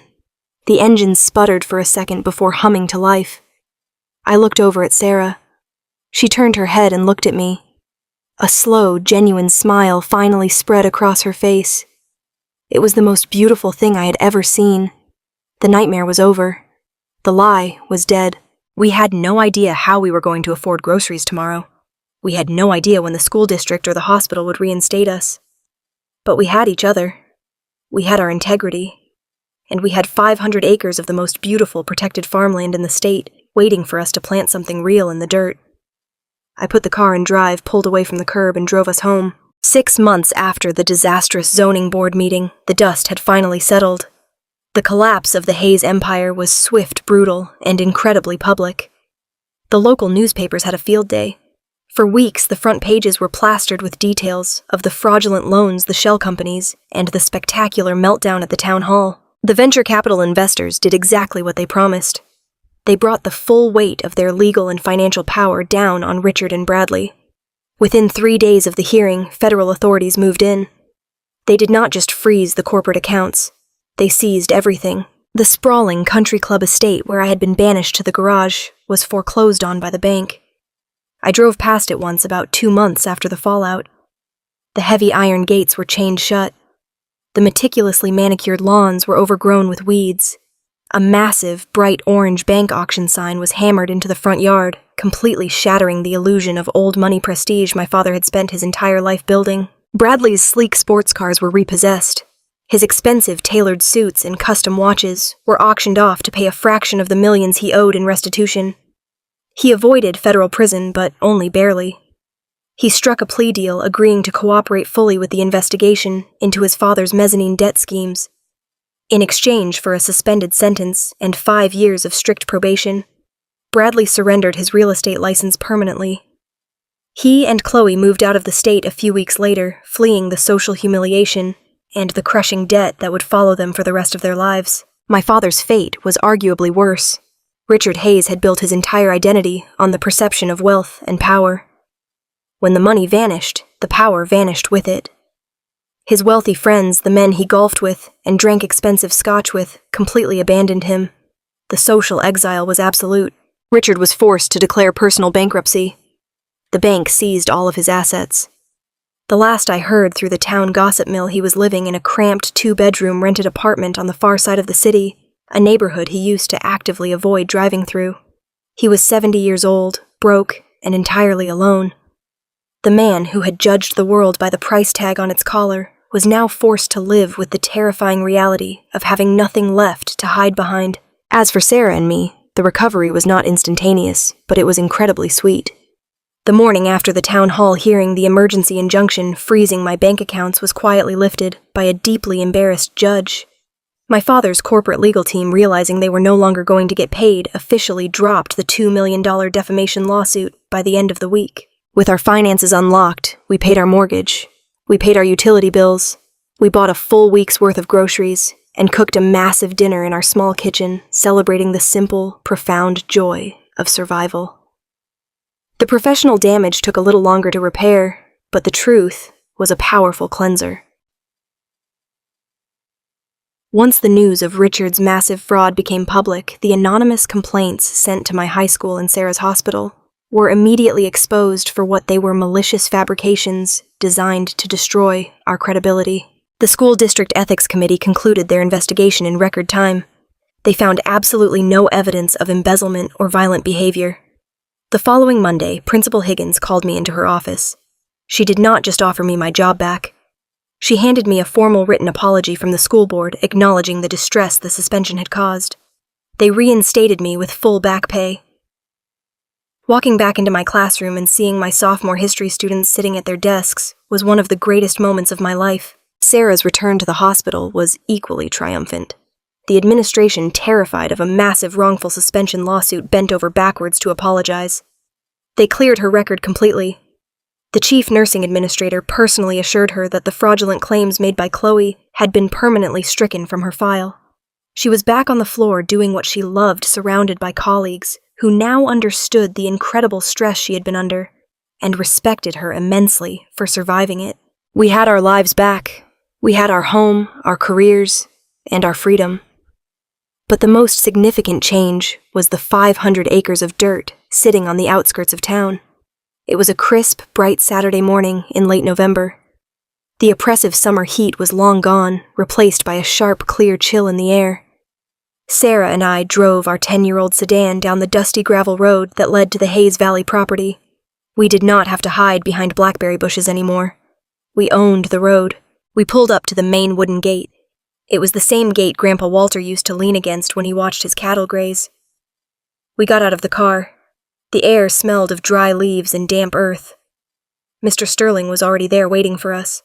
The engine sputtered for a second before humming to life, I looked over at Sarah. She turned her head and looked at me. A slow, genuine smile finally spread across her face. It was the most beautiful thing I had ever seen. The nightmare was over. The lie was dead. We had no idea how we were going to afford groceries tomorrow. We had no idea when the school district or the hospital would reinstate us. But we had each other. We had our integrity. And we had 500 acres of the most beautiful protected farmland in the state, waiting for us to plant something real in the dirt. I put the car in drive, pulled away from the curb, and drove us home. 6 months after the disastrous zoning board meeting, the dust had finally settled. The collapse of the Hayes Empire was swift, brutal, and incredibly public. The local newspapers had a field day. For weeks, the front pages were plastered with details of the fraudulent loans the shell companies and the spectacular meltdown at the town hall. The venture capital investors did exactly what they promised. They brought the full weight of their legal and financial power down on Richard and Bradley. Within 3 days of the hearing, federal authorities moved in. They did not just freeze the corporate accounts. They seized everything. The sprawling country club estate where I had been banished to the garage was foreclosed on by the bank. I drove past it once about 2 months after the fallout. The heavy iron gates were chained shut. The meticulously manicured lawns were overgrown with weeds. A massive, bright orange bank auction sign was hammered into the front yard, completely shattering the illusion of old money prestige my father had spent his entire life building. Bradley's sleek sports cars were repossessed. His expensive tailored suits and custom watches were auctioned off to pay a fraction of the millions he owed in restitution. He avoided federal prison, but only barely. He struck a plea deal agreeing to cooperate fully with the investigation into his father's mezzanine debt schemes. In exchange for a suspended sentence and 5 years of strict probation, Bradley surrendered his real estate license permanently. He and Chloe moved out of the state a few weeks later, fleeing the social humiliation and the crushing debt that would follow them for the rest of their lives. My father's fate was arguably worse. Richard Hayes had built his entire identity on the perception of wealth and power. When the money vanished, the power vanished with it. His wealthy friends, the men he golfed with and drank expensive scotch with, completely abandoned him. The social exile was absolute. Richard was forced to declare personal bankruptcy. The bank seized all of his assets. The last I heard through the town gossip mill, he was living in a cramped 2-bedroom rented apartment on the far side of the city, a neighborhood he used to actively avoid driving through. He was 70 years old, broke, and entirely alone. The man who had judged the world by the price tag on its collar was now forced to live with the terrifying reality of having nothing left to hide behind. As for Sarah and me, the recovery was not instantaneous, but it was incredibly sweet. The morning after the town hall hearing, the emergency injunction freezing my bank accounts was quietly lifted by a deeply embarrassed judge. My father's corporate legal team, realizing they were no longer going to get paid, officially dropped the $2 million defamation lawsuit by the end of the week. With our finances unlocked, we paid our mortgage, we paid our utility bills, we bought a full week's worth of groceries, and cooked a massive dinner in our small kitchen, celebrating the simple, profound joy of survival. The professional damage took a little longer to repair, but the truth was a powerful cleanser. Once the news of Richard's massive fraud became public, the anonymous complaints sent to my high school and Sarah's hospital were immediately exposed for what they were: malicious fabrications designed to destroy our credibility. The school district ethics committee concluded their investigation in record time. They found absolutely no evidence of embezzlement or violent behavior. The following Monday, Principal Higgins called me into her office. She did not just offer me my job back. She handed me a formal written apology from the school board acknowledging the distress the suspension had caused. They reinstated me with full back pay. Walking back into my classroom and seeing my sophomore history students sitting at their desks was one of the greatest moments of my life. Sarah's return to the hospital was equally triumphant. The administration, terrified of a massive wrongful suspension lawsuit, bent over backwards to apologize. They cleared her record completely. The chief nursing administrator personally assured her that the fraudulent claims made by Chloe had been permanently stricken from her file. She was back on the floor doing what she loved, surrounded by colleagues who now understood the incredible stress she had been under and respected her immensely for surviving it. We had our lives back. We had our home, our careers, and our freedom. But the most significant change was the 500 acres of dirt sitting on the outskirts of town. It was a crisp, bright Saturday morning in late November. The oppressive summer heat was long gone, replaced by a sharp, clear chill in the air. Sarah and I drove our 10-year-old sedan down the dusty gravel road that led to the Hayes Valley property. We did not have to hide behind blackberry bushes anymore. We owned the road. We pulled up to the main wooden gate. It was the same gate Grandpa Walter used to lean against when he watched his cattle graze. We got out of the car. The air smelled of dry leaves and damp earth. Mr. Sterling was already there waiting for us.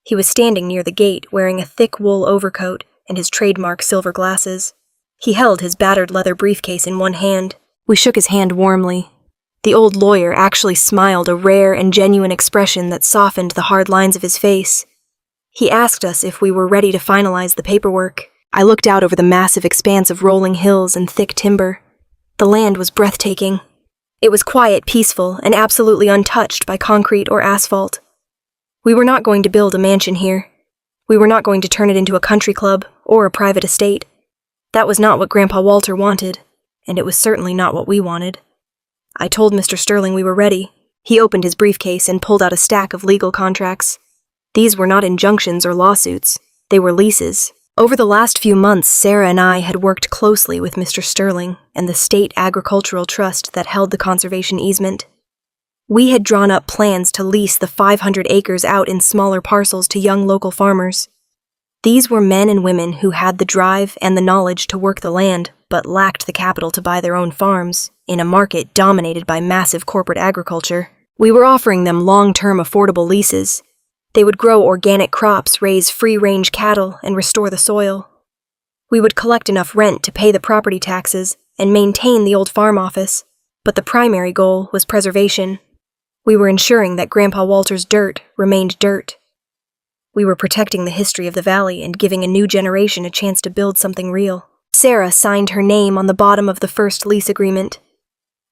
He was standing near the gate wearing a thick wool overcoat and his trademark silver glasses. He held his battered leather briefcase in one hand. We shook his hand warmly. The old lawyer actually smiled a rare and genuine expression that softened the hard lines of his face. He asked us if we were ready to finalize the paperwork. I looked out over the massive expanse of rolling hills and thick timber. The land was breathtaking. It was quiet, peaceful, and absolutely untouched by concrete or asphalt. We were not going to build a mansion here. We were not going to turn it into a country club or a private estate. That was not what Grandpa Walter wanted, and it was certainly not what we wanted. I told Mr. Sterling we were ready. He opened his briefcase and pulled out a stack of legal contracts. These were not injunctions or lawsuits. They were leases. Over the last few months, Sarah and I had worked closely with Mr. Sterling and the State Agricultural Trust that held the conservation easement. We had drawn up plans to lease the 500 acres out in smaller parcels to young local farmers. These were men and women who had the drive and the knowledge to work the land, but lacked the capital to buy their own farms, in a market dominated by massive corporate agriculture. We were offering them long-term affordable leases. They would grow organic crops, raise free-range cattle, and restore the soil. We would collect enough rent to pay the property taxes and maintain the old farm office, but the primary goal was preservation. We were ensuring that Grandpa Walter's dirt remained dirt. We were protecting the history of the valley and giving a new generation a chance to build something real. Sarah signed her name on the bottom of the first lease agreement.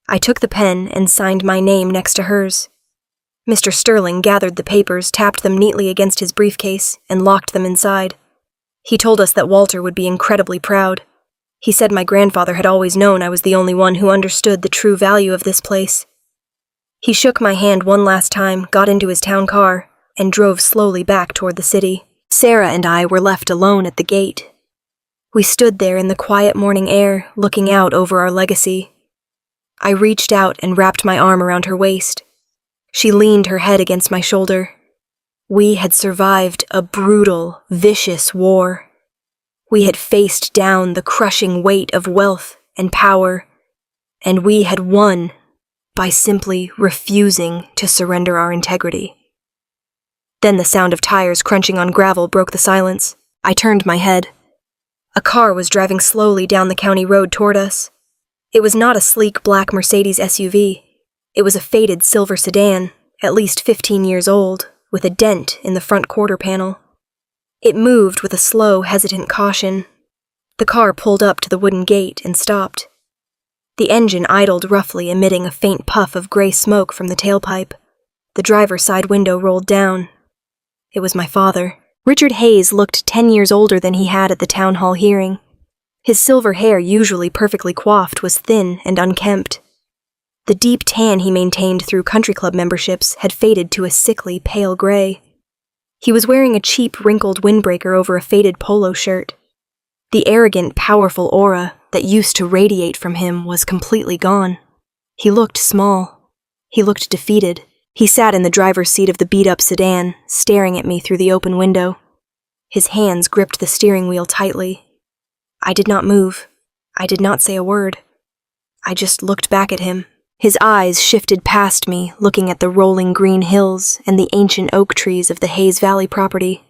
I took the pen and signed my name next to hers. Mr. Sterling gathered the papers, tapped them neatly against his briefcase, and locked them inside. He told us that Walter would be incredibly proud. He said my grandfather had always known I was the only one who understood the true value of this place. He shook my hand one last time, got into his town car, and drove slowly back toward the city. Sarah and I were left alone at the gate. We stood there in the quiet morning air, looking out over our legacy. I reached out and wrapped my arm around her waist. She leaned her head against my shoulder. We had survived a brutal, vicious war. We had faced down the crushing weight of wealth and power, and we had won by simply refusing to surrender our integrity. Then the sound of tires crunching on gravel broke the silence. I turned my head. A car was driving slowly down the county road toward us. It was not a sleek black Mercedes SUV. It was a faded silver sedan, at least 15 years old, with a dent in the front quarter panel. It moved with a slow, hesitant caution. The car pulled up to the wooden gate and stopped. The engine idled roughly, emitting a faint puff of gray smoke from the tailpipe. The driver's side window rolled down. It was my father. Richard Hayes looked 10 years older than he had at the town hall hearing. His silver hair, usually perfectly coiffed, was thin and unkempt. The deep tan he maintained through country club memberships had faded to a sickly, pale gray. He was wearing a cheap, wrinkled windbreaker over a faded polo shirt. The arrogant, powerful aura that used to radiate from him was completely gone. He looked small. He looked defeated. He sat in the driver's seat of the beat-up sedan, staring at me through the open window. His hands gripped the steering wheel tightly. I did not move. I did not say a word. I just looked back at him. His eyes shifted past me, looking at the rolling green hills and the ancient oak trees of the Hayes Valley property.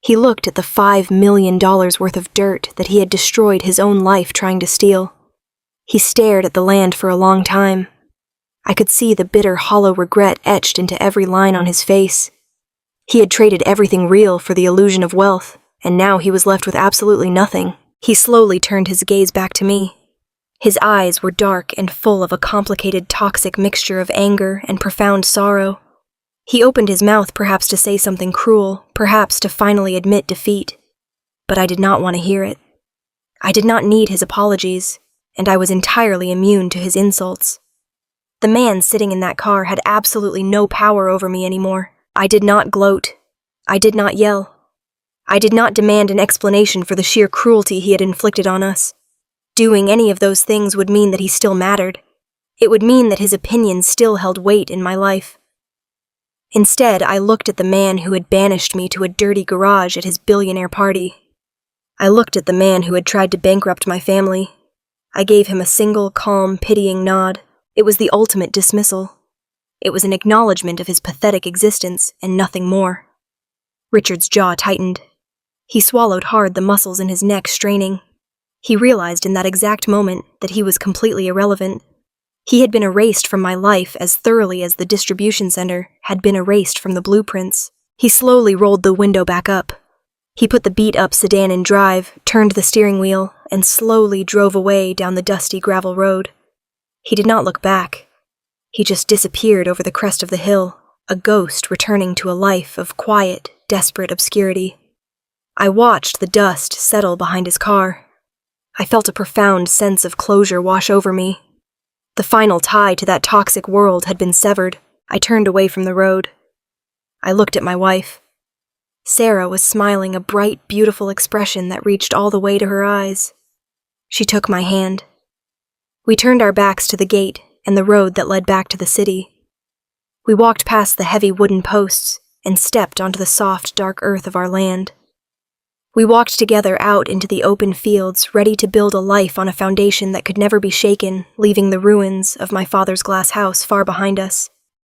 He looked at the $5 million worth of dirt that he had destroyed his own life trying to steal. He stared at the land for a long time. I could see the bitter, hollow regret etched into every line on his face. He had traded everything real for the illusion of wealth, and now he was left with absolutely nothing. He slowly turned his gaze back to me. His eyes were dark and full of a complicated, toxic mixture of anger and profound sorrow. He opened his mouth perhaps to say something cruel, perhaps to finally admit defeat. But I did not want to hear it. I did not need his apologies, and I was entirely immune to his insults. The man sitting in that car had absolutely no power over me anymore. I did not gloat. I did not yell. I did not demand an explanation for the sheer cruelty he had inflicted on us. Doing any of those things would mean that he still mattered. It would mean that his opinions still held weight in my life. Instead, I looked at the man who had banished me to a dirty garage at his billionaire party. I looked at the man who had tried to bankrupt my family. I gave him a single, calm, pitying nod. It was the ultimate dismissal. It was an acknowledgement of his pathetic existence and nothing more. Richard's jaw tightened. He swallowed hard, the muscles in his neck straining. He realized in that exact moment that he was completely irrelevant. He had been erased from my life as thoroughly as the distribution center had been erased from the blueprints. He slowly rolled the window back up. He put the beat-up sedan in drive, turned the steering wheel, and slowly drove away down the dusty gravel road. He did not look back. He just disappeared over the crest of the hill, a ghost returning to a life of quiet, desperate obscurity. I watched the dust settle behind his car. I felt a profound sense of closure wash over me. The final tie to that toxic world had been severed. I turned away from the road. I looked at my wife. Sarah was smiling, a bright, beautiful expression that reached all the way to her eyes. She took my hand. We turned our backs to the gate and the road that led back to the city. We walked past the heavy wooden posts and stepped onto the soft, dark earth of our land. We walked together out into the open fields, ready to build a life on a foundation that could never be shaken, leaving the ruins of my father's glass house far behind us.